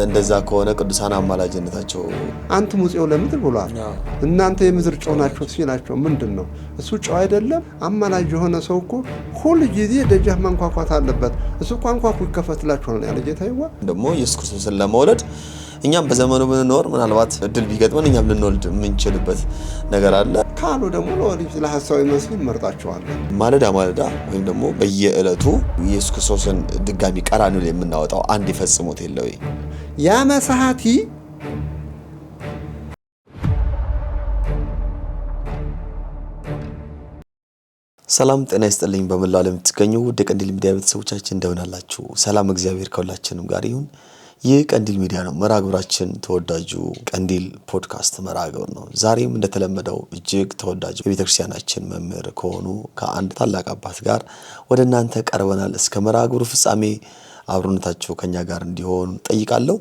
እንደዛ ከሆነ ቅዱሳን አማላጅነታቸው አንተ ሙጽው ለምድር ብሏል። እናንተ የምድር ጨው ናችሁ ሲላቸው ምንድነው? እሱ ጨው አይደለም። አማላጅ የሆነ ሰው እኮ ሁሉ ጊዜ ደጃፍ ማንኳኳት አለበት። እሱ ቋንቋው ይከፈትላችኋል ያለ ጌታ ይዋ ደግሞ ኢየሱስ ክርስቶስን ለመውለድ እኛም በዘመኑ ብንኖር ምናልባት እድል ቢገጥመን እኛም ልንወልድ የምንችልበት ነገር አለ። ካሉ ደግሞ ለወሊድ ለሐሳዊ መስጊድ መርጣቸዋል። ማለዳ ወይም ደግሞ በየዕለቱ ኢየሱስ ክርስቶስን ድጋሚ ቀራንዮ ላይ የምናወጣው አንድ ይፈጽሙት የለው ያ መሳሃቲ ሰላም ጤና ይስጥልኝ። በመላው ዓለም የምትገኙ ውድ ቀንዲል ሚዲያ ቤተሰቦቻችን እንደምን አላችሁ? ሰላም እግዚአብሔር ከሁላችንም ጋር ይሁን። ይህ ቀንዲል ሚዲያ ነው። መራግብራችን ተወዳጁ ቀንዲል ፖድካስት መራግብር ነው። ዛሬም እንደተለመደው እጅግ ተወዳጁ የቤተክርስቲያናችን መምህር ከሆኑ ከአንድ ታላቅ አባት ጋር ወደ እናንተ ቀርበናል። እስከ መራግብሩ ፍጻሜ አብሮነታቸው ከኛ ጋር እንዲሆን ጠይቃለሁ።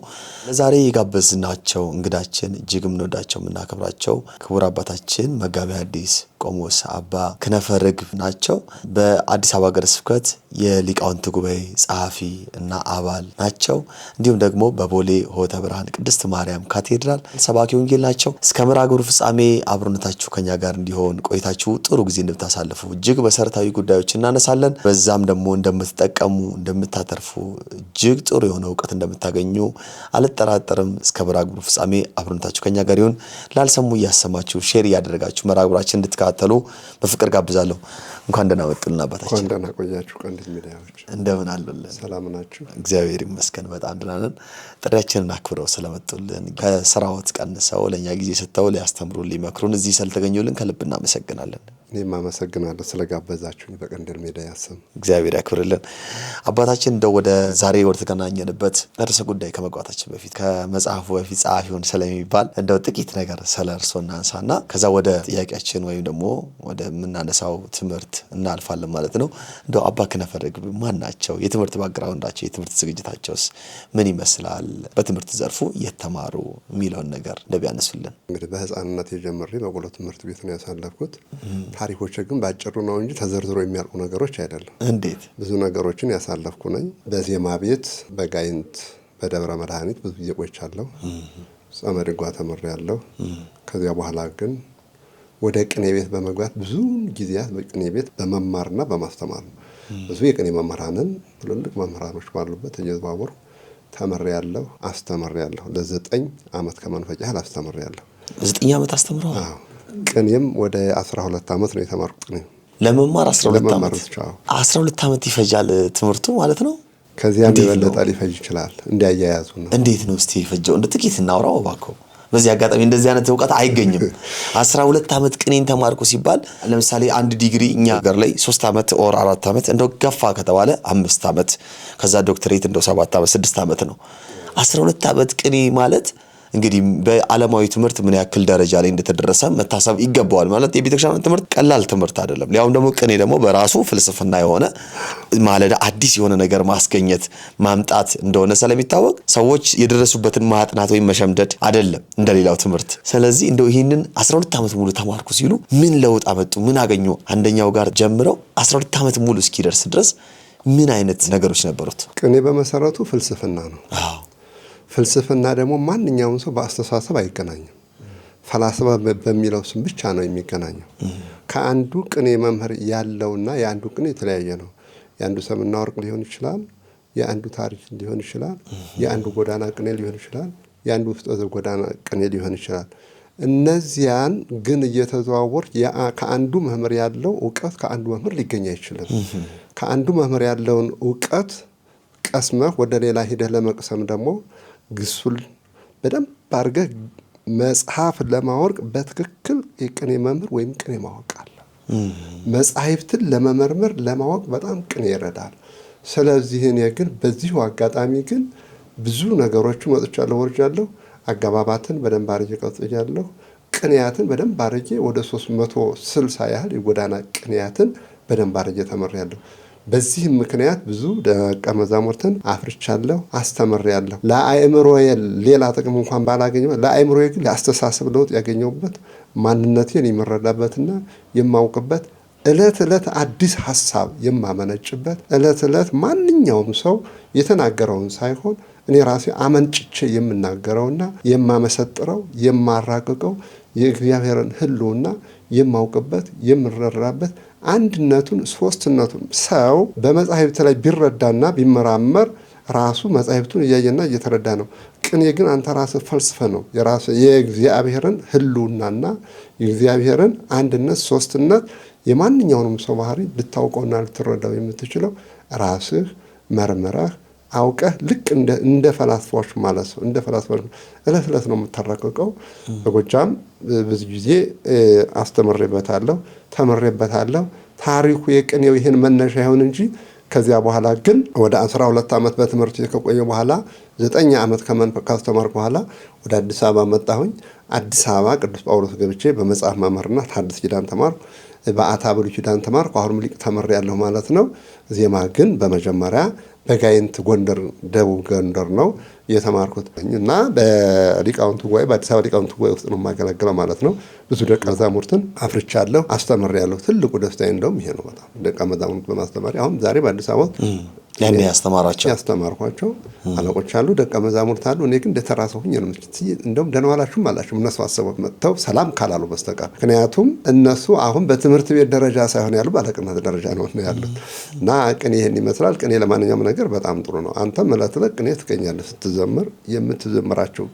ለዛሬ የጋበዝናቸው እንግዳችን እጅግ ምንወዳቸው ምናከብራቸው ክቡር አባታችን መጋቤ ሐዲስ ቆሞስ አባ ክነፈ ርግብ ናቸው። በአዲስ አበባ ሀገረ ስብከት የሊቃውንት ጉባኤ ጸሐፊ እና አባል ናቸው። እንዲሁም ደግሞ በቦሌ ሆተ ብርሃን ቅድስት ማርያም ካቴድራል ሰባኪ ወንጌል ናቸው። እስከ መራግብሩ ፍጻሜ አብሮነታችሁ ከኛ ጋር እንዲሆን ቆይታችሁ ጥሩ ጊዜ እንድታሳልፉ እጅግ መሰረታዊ ጉዳዮች እናነሳለን። በዛም ደግሞ እንደምትጠቀሙ እንደምታተርፉ እጅግ ጥሩ የሆነ ዕውቀት እንደምታገኙ አልጠራጠርም። እስከ መራግብሩ ፍጻሜ አብሮነታችሁ ከኛ ጋር ይሁን። ላልሰሙ እያሰማችሁ ሼር እያደረጋችሁ መራግብራችን እንድትከታተሉ በፍቅር ጋብዛለሁ። እንኳን ደህና መጡልን አባታችን። እንኳን ደህና ቆያችሁ ቀንዲል ሚዲያዎች። እንደምን አሉልን? ሰላም ናችሁ? እግዚአብሔር ይመስገን በጣም ደህና ነን። ጥሪያችንን አክብረው ስለመጡልን ከስራዎት ቀንሰው ለኛ ጊዜ ሰጥተው ሊያስተምሩን ሊመክሩን እዚህ ስለተገኙልን ከልብ እናመሰግናለን። እኔም አመሰግናለሁ ስለጋበዛችሁኝ በቀንዲል ሚዲያ ስም። እግዚአብሔር ያክብርልን አባታችን። እንደው ወደ ዛሬ ወደ ተገናኘንበት ርዕሰ ጉዳይ ከመግባታችን በፊት ከመጽሐፉ በፊት ጸሐፊውን ስለሚባል እንደው ጥቂት ነገር ስለእርሶ እናንሳና ከዛ ወደ ጥያቄያችን ወይም ደግሞ ወደ ምናነሳው ትምህርት እናልፋለን ማለት ነው። እንደው አባ ክነፈ ርግብ ማን ናቸው? የትምህርት ባክግራውንዳቸው የትምህርት ዝግጅታቸውስ ምን ይመስላል? በትምህርት ዘርፉ የተማሩ የሚለውን ነገር እንደቢያነሱልን። እንግዲህ በህፃንነት የጀመረ በቆሎ ትምህርት ቤት ነው ያሳለፍኩት። ታሪኮች ግን ባጭሩ ነው እንጂ ተዘርዝሮ የሚያልቁ ነገሮች አይደለም። እንዴት ብዙ ነገሮችን ያሳለፍኩ ነኝ። በዜማ ቤት በጋይንት በደብረ መድኃኒት ብዙ ጊዜ ቆይቻለሁ። ጸመድጓ ተምሬያለሁ። ከዚያ በኋላ ግን ወደ ቅኔ ቤት በመግባት ብዙ ጊዜያት በቅኔ ቤት በመማርና በማስተማር ነው። ብዙ የቅኔ መምህራንን ትልልቅ መምህራኖች ባሉበት እየተባበሩ ተምሬያለሁ፣ አስተምሬያለሁ። ለ9 ዓመት ከመንፈቅ ያህል አስተምሬያለሁ። 9 ዓመት አስተምረዋል? አዎ። ቅኔም ወደ 12 ዓመት ነው የተማርኩት። ቅኔ ለመማር 12 ዓመት ይፈጃል ትምህርቱ ማለት ነው። ከዚያም የበለጠ ሊፈጅ ይችላል እንዲያያያዙ ነው። እንዴት ነው እስቲ ይፈጀው? እንደ ጥቂት እናውራው እባክዎ። በዚህ አጋጣሚ እንደዚህ አይነት ዕውቀት አይገኝም። 12 ዓመት ቅኔን ተማርኩ ሲባል ለምሳሌ አንድ ዲግሪ እኛ ሀገር ላይ 3 ዓመት ኦር 4 ዓመት እንደው ገፋ ከተባለ 5 ዓመት ከዛ ዶክተሬት እንደው 7 ዓመት 6 ዓመት ነው። 12 ዓመት ቅኔ ማለት እንግዲህ በዓለማዊ ትምህርት ምን ያክል ደረጃ ላይ እንደተደረሰ መታሰብ ይገባዋል። ማለት የቤተክርስቲያን ትምህርት ቀላል ትምህርት አይደለም። ያው ደግሞ ቅኔ ደግሞ በራሱ ፍልስፍና የሆነ ማለዳ አዲስ የሆነ ነገር ማስገኘት ማምጣት እንደሆነ ስለሚታወቅ ሰዎች የደረሱበትን ማጥናት ወይም መሸምደድ አይደለም እንደሌላው ትምህርት። ስለዚህ እንደው ይሄንን 12 ዓመት ሙሉ ተማርኩ ሲሉ ምን ለውጥ አመጡ? ምን አገኙ? አንደኛው ጋር ጀምረው 12 ዓመት ሙሉ እስኪደርስ ድረስ ምን አይነት ነገሮች ነበሩት? ቅኔ በመሰረቱ ፍልስፍና ነው። አዎ። ፍልስፍና ደግሞ ማንኛውም ሰው በአስተሳሰብ አይገናኝም። ፈላስፋ በሚለው ስም ብቻ ነው የሚገናኘው። ከአንዱ ቅኔ መምህር ያለውና የአንዱ ቅኔ የተለያየ ነው። የአንዱ ሰምና ወርቅ ሊሆን ይችላል፣ የአንዱ ታሪክ ሊሆን ይችላል፣ የአንዱ ጎዳና ቅኔ ሊሆን ይችላል፣ የአንዱ ውስጠ ጎዳና ቅኔ ሊሆን ይችላል። እነዚያን ግን እየተዘዋወር ከአንዱ መምህር ያለው ዕውቀት ከአንዱ መምህር ሊገኝ አይችልም። ከአንዱ መምህር ያለውን ዕውቀት ቀስመህ ወደ ሌላ ሂደህ ለመቅሰም ደግሞ ግሱል በደንብ አድርገህ መጽሐፍ ለማወቅ በትክክል የቅኔ መምህር ወይም ቅኔ ማወቅ አለ። መጽሐፍትን ለመመርመር ለማወቅ በጣም ቅኔ ይረዳል። ስለዚህ እኔ ግን በዚሁ አጋጣሚ ግን ብዙ ነገሮችን ወጥቻለሁ ወርጃለሁ። አገባባትን በደንብ አድርጌ ቀጥያለሁ። ቅኔያትን በደንብ አድርጌ ወደ 360 ያህል የጎዳና ቅኔያትን በደንብ አድርጌ ተመሪያለሁ። በዚህም ምክንያት ብዙ ደቀ መዛሙርትን አፍርቻለሁ፣ አስተምሬያለሁ። ለአእምሮዬ ሌላ ጥቅም እንኳን ባላገኘው ለአእምሮዬ ግን ለአስተሳሰብ ለውጥ ያገኘሁበት ማንነቴን የምረዳበትና የማውቅበት ዕለት አዲስ ሐሳብ የማመነጭበት ዕለት ማንኛውም ሰው የተናገረውን ሳይሆን እኔ ራሴ አመንጭቼ የምናገረውና የማመሰጥረው የማራቅቀው የእግዚአብሔርን ሕልውና የማውቅበት የምረራበት አንድነቱን ሶስትነቱን ሰው በመጻሕፍት ላይ ቢረዳና ቢመራመር ራሱ መጻሕፍቱን እያየና እየተረዳ ነው። ቅኔ ግን አንተ ራስህ ፈልስፈ ነው የእግዚአብሔርን ሕልውናና የእግዚአብሔርን አንድነት ሶስትነት የማንኛውንም ሰው ባህሪ ልታውቀውና ልትረዳው የምትችለው ራስህ መርምረህ አውቀህ ልክ እንደ ፈላስፋዎች ማለት ነው። እንደ ፈላስፋዎች እለት እለት ነው የምታረቀቀው። በጎጃም ብዙ ጊዜ አስተምሬበታለሁ፣ ተምሬበታለሁ። ታሪኩ የቅኔው ይህን መነሻ ይሁን እንጂ ከዚያ በኋላ ግን ወደ 12 ዓመት በትምህርት ከቆየ በኋላ 9 ዓመት ካስተማርኩ በኋላ ወደ አዲስ አበባ መጣሁኝ። አዲስ አበባ ቅዱስ ጳውሎስ ገብቼ በመጽሐፍ መምህርና ሐዲስ ኪዳን ተማርኩ። በአታ ብሉይ ኪዳን ተማርኩ። አሁንም ሊቅ ተምሬያለሁ ማለት ነው። ዜማ ግን በመጀመሪያ በጋይንት ጎንደር፣ ደቡብ ጎንደር ነው የተማርኩት እና በሊቃውንቱ ጉባኤ በአዲስ አበባ ሊቃውንቱ ጉባኤ ውስጥ ነው የማገለግለው ማለት ነው። ብዙ ደቀ መዛሙርትን አፍርቻለሁ፣ አስተምሬያለሁ። ትልቁ ደስታዬ እንደውም ይሄ ነው። በጣም ደቀ መዛሙርት በማስተማሪ አሁን ዛሬ በአዲስ አበባ ያኔ ያስተማርኳቸው አለቆች አሉ፣ ደቀ መዛሙርት አሉ። እኔ ግን እንደተራ ሰው ሆኜ ነው እንደውም ደህና ዋላችሁም አላችሁ እነሱ አሰቡት መጥተው ሰላም ካላሉ በስተቀር። ምክንያቱም እነሱ አሁን በትምህርት ቤት ደረጃ ሳይሆን ያሉ ባለቅነት ደረጃ ነው ያሉት እና ቅኔ ይሄን ይመስላል። ቅኔ ለማንኛውም ነገር በጣም ጥሩ ነው። አንተም ዕለት ዕለት ቅኔ ትገኛለህ ስትዘምር። የምትዘምራቸው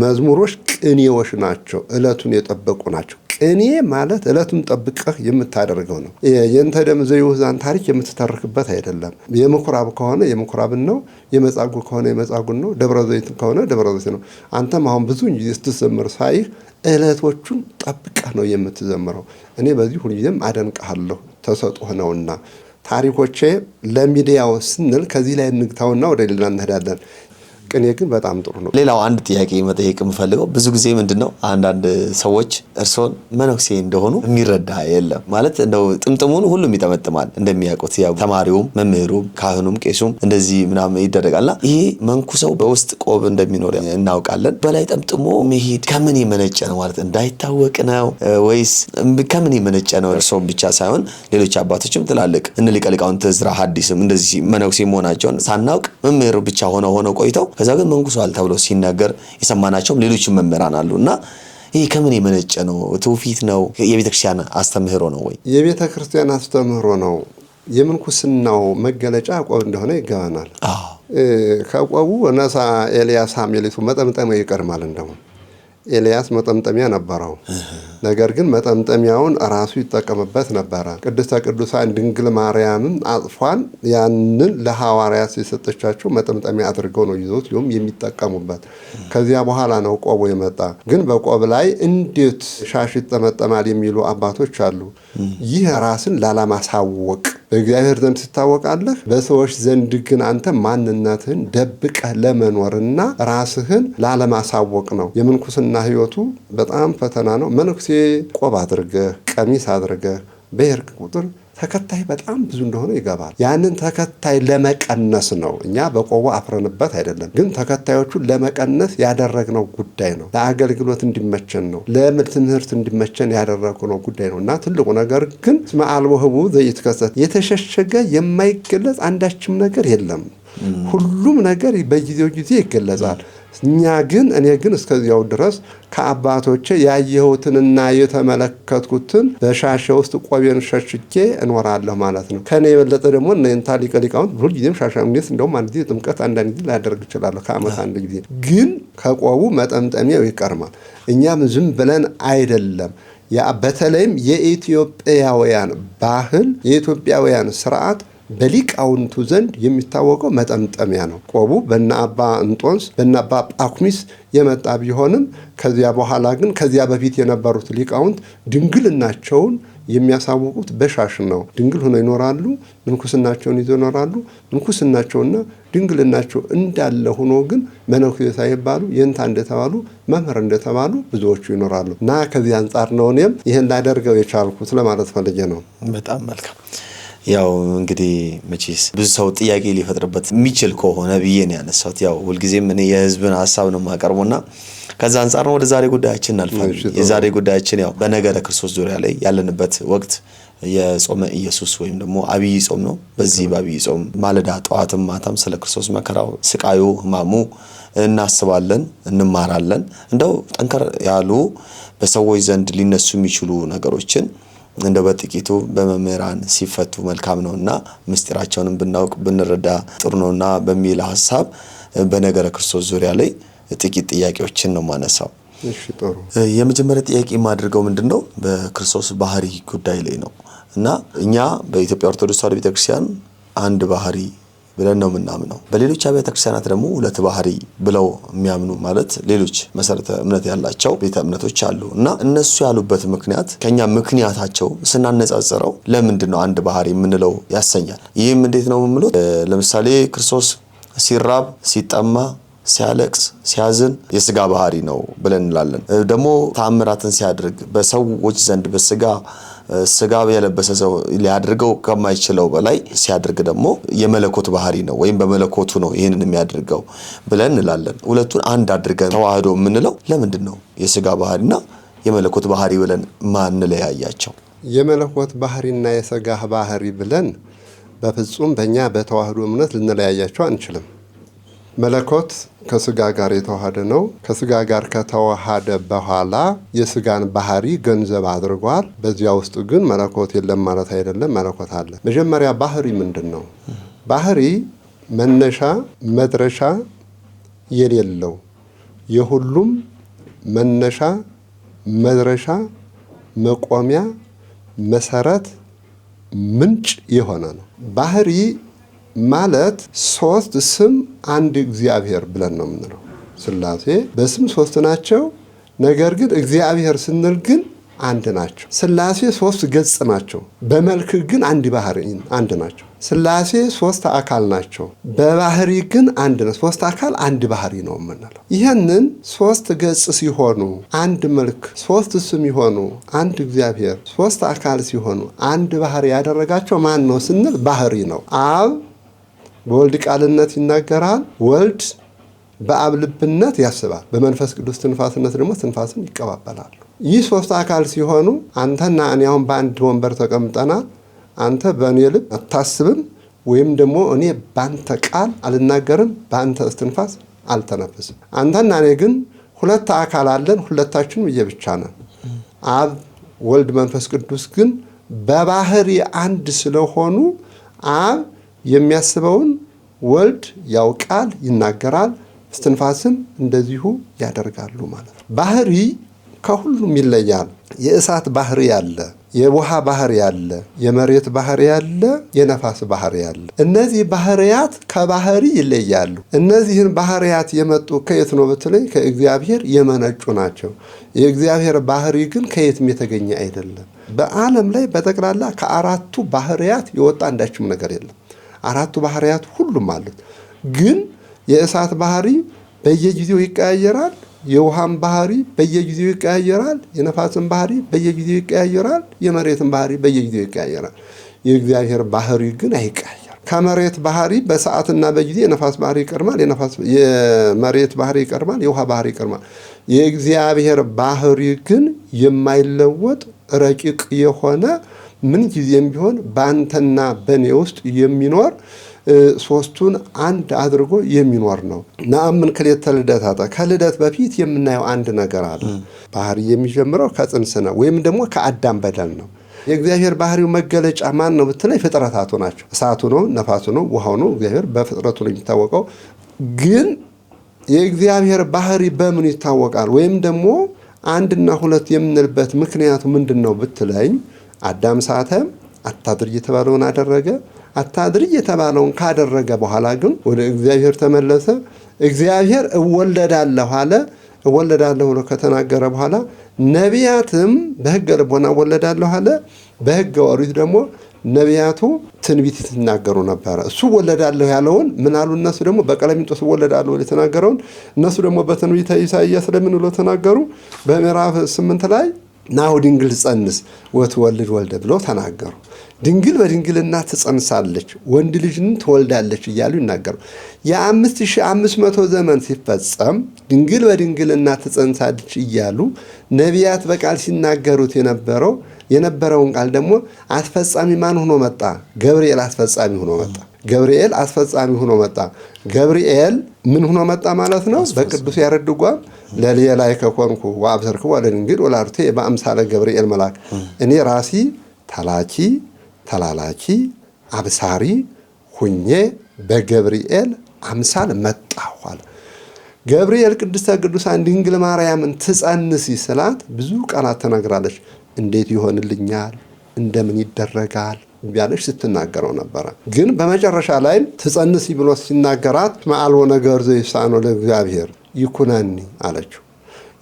መዝሙሮች ቅኔዎች ናቸው፣ ዕለቱን የጠበቁ ናቸው። ቅኔ ማለት ዕለቱን ጠብቀህ የምታደርገው ነው። የእንተ ደም ዘየውዛን ታሪክ የምትተርክበት አይደለም። የምኩራብ ከሆነ የምኩራብን ነው፣ የመጻጉዕ ከሆነ የመጻጉዕን ነው፣ ደብረ ዘይት ከሆነ ደብረ ዘይት ነው። አንተም አሁን ብዙ ጊዜ ስትዘምር ሳይህ ዕለቶቹን ጠብቀህ ነው የምትዘምረው። እኔ በዚህ ሁልጊዜም አደንቅሃለሁ፣ ተሰጥኦህ ነውና። ታሪኮቼ ለሚዲያው ስንል ከዚህ ላይ እንግታውና ወደ ሌላ እንሄዳለን። ቅኔ ግን በጣም ጥሩ ነው። ሌላው አንድ ጥያቄ መጠየቅ የምፈልገው ብዙ ጊዜ ምንድነው አንዳንድ ሰዎች እርሶን መነኩሴ እንደሆኑ የሚረዳ የለም ማለት እንደው ጥምጥሙን ሁሉም ይጠመጥማል እንደሚያውቁት ያው ተማሪውም መምህሩም ካህኑም ቄሱም እንደዚህ ምናምን ይደረጋልና ይሄ መንኩሰው በውስጥ ቆብ እንደሚኖር እናውቃለን። በላይ ጠምጥሞ መሄድ ከምን የመነጨ ነው ማለት እንዳይታወቅ ነው ወይስ ከምን የመነጨ ነው? እርሶም ብቻ ሳይሆን ሌሎች አባቶችም ትላልቅ እነ ሊቀ ሊቃውንት ዕዝራ ሐዲስም እንደዚህ መነኩሴ መሆናቸውን ሳናውቅ መምህር ብቻ ሆነው ቆይተው ከዛ ግን መንኩሷል ተብሎ ሲናገር የሰማናቸውም ሌሎችም መምህራን አሉና ይሄ ከምን የመነጨ ነው? ትውፊት ነው? የቤተ ክርስቲያን አስተምህሮ ነው ወይ? የቤተ ክርስቲያን አስተምህሮ ነው። የምንኩስናው መገለጫ ቆብ እንደሆነ ይገባናል። ከቆቡ ነሳ ኤልያስ ሐሜሊቱ መጠምጠሚያ ይቀድማል። እንደውም ኤልያስ መጠምጠሚያ ነበረው። ነገር ግን መጠምጠሚያውን ራሱ ይጠቀምበት ነበረ። ቅድስተ ቅዱሳን ድንግል ማርያምም አጽፏን ያንን ለሐዋርያት የሰጠቻቸው መጠምጠሚያ አድርገው ነው ይዞት ሊሆም የሚጠቀሙበት። ከዚያ በኋላ ነው ቆቡ የመጣ። ግን በቆብ ላይ እንዴት ሻሽ ይጠመጠማል የሚሉ አባቶች አሉ። ይህ ራስን ላለማሳወቅ በእግዚአብሔር ዘንድ ትታወቃለህ፣ በሰዎች ዘንድ ግን አንተ ማንነትህን ደብቀህ ለመኖርና ራስህን ላለማሳወቅ ነው። የምንኩስና ሕይወቱ በጣም ፈተና ነው። መነኩሴ ቆብ አድርገህ ቀሚስ አድርገህ በሄድክ ቁጥር ተከታይ በጣም ብዙ እንደሆነ ይገባል። ያንን ተከታይ ለመቀነስ ነው። እኛ በቆቡ አፍረንበት አይደለም፣ ግን ተከታዮቹን ለመቀነስ ያደረግነው ጉዳይ ነው። ለአገልግሎት እንዲመቸን ነው፣ ለትምህርት እንዲመቸን ያደረግነው ጉዳይ ነው እና ትልቁ ነገር ግን እስመ አልቦ ህቡእ ዘኢትከሰት የተሸሸገ የማይገለጽ አንዳችም ነገር የለም። ሁሉም ነገር በጊዜው ጊዜ ይገለጻል። እኔ ግን እስከዚያው ድረስ ከአባቶቼ ያየሁትንና የተመለከትኩትን በሻሸ ውስጥ ቆቤን ሸሽጌ እኖራለሁ ማለት ነው። ከኔ የበለጠ ደግሞ እነንታ ሊቀ ሊቃውንት ሁልጊዜም ሻሻ እንዴት እንደውም አንድ ጊዜ ጥምቀት አንዳንድ ጊዜ ላደርግ እችላለሁ፣ ከዓመት አንድ ጊዜ። ግን ከቆቡ መጠምጠሚያው ይቀርማል። እኛም ዝም ብለን አይደለም። በተለይም የኢትዮጵያውያን ባህል የኢትዮጵያውያን ስርዓት በሊቃውንቱ ዘንድ የሚታወቀው መጠምጠሚያ ነው። ቆቡ በእነ አባ እንጦንስ በእነ አባ ጳኩሚስ የመጣ ቢሆንም ከዚያ በኋላ ግን ከዚያ በፊት የነበሩት ሊቃውንት ድንግልናቸውን የሚያሳውቁት በሻሽ ነው። ድንግል ሆነው ይኖራሉ፣ ምንኩስናቸውን ይዘው ይኖራሉ። ምንኩስናቸውና ድንግልናቸው እንዳለ ሆኖ ግን መነኩሴ ሳይባሉ የእንታ እንደተባሉ መምህር እንደተባሉ ብዙዎቹ ይኖራሉ እና ከዚህ አንጻር ነው እኔም ይህን ላደርገው የቻልኩት ለማለት ፈልጌ ነው። በጣም መልካም። ያው እንግዲህ መቼስ ብዙ ሰው ጥያቄ ሊፈጥርበት የሚችል ከሆነ ብዬ ነው ያነሳሁት። ያው ሁልጊዜም እኔ የህዝብን ሀሳብ ነው የማቀርበውና ከዛ አንፃር ነው ወደ ዛሬ ጉዳያችን እናልፋለን። የዛሬ ጉዳያችን ያው በነገረ ክርስቶስ ዙሪያ ላይ ያለንበት ወቅት የጾመ ኢየሱስ ወይም ደግሞ አብይ ጾም ነው። በዚህ በአብይ ጾም ማለዳ ጠዋትም ማታም ስለ ክርስቶስ መከራው፣ ስቃዩ፣ ሕማሙ እናስባለን፣ እንማራለን። እንደው ጠንከር ያሉ በሰዎች ዘንድ ሊነሱ የሚችሉ ነገሮችን እንደው በጥቂቱ በመምህራን ሲፈቱ መልካም ነውና ምስጢራቸውንም ብናውቅ ብንረዳ ጥሩ ነውና በሚል ሐሳብ በነገረ ክርስቶስ ዙሪያ ላይ ጥቂት ጥያቄዎችን ነው ማነሳው። እሺ ጥሩ። የመጀመሪያ ጥያቄ የማደርገው ምንድነው በክርስቶስ ባህሪ ጉዳይ ላይ ነው እና እኛ በኢትዮጵያ ኦርቶዶክስ ተዋሕዶ ቤተክርስቲያን አንድ ባህሪ ብለን ነው የምናምነው። በሌሎች አብያተ ክርስቲያናት ደግሞ ሁለት ባህሪ ብለው የሚያምኑ ማለት ሌሎች መሰረተ እምነት ያላቸው ቤተ እምነቶች አሉ እና እነሱ ያሉበት ምክንያት ከኛ ምክንያታቸው ስናነጻጽረው ለምንድን ነው አንድ ባህሪ የምንለው ያሰኛል። ይህም እንዴት ነው የምንለው? ለምሳሌ ክርስቶስ ሲራብ፣ ሲጠማ፣ ሲያለቅስ፣ ሲያዝን የስጋ ባህሪ ነው ብለን እንላለን። ደግሞ ተአምራትን ሲያደርግ በሰዎች ዘንድ ስጋ የለበሰ ሰው ሊያደርገው ከማይችለው በላይ ሲያደርግ ደግሞ የመለኮት ባህሪ ነው ወይም በመለኮቱ ነው ይህንን የሚያደርገው ብለን እንላለን። ሁለቱን አንድ አድርገን ተዋህዶ የምንለው ለምንድን ነው? የስጋ ባህሪና የመለኮት ባህሪ ብለን ማንለያያቸው? የመለኮት ባህሪና የስጋ ባህሪ ብለን በፍጹም በእኛ በተዋህዶ እምነት ልንለያያቸው አንችልም። መለኮት ከስጋ ጋር የተዋሃደ ነው። ከስጋ ጋር ከተዋሃደ በኋላ የስጋን ባህሪ ገንዘብ አድርጓል። በዚያ ውስጥ ግን መለኮት የለም ማለት አይደለም፣ መለኮት አለ። መጀመሪያ ባህሪ ምንድን ነው? ባህሪ መነሻ መድረሻ የሌለው የሁሉም መነሻ መድረሻ መቆሚያ መሰረት ምንጭ የሆነ ነው። ባህሪ ማለት ሶስት ስም አንድ እግዚአብሔር ብለን ነው የምንለው። ሥላሴ በስም ሶስት ናቸው፣ ነገር ግን እግዚአብሔር ስንል ግን አንድ ናቸው። ሥላሴ ሶስት ገጽ ናቸው፣ በመልክ ግን አንድ ባህሪ አንድ ናቸው። ሥላሴ ሶስት አካል ናቸው፣ በባህሪ ግን አንድ ነው። ሶስት አካል አንድ ባህሪ ነው የምንለው። ይህንን ሶስት ገጽ ሲሆኑ አንድ መልክ፣ ሶስት ስም ይሆኑ አንድ እግዚአብሔር፣ ሶስት አካል ሲሆኑ አንድ ባህሪ ያደረጋቸው ማን ነው ስንል ባህሪ ነው። አብ በወልድ ቃልነት ይናገራል፣ ወልድ በአብ ልብነት ያስባል፣ በመንፈስ ቅዱስ ትንፋስነት ደግሞ ትንፋስን ይቀባበላሉ። ይህ ሶስት አካል ሲሆኑ አንተና እኔ አሁን በአንድ ወንበር ተቀምጠናል። አንተ በእኔ ልብ አታስብም፣ ወይም ደግሞ እኔ በአንተ ቃል አልናገርም፣ በአንተ እስትንፋስ አልተነፍስም። አንተና እኔ ግን ሁለት አካል አለን፣ ሁለታችንም እየብቻ ነን። አብ ወልድ መንፈስ ቅዱስ ግን በባህሪ አንድ ስለሆኑ አብ የሚያስበውን ወልድ ያውቃል፣ ይናገራል፣ እስትንፋስን እንደዚሁ ያደርጋሉ ማለት ነው። ባህሪ ከሁሉም ይለያል። የእሳት ባህሪ አለ፣ የውሃ ባህሪ አለ፣ የመሬት ባህሪ አለ፣ የነፋስ ባህሪ አለ። እነዚህ ባህሪያት ከባህሪ ይለያሉ። እነዚህን ባህሪያት የመጡ ከየት ነው ብትለኝ ከእግዚአብሔር የመነጩ ናቸው። የእግዚአብሔር ባህሪ ግን ከየትም የተገኘ አይደለም። በዓለም ላይ በጠቅላላ ከአራቱ ባህሪያት የወጣ አንዳችም ነገር የለም። አራቱ ባህሪያት ሁሉም አሉት። ግን የእሳት ባህሪ በየጊዜው ይቀያየራል። የውሃም ባህሪ በየጊዜው ይቀያየራል። የነፋስን ባህሪ በየጊዜው ይቀያየራል። የመሬትን ባህሪ በየጊዜው ይቀያየራል። የእግዚአብሔር ባህሪ ግን አይቀያየርም። ከመሬት ባህሪ በሰዓትና በጊዜ የነፋስ ባህሪ ይቀድማል፣ የመሬት ባህሪ ይቀድማል፣ የውሃ ባህሪ ይቀድማል። የእግዚአብሔር ባህሪ ግን የማይለወጥ ረቂቅ የሆነ ምን ጊዜም ቢሆን በአንተና በእኔ ውስጥ የሚኖር ሶስቱን አንድ አድርጎ የሚኖር ነው። ነአምን ክልኤተ ልደታተ ከልደት በፊት የምናየው አንድ ነገር አለ። ባህሪ የሚጀምረው ከጽንስ ነው ወይም ደግሞ ከአዳም በደል ነው። የእግዚአብሔር ባህሪው መገለጫ ማን ነው ብትለኝ ፍጥረታቱ ናቸው። እሳቱ ነው፣ ነፋሱ ነው፣ ውሃው ነው። እግዚአብሔር በፍጥረቱ ነው የሚታወቀው። ግን የእግዚአብሔር ባህሪ በምን ይታወቃል? ወይም ደግሞ አንድና ሁለት የምንልበት ምክንያቱ ምንድን ነው ብትለኝ አዳም ሳተ፣ አታድርግ የተባለውን አደረገ። አታድርግ የተባለውን ካደረገ በኋላ ግን ወደ እግዚአብሔር ተመለሰ። እግዚአብሔር እወለዳለሁ አለ። እወለዳለሁ ብሎ ከተናገረ በኋላ ነቢያትም በሕገ ልቦና እወለዳለሁ አለ። በሕገ ኦሪት ደግሞ ነቢያቱ ትንቢት ሲናገሩ ነበረ። እሱ እወለዳለሁ ያለውን ምን አሉ እነሱ ደግሞ በቀለሚንጦስ እወለዳለሁ ብሎ የተናገረውን እነሱ ደግሞ በትንቢተ ኢሳይያስ ለምን ብሎ ተናገሩ? በምዕራፍ 8 ላይ ናሁ ድንግል ትጸንስ ወትወልድ ወልደ ብለው ተናገሩ። ድንግል በድንግልና ትጸንሳለች ወንድ ልጅን ትወልዳለች እያሉ ይናገሩ። የ5500 ዘመን ሲፈጸም ድንግል በድንግልና ትጸንሳለች እያሉ ነቢያት በቃል ሲናገሩት የነበረውን ቃል ደግሞ አስፈጻሚ ማን ሆኖ መጣ? ገብርኤል አስፈጻሚ ሆኖ መጣ። ገብርኤል አስፈጻሚ ሆኖ መጣ። ገብርኤል ምን ሆኖ መጣ ማለት ነው? በቅዱስ ያሬድ ድጓ ለሌላይ ከኮንኩ ወአብሰርክዎ ለድንግል ወላዲቱ በአምሳለ ገብርኤል መልአክ፣ እኔ ራሲ ተላኪ ተላላኪ አብሳሪ ሁኜ በገብርኤል አምሳል መጣሁ አለ። ገብርኤል ቅድስተ ቅዱሳን ድንግል ማርያምን ትጸንሲ ስላት ብዙ ቃላት ተናግራለች። እንዴት ይሆንልኛል? እንደምን ይደረጋል? ቢያለች ስትናገረው ነበረ። ግን በመጨረሻ ላይ ትጸንሲ ብሎ ሲናገራት መአልቦ ነገር ዘይሳነው ለእግዚአብሔር ይኩነኒ አለችው።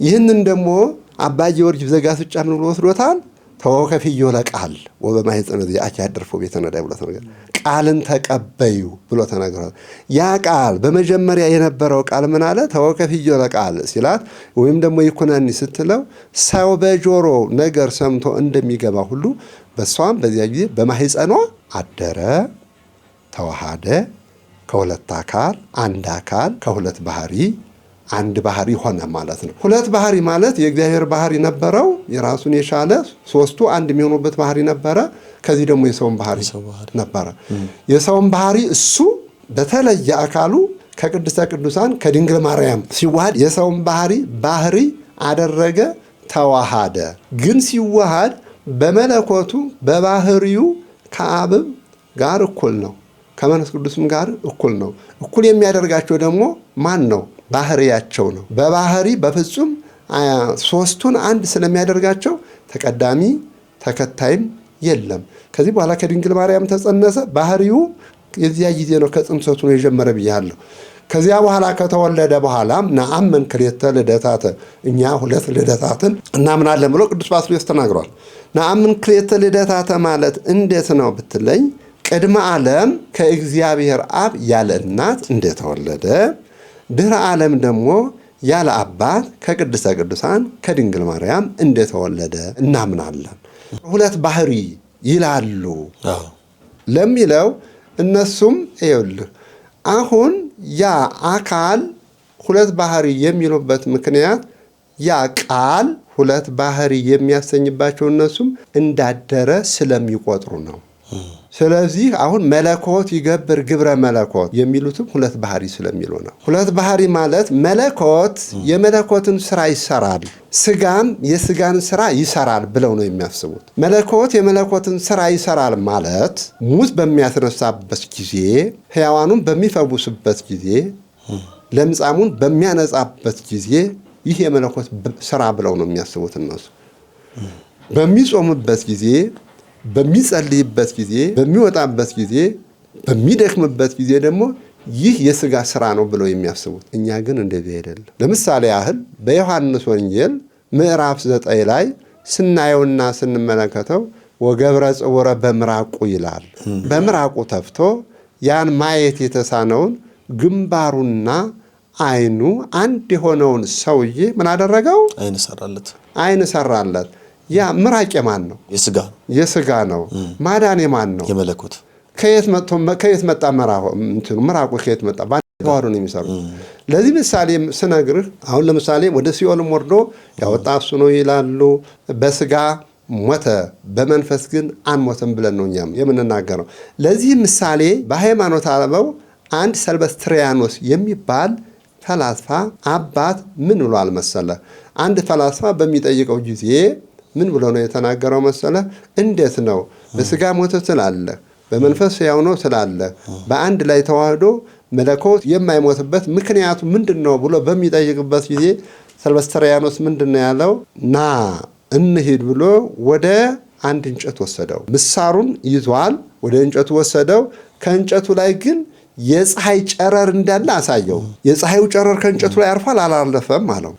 ይህንን ደግሞ አባ ጊዮርጊስ ዘጋስጫ ምን ብሎ ወስዶታል? ተወከፍዮ ለቃል ወበማኅፀነ ዚአኪ ያድርፎ ቤተ ነዳይ ብሎ ተናገረ። ቃልን ተቀበዩ ብሎ ተናገረ። ያ ቃል በመጀመሪያ የነበረው ቃል ምን አለ? ተወከፍዮ ለቃል ሲላት ወይም ደግሞ ይኩነኒ ስትለው ሰው በጆሮ ነገር ሰምቶ እንደሚገባ ሁሉ በሷም በዚያ ጊዜ በማኅፀኗ አደረ፣ ተዋሃደ፣ ከሁለት አካል አንድ አካል ከሁለት ባህሪ አንድ ባህሪ ሆነ ማለት ነው። ሁለት ባህሪ ማለት የእግዚአብሔር ባህሪ ነበረው የራሱን የቻለ ሶስቱ አንድ የሚሆኑበት ባህሪ ነበረ። ከዚህ ደግሞ የሰውን ባህሪ ነበረ። የሰውን ባህሪ እሱ በተለየ አካሉ ከቅድስተ ቅዱሳን ከድንግል ማርያም ሲዋሃድ የሰውን ባህሪ አደረገ፣ ተዋሃደ። ግን ሲዋሃድ በመለኮቱ በባህሪው ከአብም ጋር እኩል ነው፣ ከመንፈስ ቅዱስም ጋር እኩል ነው። እኩል የሚያደርጋቸው ደግሞ ማን ነው? ባህሪያቸው ነው። በባህሪ በፍጹም ሶስቱን አንድ ስለሚያደርጋቸው ተቀዳሚ ተከታይም የለም። ከዚህ በኋላ ከድንግል ማርያም ተጸነሰ። ባህሪው የዚያ ጊዜ ነው፣ ከጽንሰቱ ነው የጀመረ ብያለሁ። ከዚያ በኋላ ከተወለደ በኋላም ነአምን ክልኤተ ልደታተ፣ እኛ ሁለት ልደታትን እናምናለን ብሎ ቅዱስ ባስልዮስ ተናግሯል። ነአምን ክልኤተ ልደታተ ማለት እንዴት ነው ብትለኝ፣ ቅድመ ዓለም ከእግዚአብሔር አብ ያለ እናት እንደተወለደ፣ ድህረ ዓለም ደግሞ ያለ አባት ከቅድስተ ቅዱሳን ከድንግል ማርያም እንደተወለደ እናምናለን። ሁለት ባህሪ ይላሉ ለሚለው እነሱም ይኸውልህ አሁን ያ አካል ሁለት ባህሪ የሚሉበት ምክንያት ያ ቃል ሁለት ባህሪ የሚያሰኝባቸው እነሱም እንዳደረ ስለሚቆጥሩ ነው። ስለዚህ አሁን መለኮት ይገብር ግብረ መለኮት የሚሉትም ሁለት ባህሪ ስለሚሉ ነው። ሁለት ባህሪ ማለት መለኮት የመለኮትን ስራ ይሰራል፣ ስጋም የስጋን ስራ ይሰራል ብለው ነው የሚያስቡት። መለኮት የመለኮትን ስራ ይሰራል ማለት ሙት በሚያስነሳበት ጊዜ፣ ሕያዋኑን በሚፈውስበት ጊዜ፣ ለምጻሙን በሚያነጻበት ጊዜ ይህ የመለኮት ስራ ብለው ነው የሚያስቡት እነሱ። በሚጾምበት ጊዜ፣ በሚጸልይበት ጊዜ፣ በሚወጣበት ጊዜ፣ በሚደክምበት ጊዜ ደግሞ ይህ የስጋ ስራ ነው ብለው የሚያስቡት። እኛ ግን እንደዚህ አይደለም። ለምሳሌ ያህል በዮሐንስ ወንጌል ምዕራፍ 9 ላይ ስናየውና ስንመለከተው ወገብረ ጽውረ በምራቁ ይላል። በምራቁ ተፍቶ ያን ማየት የተሳነውን ግንባሩና አይኑ አንድ የሆነውን ሰውዬ ምን አደረገው? አይን ሰራለት። ያ ምራቅ የማን ነው? የስጋ ነው። ማዳን የማን ነው? የመለኮት። ከየት መጣ? ምራቁ ከየት መጣ? ባዶ ነው የሚሰሩት። ለዚህ ምሳሌ ስነግርህ አሁን ለምሳሌ ወደ ሲኦልም ወርዶ ያወጣ እሱ ነው ይላሉ። በስጋ ሞተ፣ በመንፈስ ግን አንሞትም ብለን ነው እኛም የምንናገረው። ለዚህ ምሳሌ በሃይማኖት አበው አንድ ሰልበስትሪያኖስ የሚባል ፈላስፋ አባት ምን ብሏል መሰለ? አንድ ፈላስፋ በሚጠይቀው ጊዜ ምን ብሎ ነው የተናገረው መሰለ? እንዴት ነው በስጋ ሞተ ስላለ በመንፈስ ሕያው ነው ስላለ በአንድ ላይ ተዋህዶ መለኮት የማይሞትበት ምክንያቱ ምንድን ነው ብሎ በሚጠይቅበት ጊዜ ሰልበስትሪያኖስ ምንድን ነው ያለው? ና እንሂድ ብሎ ወደ አንድ እንጨት ወሰደው። ምሳሩን ይዟል። ወደ እንጨቱ ወሰደው። ከእንጨቱ ላይ ግን የፀሐይ ጨረር እንዳለ አሳየው። የፀሐዩ ጨረር ከእንጨቱ ላይ አርፏል አላለፈም አለው።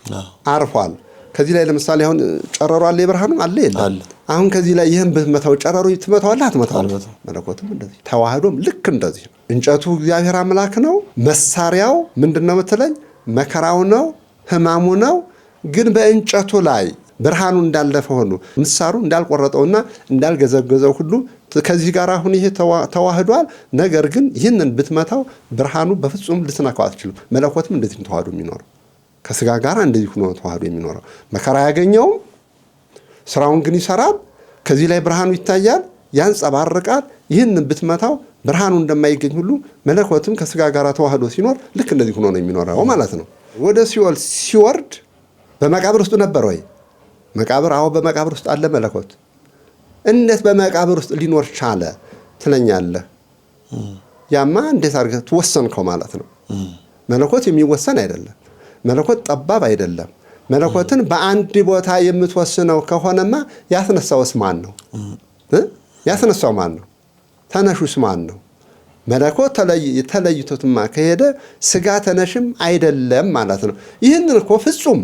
አርፏል። ከዚህ ላይ ለምሳሌ አሁን ጨረሩ አለ፣ የብርሃንም አለ የለም። አሁን ከዚህ ላይ ይህን ብትመታው ጨረሩ ትመታዋለህ አትመታዋለህ? መለኮትም እንደዚህ ተዋህዶም ልክ እንደዚህ ነው። እንጨቱ እግዚአብሔር አምላክ ነው። መሳሪያው ምንድን ነው የምትለኝ? መከራው ነው፣ ህማሙ ነው። ግን በእንጨቱ ላይ ብርሃኑ እንዳለፈ ሁሉ ምሳሩ እንዳልቆረጠውና እንዳልገዘገዘው ሁሉ ከዚህ ጋር አሁን ይሄ ተዋህዷል። ነገር ግን ይህንን ብትመታው ብርሃኑ በፍጹም ልትነካው አትችልም። መለኮትም እንደዚህ ተዋህዶ የሚኖረው ከስጋ ጋር እንደዚህ ሆኖ ተዋህዶ የሚኖረው መከራ ያገኘውም ስራውን ግን ይሰራል። ከዚህ ላይ ብርሃኑ ይታያል፣ ያንጸባርቃል። ይህንን ብትመታው ብርሃኑ እንደማይገኝ ሁሉ መለኮትም ከስጋ ጋር ተዋህዶ ሲኖር ልክ እንደዚህ ሆኖ ነው የሚኖረው ማለት ነው። ወደ ሲኦል ሲወርድ በመቃብር ውስጥ ነበር ወይ? መቃብር አዎ፣ በመቃብር ውስጥ አለ መለኮት። እንዴት በመቃብር ውስጥ ሊኖር ቻለ ትለኛለህ? ያማ እንዴት አድርገህ ትወሰንከው ማለት ነው። መለኮት የሚወሰን አይደለም። መለኮት ጠባብ አይደለም። መለኮትን በአንድ ቦታ የምትወስነው ከሆነማ ያስነሳውስ ማን ነው? ያስነሳው ማን ነው? ተነሹስ ማን ነው? መለኮት ተለይቶትማ ከሄደ ስጋ ተነሽም አይደለም ማለት ነው። ይህንን እኮ ፍጹም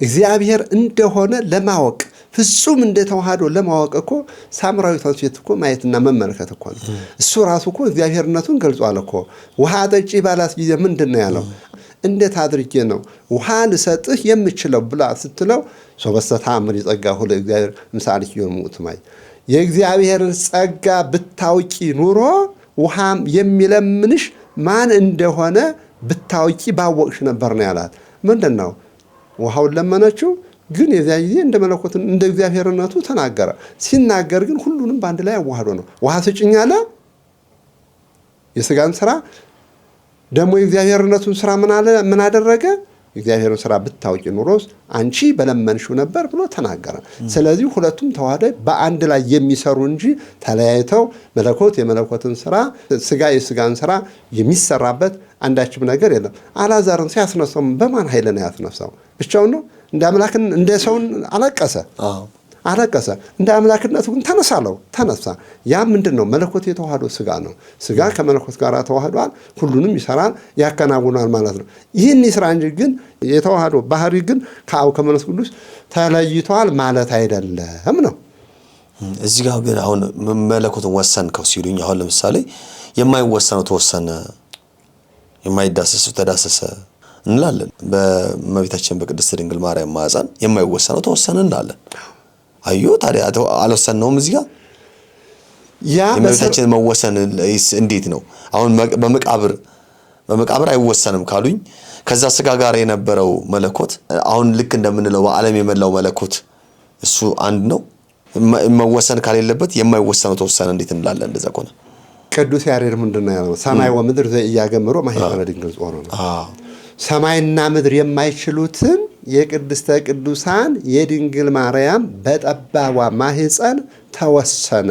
እግዚአብሔር እንደሆነ ለማወቅ ፍጹም እንደተዋህዶ ለማወቅ እኮ ሳምራዊቷን ሴት እኮ ማየትና መመልከት እኮ ነው። እሱ ራሱ እኮ እግዚአብሔርነቱን ገልጿል እኮ። ውሃ ጠጪ ባላት ጊዜ ምንድን ነው ያለው? እንዴት አድርጌ ነው ውሃ ልሰጥህ የምችለው ብላ ስትለው ሶበሰ ተአምር ይጸጋሁ ለእግዚአብሔር ምሳሌ ይሙትማይ የእግዚአብሔርን ጸጋ ብታውቂ ኑሮ ውሃም የሚለምንሽ ማን እንደሆነ ብታውቂ ባወቅሽ ነበር ነው ያላት። ምንድን ነው ውሃውን ለመነችው፣ ግን የዚያ ጊዜ እንደ መለኮት እንደ እግዚአብሔርነቱ ተናገረ። ሲናገር ግን ሁሉንም በአንድ ላይ አዋህዶ ነው። ውሃ ስጭኝ አለ። የስጋን ስራ ደግሞ የእግዚአብሔርነቱን ስራ ምን አደረገ? የእግዚአብሔርን ስራ ብታውቂ ኑሮስ አንቺ በለመንሽው ነበር ብሎ ተናገረ። ስለዚህ ሁለቱም ተዋህዶ በአንድ ላይ የሚሰሩ እንጂ ተለያይተው መለኮት የመለኮትን ስራ ስጋ የስጋን ስራ የሚሰራበት አንዳችም ነገር የለም። አልዓዛርን ሲያስነሳው በማን ኃይል ነው ያስነሳው? ብቻውን ነው? እንደ አምላክን እንደ ሰውን አለቀሰ። እንደ አምላክነቱ ግን ተነሳ። ያ ምንድን ነው? መለኮት የተዋህዶ ስጋ ነው። ስጋ ከመለኮት ጋር ተዋህዷል። ሁሉንም ይሰራል፣ ያከናውናል ማለት ነው። ይህን ይስራ እንጂ ግን የተዋህዶ ባህሪ ግን ከአብ ከመንፈስ ቅዱስ ተለይቷል ማለት አይደለም ነው። እዚህ ጋር ግን አሁን መለኮትን ወሰንከው ሲሉኝ አሁን ለምሳሌ የማይወሰነው ተወሰነ፣ የማይዳሰሰው ተዳሰሰ እንላለን። በእመቤታችን በቅድስት ድንግል ማርያም ማኅፀን የማይወሰነው ተወሰነ እንላለን። አዩ ታዲያ አልወሰነውም። እዚህ ጋር የእመቤታችን መወሰን እንዴት ነው? አሁን በመቃብር አይወሰንም ካሉኝ ከዛ ስጋ ጋር የነበረው መለኮት አሁን ልክ እንደምንለው በዓለም የመላው መለኮት እሱ አንድ ነው። መወሰን ካሌለበት የማይወሰነው ተወሰነ እንዴት እንላለን? እንደዛ ከሆነ ቅዱስ ያሬድ ምንድን ነው ያለው? ሰማይ ወምድር ዘኢያገምሮ ማኅፀነ ድንግል ጾሮ ነው። ሰማይና ምድር የማይችሉትን የቅድስተ ቅዱሳን የድንግል ማርያም በጠባቧ ማኅፀን ተወሰነ፣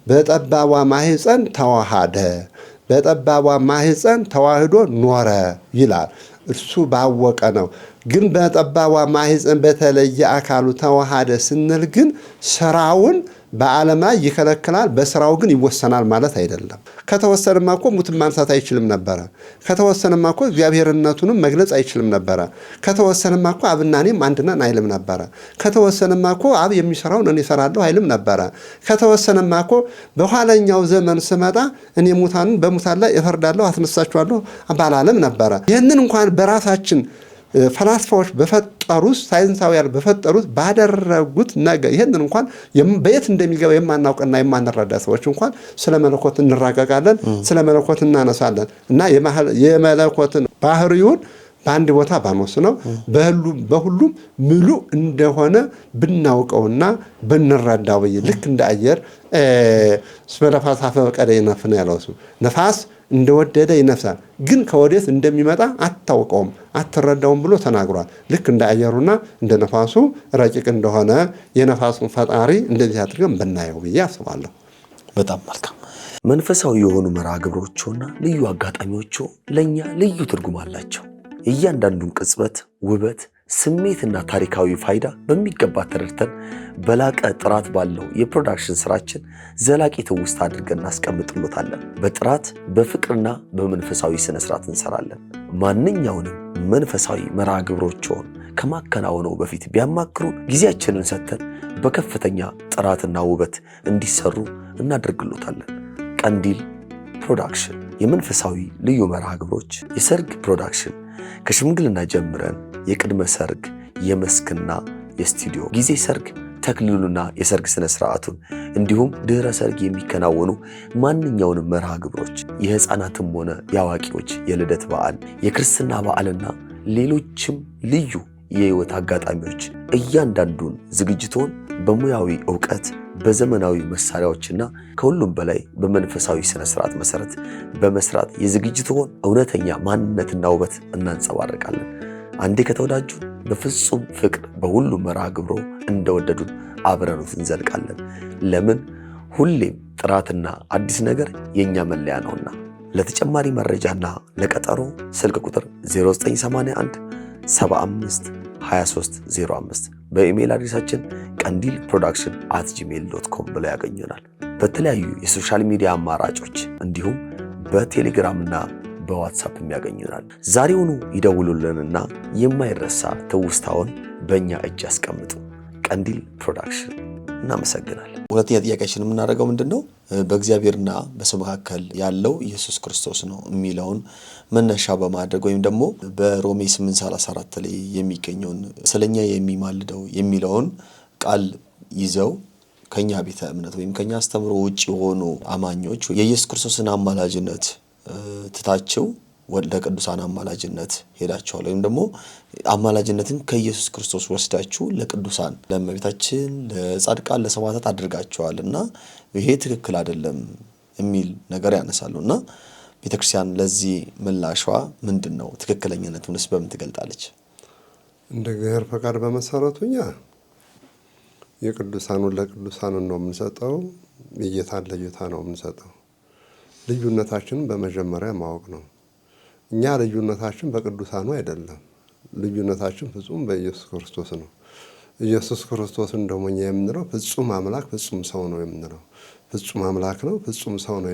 በጠባቧ ማኅፀን ተዋሃደ፣ በጠባቧ ማኅፀን ተዋህዶ ኖረ ይላል። እርሱ ባወቀ ነው። ግን በጠባቧ ማኅፀን በተለየ አካሉ ተዋሃደ ስንል ግን ስራውን በዓለም ላይ ይከለክላል፣ በስራው ግን ይወሰናል ማለት አይደለም። ከተወሰነማ እኮ ሙትን ማንሳት አይችልም ነበረ። ከተወሰነማ እኮ እግዚአብሔርነቱንም መግለጽ አይችልም ነበረ። ከተወሰነማ እኮ አብና እኔም አንድ ነን አይልም ነበረ። ከተወሰነማ እኮ አብ የሚሰራውን እኔ እሰራለሁ አይልም ነበረ። ከተወሰነማ እኮ በኋለኛው ዘመን ስመጣ እኔ ሙታንን በሙታን ላይ እፈርዳለሁ አስነሳቸዋለሁ ባላለም ነበረ። ይህንን እንኳን በራሳችን ፈላስፋዎች በፈጠሩት ሳይንሳውያን በፈጠሩት ባደረጉት ነገር ይሄንን እንኳን በየት እንደሚገባ የማናውቅና የማንረዳ ሰዎች እንኳን ስለ መለኮት እንራቀቃለን፣ ስለ መለኮት እናነሳለን እና የመለኮትን ባህሪውን በአንድ ቦታ ባንወስነው በሁሉም ምሉ እንደሆነ ብናውቀውና ብንረዳው ልክ እንደ አየር ስመለፋስ አፈቀደ ይነፍነ ያለው እሱ ነፋስ እንደወደደ ይነፍሳል፣ ግን ከወዴት እንደሚመጣ አታውቀውም አትረዳውም ብሎ ተናግሯል። ልክ እንደ አየሩና እንደ ነፋሱ ረቂቅ እንደሆነ የነፋሱን ፈጣሪ እንደዚህ አድርገን ብናየው ብዬ አስባለሁ። በጣም መልካም። መንፈሳዊ የሆኑ መርሃ ግብሮችና ልዩ አጋጣሚዎች ለእኛ ልዩ ትርጉም አላቸው። እያንዳንዱን ቅጽበት ውበት፣ ስሜትና ታሪካዊ ፋይዳ በሚገባ ተረድተን በላቀ ጥራት ባለው የፕሮዳክሽን ስራችን ዘላቂ ትውስታ አድርገን እናስቀምጥሎታለን። በጥራት በፍቅርና በመንፈሳዊ ስነ ስርዓት እንሰራለን። ማንኛውንም መንፈሳዊ መርሃ ግብሮችን ከማከናወነው በፊት ቢያማክሩ ጊዜያችንን ሰጥተን በከፍተኛ ጥራትና ውበት እንዲሰሩ እናደርግሎታለን። ቀንዲል ፕሮዳክሽን የመንፈሳዊ ልዩ መርሃ ግብሮች፣ የሰርግ ፕሮዳክሽን ከሽምግልና ጀምረን የቅድመ ሰርግ፣ የመስክና የስቱዲዮ ጊዜ ሰርግ ተክሊሉና የሰርግ ስነ ስርዓቱን እንዲሁም ድህረ ሰርግ የሚከናወኑ ማንኛውንም መርሃ ግብሮች የሕፃናትም ሆነ የአዋቂዎች የልደት በዓል፣ የክርስትና በዓልና ሌሎችም ልዩ የህይወት አጋጣሚዎች እያንዳንዱን ዝግጅቶን በሙያዊ ዕውቀት በዘመናዊ መሳሪያዎችና ከሁሉም በላይ በመንፈሳዊ ስነ ስርዓት መሰረት በመስራት የዝግጅቶን እውነተኛ ማንነትና ውበት እናንጸባርቃለን። አንዴ ከተወዳጁ በፍጹም ፍቅር በሁሉም መርሃ ግብሮ እንደወደዱን አብረኑት እንዘልቃለን። ለምን? ሁሌም ጥራትና አዲስ ነገር የኛ መለያ ነውና። ለተጨማሪ መረጃና ለቀጠሮ ስልክ ቁጥር 0981 75 2305 በኢሜል አድሬሳችን qandilproduction@gmail.com ብለው ያገኙናል። በተለያዩ የሶሻል ሚዲያ አማራጮች እንዲሁም በቴሌግራምና በዋትሳፕ ያገኙናል። ዛሬውኑ ይደውሉልንና የማይረሳ ትውስታውን በእኛ እጅ ያስቀምጡ። ቀንዲል ፕሮዳክሽን። እናመሰግናለን። ሁለተኛ ጥያቄያችን የምናደርገው ምንድነው? በእግዚአብሔርና በሰው መካከል ያለው ኢየሱስ ክርስቶስ ነው የሚለውን መነሻ በማድረግ ወይም ደግሞ በሮሜ 8:34 ላይ የሚገኘውን ስለኛ የሚማልደው የሚለውን ቃል ይዘው ከኛ ቤተ እምነት ወይም ከኛ አስተምሮ ውጪ የሆኑ አማኞች የኢየሱስ ክርስቶስን አማላጅነት ትታቸው ወደ ቅዱሳን አማላጅነት ሄዳቸዋል። ወይም ደግሞ አማላጅነትን ከኢየሱስ ክርስቶስ ወስዳችሁ ለቅዱሳን ለእመቤታችን፣ ለጻድቃን፣ ለሰማዕታት አድርጋቸዋልና ይሄ ትክክል አይደለም የሚል ነገር ያነሳሉና ቤተክርስቲያን ለዚህ ምላሿ ምንድነው? ትክክለኛነቱንስ በምን ትገልጣለች? እንደ እግዚአብሔር ፈቃድ በመሰረቱኛ የቅዱሳኑን ለቅዱሳን ነው የምንሰጠው፣ የጌታን ለጌታ ነው የምንሰጠው። ልዩነታችንን በመጀመሪያ ማወቅ ነው። እኛ ልዩነታችን በቅዱሳኑ አይደለም። ልዩነታችን ፍጹም በኢየሱስ ክርስቶስ ነው። ኢየሱስ ክርስቶስን ደግሞ እኛ የምንለው ፍጹም አምላክ ፍጹም ሰው ነው የምንለው። ፍጹም አምላክ ነው ፍጹም ሰው ነው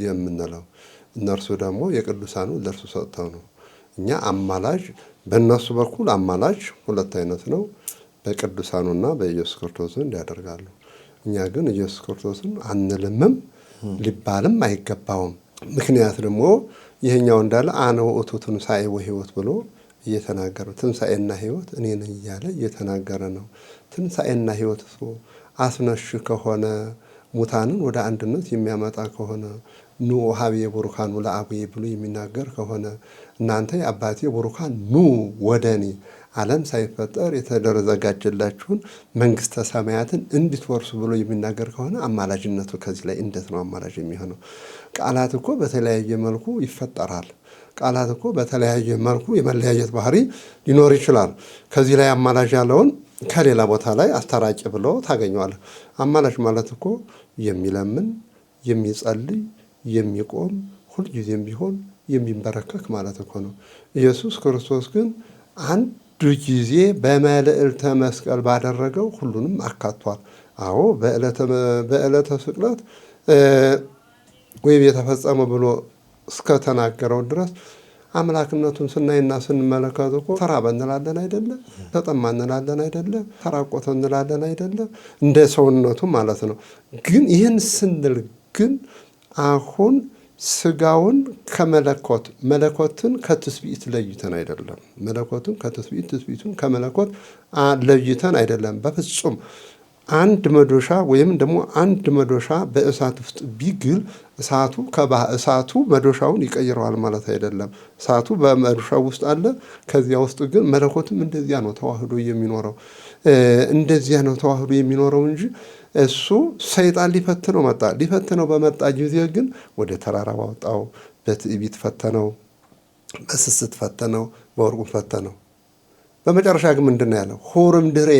የምንለው። እነርሱ ደግሞ የቅዱሳኑ ለእርሱ ሰጥተው ነው። እኛ አማላጅ በእነሱ በኩል አማላጅ ሁለት አይነት ነው፣ በቅዱሳኑና በኢየሱስ ክርስቶስ ያደርጋሉ። እኛ ግን ኢየሱስ ክርስቶስን አንልምም ሊባልም አይገባውም። ምክንያት ደግሞ ይሄኛው እንዳለ አነ ውእቱ ትንሣኤ ወሕይወት ብሎ እየተናገረ ትንሣኤና ሕይወት እኔ ነኝ እያለ እየተናገረ ነው። ትንሣኤና ሕይወት እሱ አስነሽ ከሆነ ሙታንን ወደ አንድነት የሚያመጣ ከሆነ ኑ ሀብየ ቡሩካኑ ለአቡየ ብሎ የሚናገር ከሆነ እናንተ የአባቴ ቡሩካን ኑ ወደ እኔ ዓለም ሳይፈጠር የተዘጋጀላችሁን መንግስተ ሰማያትን እንድትወርሱ ብሎ የሚናገር ከሆነ አማላጅነቱ ከዚህ ላይ እንዴት ነው አማላጅ የሚሆነው? ቃላት እኮ በተለያየ መልኩ ይፈጠራል። ቃላት እኮ በተለያየ መልኩ የመለያየት ባህሪ ሊኖር ይችላል። ከዚህ ላይ አማላጅ ያለውን ከሌላ ቦታ ላይ አስታራቂ ብሎ ታገኘዋለህ። አማላጅ ማለት እኮ የሚለምን፣ የሚጸልይ፣ የሚቆም ሁልጊዜም ቢሆን የሚንበረከክ ማለት እኮ ነው። ኢየሱስ ክርስቶስ ግን አንድ ጊዜ በመልዕልተ መስቀል ባደረገው ሁሉንም አካቷል። አዎ በዕለተ ስቅለት ወይም የተፈጸመ ብሎ እስከተናገረው ድረስ አምላክነቱን ስናይና ስንመለከት እኮ ተራበ እንላለን አይደለ? ተጠማ እንላለን አይደለ? ተራቆተ እንላለን አይደለ? እንደ ሰውነቱ ማለት ነው። ግን ይህን ስንል ግን አሁን ስጋውን ከመለኮት መለኮትን ከትስብእት ለይተን አይደለም። መለኮትን ከትስብእት ትስብእቱን ከመለኮት ለይተን አይደለም። በፍጹም አንድ መዶሻ ወይም ደግሞ አንድ መዶሻ በእሳት ውስጥ ቢግል እሳቱ መዶሻውን ይቀይረዋል ማለት አይደለም። እሳቱ በመዶሻው ውስጥ አለ። ከዚያ ውስጥ ግን መለኮትም እንደዚያ ነው ተዋህዶ የሚኖረው። እንደዚያ ነው ተዋህዶ የሚኖረው እንጂ እሱ ሰይጣን ሊፈትነው በመጣ ጊዜ ግን ወደ ተራራ አወጣው፣ በትዕቢት ፈተነው፣ በስስት ፈተነው፣ በወርቁ ፈተነው። በመጨረሻ ግን ምንድነው ያለው? ሆርም ድሬ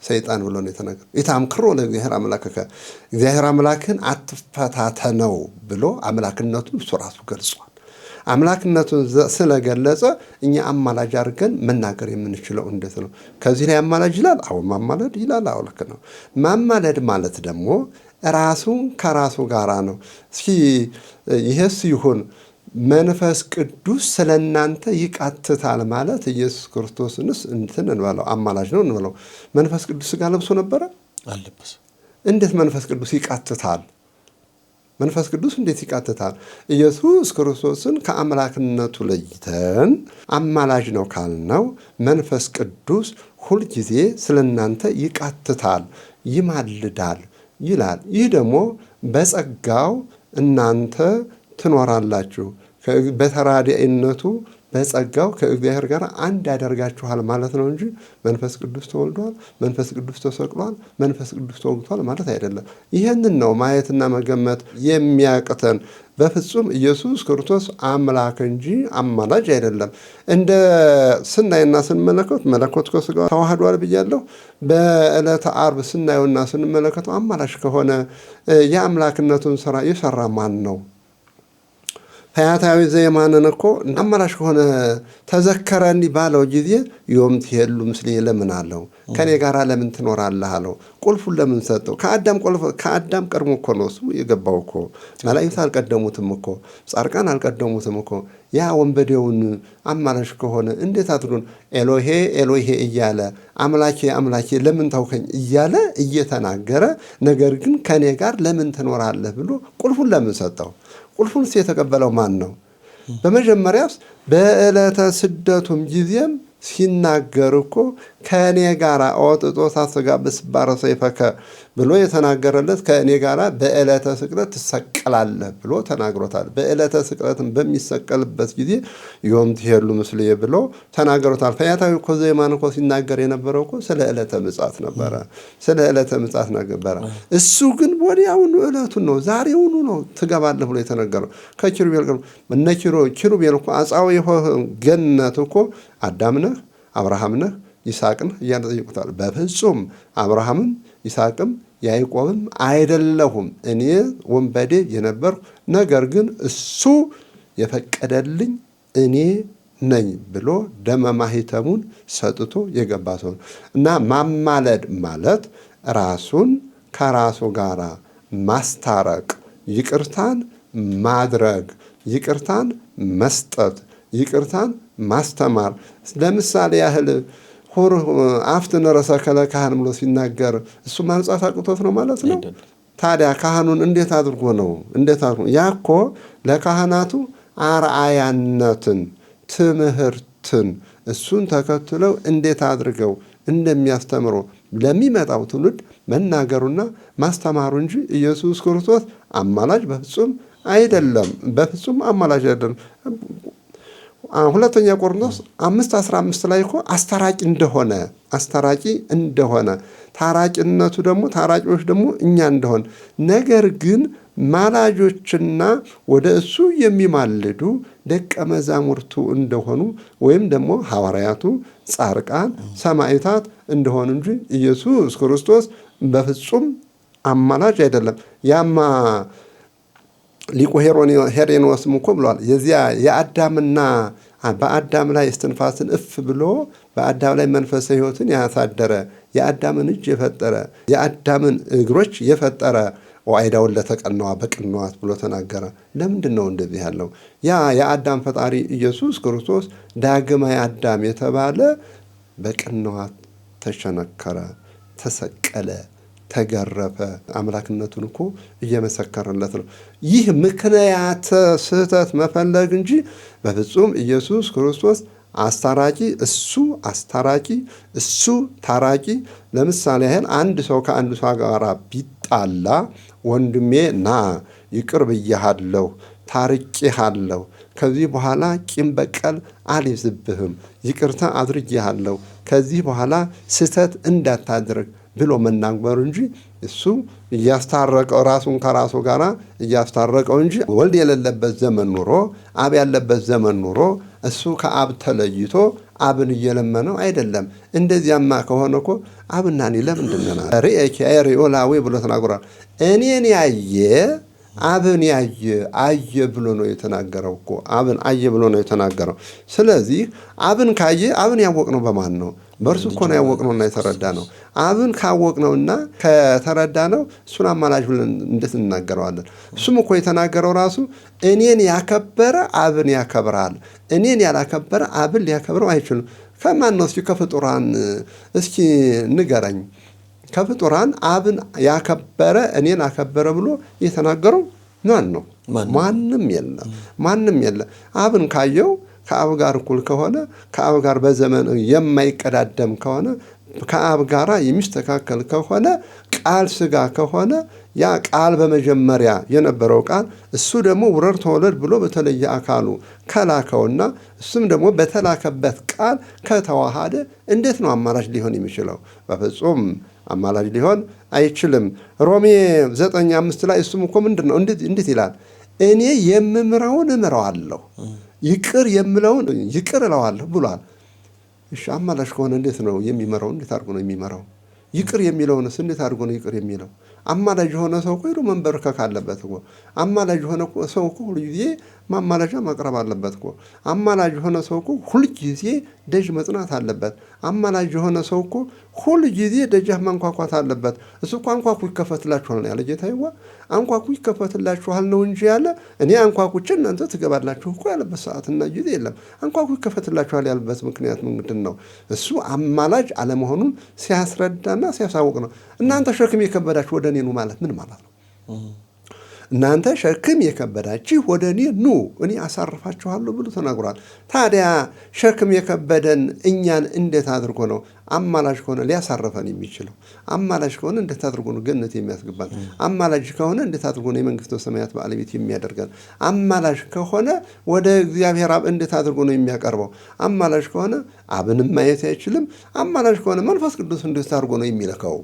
ሰይጣን ብሎ ነው የተናገረው። ኢታምክሮ ለእግዚአብሔር አምላክከ እግዚአብሔር አምላክን አትፈታተነው ብሎ አምላክነቱን እሱ ራሱ ገልጿል። አምላክነቱን ስለገለጸ እኛ አማላጅ አድርገን መናገር የምንችለው እንዴት ነው? ከዚህ ላይ አማላጅ ይላል። አዎ ማማለድ ይላል። አዎ ልክ ነው። ማማለድ ማለት ደግሞ ራሱን ከራሱ ጋራ ነው። እስኪ ይሄስ ይሁን መንፈስ ቅዱስ ስለናንተ ይቃትታል ማለት ኢየሱስ ክርስቶስንስ እንትን እንበለው አማላጅ ነው እንበለው። መንፈስ ቅዱስ ሥጋ ለብሶ ነበረ አልለበሰም። እንዴት መንፈስ ቅዱስ ይቃትታል? መንፈስ ቅዱስ እንዴት ይቃትታል? ኢየሱስ ክርስቶስን ከአምላክነቱ ለይተን አማላጅ ነው ካልነው መንፈስ ቅዱስ ሁልጊዜ ስለ እናንተ ይቃትታል፣ ይማልዳል ይላል። ይህ ደግሞ በጸጋው እናንተ ትኖራላችሁ፣ በተራዳኢነቱ በጸጋው ከእግዚአብሔር ጋር አንድ ያደርጋችኋል ማለት ነው እንጂ መንፈስ ቅዱስ ተወልዷል፣ መንፈስ ቅዱስ ተሰቅሏል፣ መንፈስ ቅዱስ ተወግቷል ማለት አይደለም። ይህንን ነው ማየትና መገመት የሚያቅተን። በፍጹም ኢየሱስ ክርስቶስ አምላክ እንጂ አማላጅ አይደለም። እንደ ስናይና ስንመለከት መለኮት ከሥጋው ተዋህዷል ብያለሁ። በዕለተ ዓርብ ስናየውና ስንመለከተው አማላጅ ከሆነ የአምላክነቱን ስራ የሰራ ማን ነው? ፈያታዊ ዘየማንን እኮ አማላጅ ከሆነ ተዘከረኒ ባለው ጊዜ ዮም ትሄሉ ምስሌ ለምን አለው? ከኔ ጋር ለምን ትኖራለህ አለው። ቁልፉን ለምን ሰጠው? ከአዳም ቀድሞ እኮ ነው እሱ የገባው እኮ። መላእክት አልቀደሙትም እኮ፣ ጻድቃን አልቀደሙትም እኮ። ያ ወንበዴውን አማላጅ ከሆነ እንዴት አድርጎን ኤሎሄ ኤሎሄ እያለ አምላኬ አምላኬ ለምን ታውከኝ እያለ እየተናገረ ነገር ግን ከኔ ጋር ለምን ትኖራለህ ብሎ ቁልፉን ለምን ሰጠው? ቁልፉንስ የተቀበለው ማን ነው? በመጀመሪያስ በዕለተ ስደቱም ጊዜም ሲናገር እኮ ከእኔ ጋር አወጥቶ ሳስጋ ብስባረ ሰይፈከ ብሎ የተናገረለት ከእኔ ጋር በዕለተ ስቅለት ትሰቀላለህ ብሎ ተናግሮታል። በዕለተ ስቅለትም በሚሰቀልበት ጊዜ ዮም ትሄሉ ምስሌ ብሎ ተናግሮታል። ፈያታዊ እኮ ዘየማን እኮ ሲናገር የነበረው እኮ ስለ ዕለተ ምጽአት ነበረ፣ ስለ ዕለተ ምጽአት ነበረ። እሱ ግን ወዲያውኑ ዕለቱን ነው ዛሬውኑ ነው ትገባለህ ብሎ የተነገረው። ከኪሩቤል ጋር እነ ኪሩቤል እኮ አጻዊ ገነት እኮ አዳም ነህ አብርሃም ነህ ይስሐቅ ነህ እያለ ጠይቁታል። በፍጹም አብርሃምም ይስሐቅም ያዕቆብም አይደለሁም፣ እኔ ወንበዴ የነበርኩ ነገር ግን እሱ የፈቀደልኝ እኔ ነኝ ብሎ ደመ ማኅተሙን ሰጥቶ የገባ ሰው ነው። እና ማማለድ ማለት ራሱን ከራሱ ጋር ማስታረቅ፣ ይቅርታን ማድረግ፣ ይቅርታን መስጠት፣ ይቅርታን ማስተማር። ለምሳሌ ያህል ሁር አፍትን ረሰከለ ካህን ብሎ ሲናገር እሱ ማንጻት አቅቶት ነው ማለት ነው። ታዲያ ካህኑን እንዴት አድርጎ ነው? ያ እኮ ለካህናቱ አርአያነትን፣ ትምህርትን እሱን ተከትለው እንዴት አድርገው እንደሚያስተምሩ ለሚመጣው ትውልድ መናገሩና ማስተማሩ እንጂ ኢየሱስ ክርስቶስ አማላጅ በፍጹም አይደለም። በፍጹም አማላጅ አይደለም። ሁለተኛ ቆሮንቶስ 5:15 ላይ እኮ አስታራቂ እንደሆነ ታራቂነቱ ደግሞ ታራቂዎች ደግሞ እኛ እንደሆን ነገር ግን ማላጆችና ወደ እሱ የሚማልዱ ደቀ መዛሙርቱ እንደሆኑ ወይም ደግሞ ሐዋርያቱ፣ ጻድቃን፣ ሰማዕታት እንደሆኑ እንጂ ኢየሱስ ክርስቶስ በፍጹም አማላጅ አይደለም። ያማ ሊቁ ሄሬኖስም እኮ ብሏል። የዚያ የአዳምና በአዳም ላይ እስትንፋስን እፍ ብሎ በአዳም ላይ መንፈሰ ሕይወትን ያሳደረ የአዳምን እጅ የፈጠረ የአዳምን እግሮች የፈጠረ ዋይዳውን ለተቀነዋ በቅንዋት ብሎ ተናገረ። ለምንድን ነው እንደዚህ ያለው? ያ የአዳም ፈጣሪ ኢየሱስ ክርስቶስ ዳግማዊ አዳም የተባለ በቅንዋት ተሸነከረ፣ ተሰቀለ፣ ተገረፈ። አምላክነቱን እኮ እየመሰከረለት ነው። ይህ ምክንያት ስህተት መፈለግ እንጂ በፍጹም ኢየሱስ ክርስቶስ አስታራቂ እሱ ታራቂ። ለምሳሌ ያህል አንድ ሰው ከአንድ ሰው ጋር ቢጣላ ወንድሜ ና ይቅር ብያሃለሁ፣ ታርቄሃለሁ፣ ከዚህ በኋላ ቂም በቀል አልይዝብህም፣ ይቅርታ አድርጌሃለሁ፣ ከዚህ በኋላ ስህተት እንዳታድርግ ብሎ መናገሩ እንጂ እሱ እያስታረቀው ራሱን ከራሱ ጋር እያስታረቀው እንጂ ወልድ የሌለበት ዘመን ኑሮ አብ ያለበት ዘመን ኑሮ እሱ ከአብ ተለይቶ አብን እየለመነው አይደለም። እንደዚያማ ከሆነ እኮ አብና እኔ ለምንድን ነን? ርኤኪ ርኦ ላዌ ብሎ ተናግሯል። እኔን ያየ አብን አየ ብሎ ነው የተናገረው እኮ አብን አየ ብሎ ነው የተናገረው። ስለዚህ አብን ካየ አብን ያወቅነው በማን ነው? በእርሱ እኮ ነው ያወቅነውና የተረዳ ነው። አብን ካወቅነውና ከተረዳ ነው እሱን አማላጅ ብለን እንዴት እንናገረዋለን? እሱም እኮ የተናገረው ራሱ እኔን ያከበረ አብን ያከብራል፣ እኔን ያላከበረ አብን ሊያከብረው አይችልም። ከማን ነው? እስኪ ከፍጡራን እስኪ ንገረኝ። ከፍጡራን አብን ያከበረ እኔን አከበረ ብሎ የተናገረው ማን ነው? ማንም የለም። አብን ካየው ከአብ ጋር እኩል ከሆነ ከአብ ጋር በዘመን የማይቀዳደም ከሆነ ከአብ ጋራ የሚስተካከል ከሆነ ቃል ሥጋ ከሆነ ያ ቃል በመጀመሪያ የነበረው ቃል እሱ ደግሞ ውረድ ተወለድ ብሎ በተለየ አካሉ ከላከውና እሱም ደግሞ በተላከበት ቃል ከተዋሃደ እንዴት ነው አማላጅ ሊሆን የሚችለው? በፍጹም አማላጅ ሊሆን አይችልም። ሮሜ 9:5 ላይ እሱም እኮ ምንድን ነው እንዴት ይላል? እኔ የምምረውን እምረዋለሁ፣ ይቅር የምለውን ይቅር እለዋለሁ ብሏል። እሺ አማላጅ ከሆነ እንዴት ነው የሚመራው? እንዴት አድርጎ ነው የሚመራው? ይቅር የሚለውንስ እንዴት አድርጎ ነው ይቅር የሚለው? አማላጅ የሆነ ሰው እኮ ሄዶ መንበርከክ አለበት እኮ። አማላጅ የሆነ ሰው እኮ ሁልጊዜ ማማለጃ ማቅረብ አለበት እኮ። አማላጅ የሆነ ሰው እኮ ሁልጊዜ ደጅ መጽናት አለበት። አማላጅ የሆነ ሰው እኮ ሁልጊዜ ደጃፍ ማንኳኳት አለበት። እሱ እኮ አንኳኩ ይከፈትላችኋል ነው ያለ ጌታዬዋ። አንኳኩ ይከፈትላችኋል ነው እንጂ ያለ እኔ አንኳኩቼ እናንተ ትገባላችሁ እኮ ያለበት ሰዓትና ጊዜ የለም። አንኳኩ ይከፈትላችኋል ያለበት ምክንያት ምንድን ነው? እሱ አማላጅ አለመሆኑን ሲያስረዳና ሲያሳውቅ ነው። እናንተ ሸክም የከበዳችሁ ወደ እኔ ኑ ማለት ምን ማለት ነው? እናንተ ሸክም የከበዳችሁ ወደ እኔ ኑ እኔ አሳርፋችኋለሁ ብሎ ተናግሯል። ታዲያ ሸክም የከበደን እኛን እንዴት አድርጎ ነው አማላጅ ከሆነ ሊያሳርፈን የሚችለው? አማላጅ ከሆነ እንዴት አድርጎ ነው ገነት የሚያስገባን? አማላጅ ከሆነ እንዴት አድርጎ ነው የመንግስተ ሰማያት ባለቤት የሚያደርገን? አማላጅ ከሆነ ወደ እግዚአብሔር አብ እንዴት አድርጎ ነው የሚያቀርበው? አማላጅ ከሆነ አብንም ማየት አይችልም። አማላጅ ከሆነ መንፈስ ቅዱስ እንዴት አድርጎ ነው የሚልከው?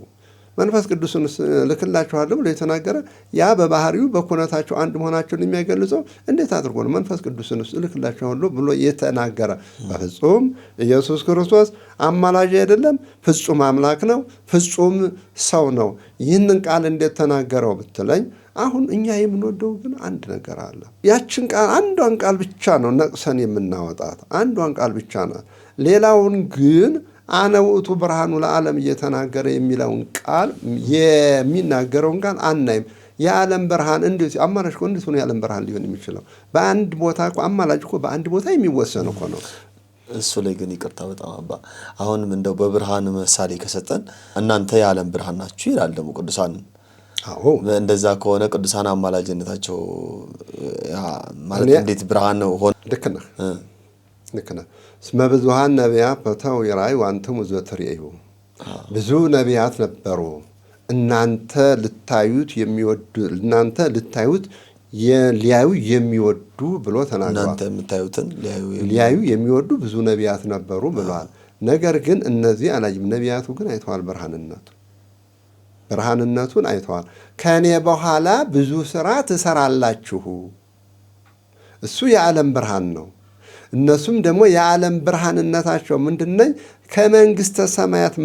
መንፈስ ቅዱስን ልክላችኋለሁ ብሎ የተናገረ ያ በባህሪው በኩነታቸው አንድ መሆናቸውን የሚያገልጸው እንዴት አድርጎ ነው መንፈስ ቅዱስን ልክላችኋለሁ ብሎ የተናገረ? በፍጹም ኢየሱስ ክርስቶስ አማላጅ አይደለም፣ ፍጹም አምላክ ነው፣ ፍጹም ሰው ነው። ይህንን ቃል እንዴት ተናገረው ብትለኝ አሁን እኛ የምንወደው ግን አንድ ነገር አለ። ያችን ቃል አንዷን ቃል ብቻ ነው ነቅሰን የምናወጣት፣ አንዷን ቃል ብቻ ናት። ሌላውን ግን አነ ውእቱ ብርሃኑ ለዓለም እየተናገረ የሚለውን ቃል የሚናገረውን ቃል አናይም። የዓለም ብርሃን እንዴት አማላጅ እኮ እንዴት ሆኖ የዓለም ብርሃን ሊሆን የሚችለው? በአንድ ቦታ እኮ አማላጅ እኮ በአንድ ቦታ የሚወሰን እኮ ነው። እሱ ላይ ግን ይቅርታ በጣም አባ፣ አሁንም እንደው በብርሃን ምሳሌ ከሰጠን እናንተ የዓለም ብርሃን ናችሁ ይላል ደግሞ ቅዱሳን። አዎ እንደዛ ከሆነ ቅዱሳን አማላጅነታቸው ማለት እንዴት ብርሃን ነው ሆነ? ልክ ነህ። እስመ ብዙኃን ነቢያት ፈተው ይራእዩ ወአንትሙ ዘትሬዩ። ብዙ ነቢያት ነበሩ እናንተ ልታዩት ሊያዩ የሚወዱ ብሎ ተናግሯል። እናንተ የምታዩትን ሊያዩ የሚወዱ ብዙ ነቢያት ነበሩ ብለዋል። ነገር ግን እነዚህ አላዩም። ነቢያቱ ግን አይተዋል ብርሃንነቱን አይተዋል። ከእኔ በኋላ ብዙ ስራ ትሰራላችሁ። እሱ የዓለም ብርሃን ነው። እነሱም ደግሞ የዓለም ብርሃንነታቸው ምንድነኝ? ከመንግስተ ሰማያት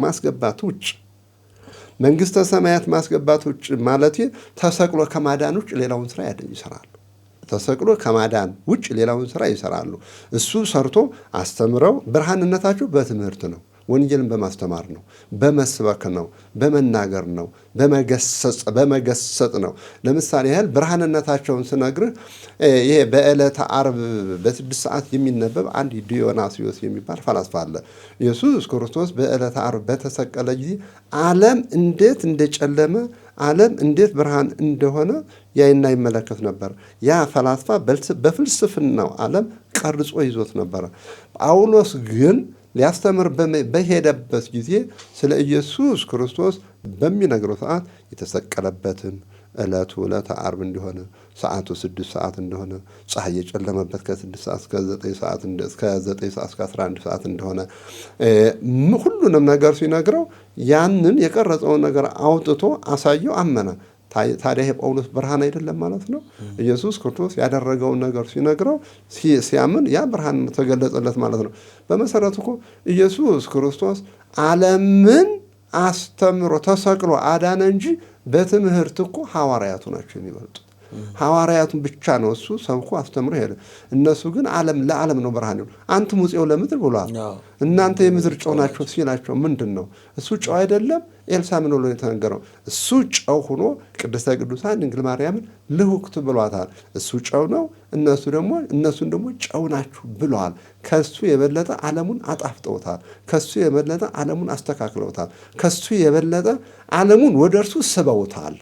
ማስገባት ውጭ መንግስተ ሰማያት ማስገባት ውጭ ማለት ተሰቅሎ ከማዳን ውጭ ሌላውን ስራ ይሰራሉ። ተሰቅሎ ከማዳን ውጭ ሌላውን ስራ ይሰራሉ። እሱ ሰርቶ አስተምረው ብርሃንነታቸው በትምህርት ነው። ወንጌልን በማስተማር ነው፣ በመስበክ ነው፣ በመናገር ነው፣ በመገሰጽ ነው። ለምሳሌ ያህል ብርሃንነታቸውን ስነግርህ ይሄ በዕለተ ዓርብ በ6 ሰዓት የሚነበብ አንድ ዲዮናስዮስ የሚባል ፈላስፋ አለ። ኢየሱስ ክርስቶስ በዕለተ ዓርብ በተሰቀለ ጊዜ ዓለም እንዴት እንደጨለመ ዓለም እንዴት ብርሃን እንደሆነ ያይና ይመለከት ነበር። ያ ፈላስፋ በፍልስፍናው ዓለም ቀርጾ ይዞት ነበረ። ጳውሎስ ግን ሊያስተምር በሄደበት ጊዜ ስለ ኢየሱስ ክርስቶስ በሚነግረው ሰዓት የተሰቀለበትን ዕለቱ ዕለተ ዓርብ እንደሆነ፣ ሰዓቱ 6 ሰዓት እንደሆነ፣ ፀሐይ የጨለመበት ከ6 ሰዓት እስከ 9 ሰዓት እስከ 11 ሰዓት እንደሆነ ሁሉንም ነገር ሲነግረው ያንን የቀረጸውን ነገር አውጥቶ አሳየው፣ አመነ። ታዲያ የጳውሎስ ብርሃን አይደለም ማለት ነው? ኢየሱስ ክርስቶስ ያደረገውን ነገር ሲነግረው ሲያምን ያ ብርሃን ተገለጸለት ማለት ነው። በመሰረቱ እኮ ኢየሱስ ክርስቶስ ዓለምን አስተምሮ ተሰቅሎ አዳነ እንጂ በትምህርት እኮ ሐዋርያቱ ናቸው የሚበልጡት። ሐዋርያቱን ብቻ ነው እሱ ሰብኮ አስተምሮ ሄደ። እነሱ ግን ለዓለም ነው ብርሃን ይሁን አንትሙ ጽዮን ለምድር ብሏል። እናንተ የምድር ጨው ናቸው ሲላቸው ምንድን ነው? እሱ ጨው አይደለም? ኤልሳ ምን ብሎ የተናገረው? እሱ ጨው ሆኖ ቅድስተ ቅዱሳን ድንግል ማርያምን ልሁክት ብሏታል። እሱ ጨው ነው፣ እነሱን ደግሞ ጨው ናችሁ ብለዋል። ከሱ የበለጠ ዓለሙን አጣፍጠውታል። ከሱ የበለጠ ዓለሙን አስተካክለውታል። ከሱ የበለጠ ዓለሙን ወደ እርሱ ስበውታል።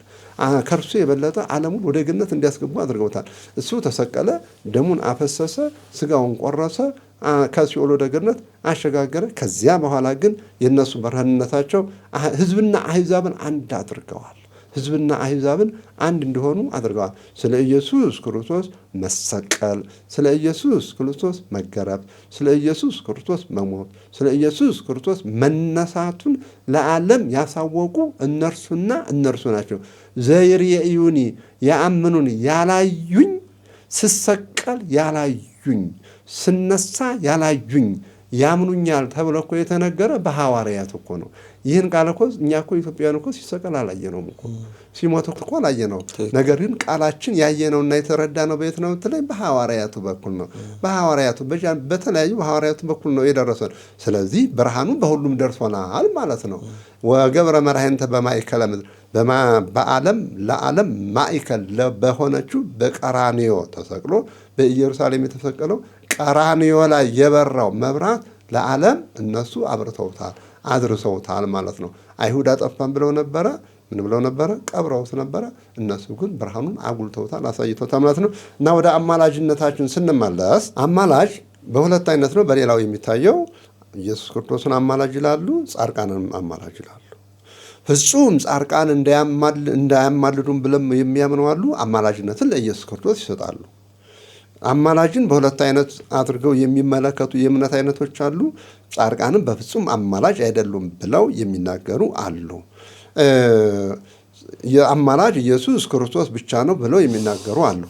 ከእርሱ የበለጠ ዓለሙን ወደ ገነት እንዲያስገቡ አድርገውታል። እሱ ተሰቀለ፣ ደሙን አፈሰሰ፣ ስጋውን ቆረሰ፣ ከሲኦል ወደ ገነት አሸጋገረ። ከዚያ በኋላ ግን የእነሱ ብርሃንነታቸው ሕዝብና አሕዛብን አንድ አድርገዋል። ሕዝብና አሕዛብን አንድ እንዲሆኑ አድርገዋል። ስለ ኢየሱስ ክርስቶስ መሰቀል፣ ስለ ኢየሱስ ክርስቶስ መገረፍ፣ ስለ ኢየሱስ ክርስቶስ መሞት፣ ስለ ኢየሱስ ክርስቶስ መነሳቱን ለዓለም ያሳወቁ እነርሱና እነርሱ ናቸው። ዘይርየዩኒ ያአምኑኒ፣ ያላዩኝ፣ ስሰቀል ያላዩኝ፣ ስነሳ ያላዩኝ ያምኑኛል ተብሎ እኮ የተነገረ በሐዋርያት እኮ ነው። ይህን ቃል እኮ እኛ እኮ ኢትዮጵያውያን እኮ ሲሰቀል አላየነውም እኮ ሲሞት እኮ አላየነውም። ነገር ግን ቃላችን ያየነውና የተረዳነው በየት ነው ብትለኝ በሐዋርያቱ በኩል ነው። በሐዋርያቱ በተለያዩ በሐዋርያቱ በኩል ነው የደረሰን። ስለዚህ ብርሃኑ በሁሉም ደርሶናል ማለት ነው። ወገብረ መድኃኒተ በማእከለ ምድር፣ በዓለም ለዓለም ማእከል በሆነችው በቀራንዮ ተሰቅሎ በኢየሩሳሌም የተሰቀለው ቀራንዮ ላይ የበራው መብራት ለዓለም እነሱ አብርተውታል፣ አድርሰውታል ማለት ነው። አይሁድ አጠፋን ብለው ነበረ። ምን ብለው ነበረ? ቀብረውት ነበረ። እነሱ ግን ብርሃኑን አጉልተውታል፣ አሳይተውታል ማለት ነው። እና ወደ አማላጅነታችን ስንመለስ አማላጅ በሁለት አይነት ነው። በሌላው የሚታየው ኢየሱስ ክርስቶስን አማላጅ ይላሉ፣ ጻድቃንን አማላጅ ይላሉ። ፍጹም ጻድቃን እንዳያማልዱም ብለው የሚያምኑ አሉ። አማላጅነትን ለኢየሱስ ክርስቶስ ይሰጣሉ። አማላጅን በሁለት አይነት አድርገው የሚመለከቱ የእምነት አይነቶች አሉ። ጻድቃንም በፍጹም አማላጅ አይደሉም ብለው የሚናገሩ አሉ። የአማላጅ ኢየሱስ ክርስቶስ ብቻ ነው ብለው የሚናገሩ አሉ።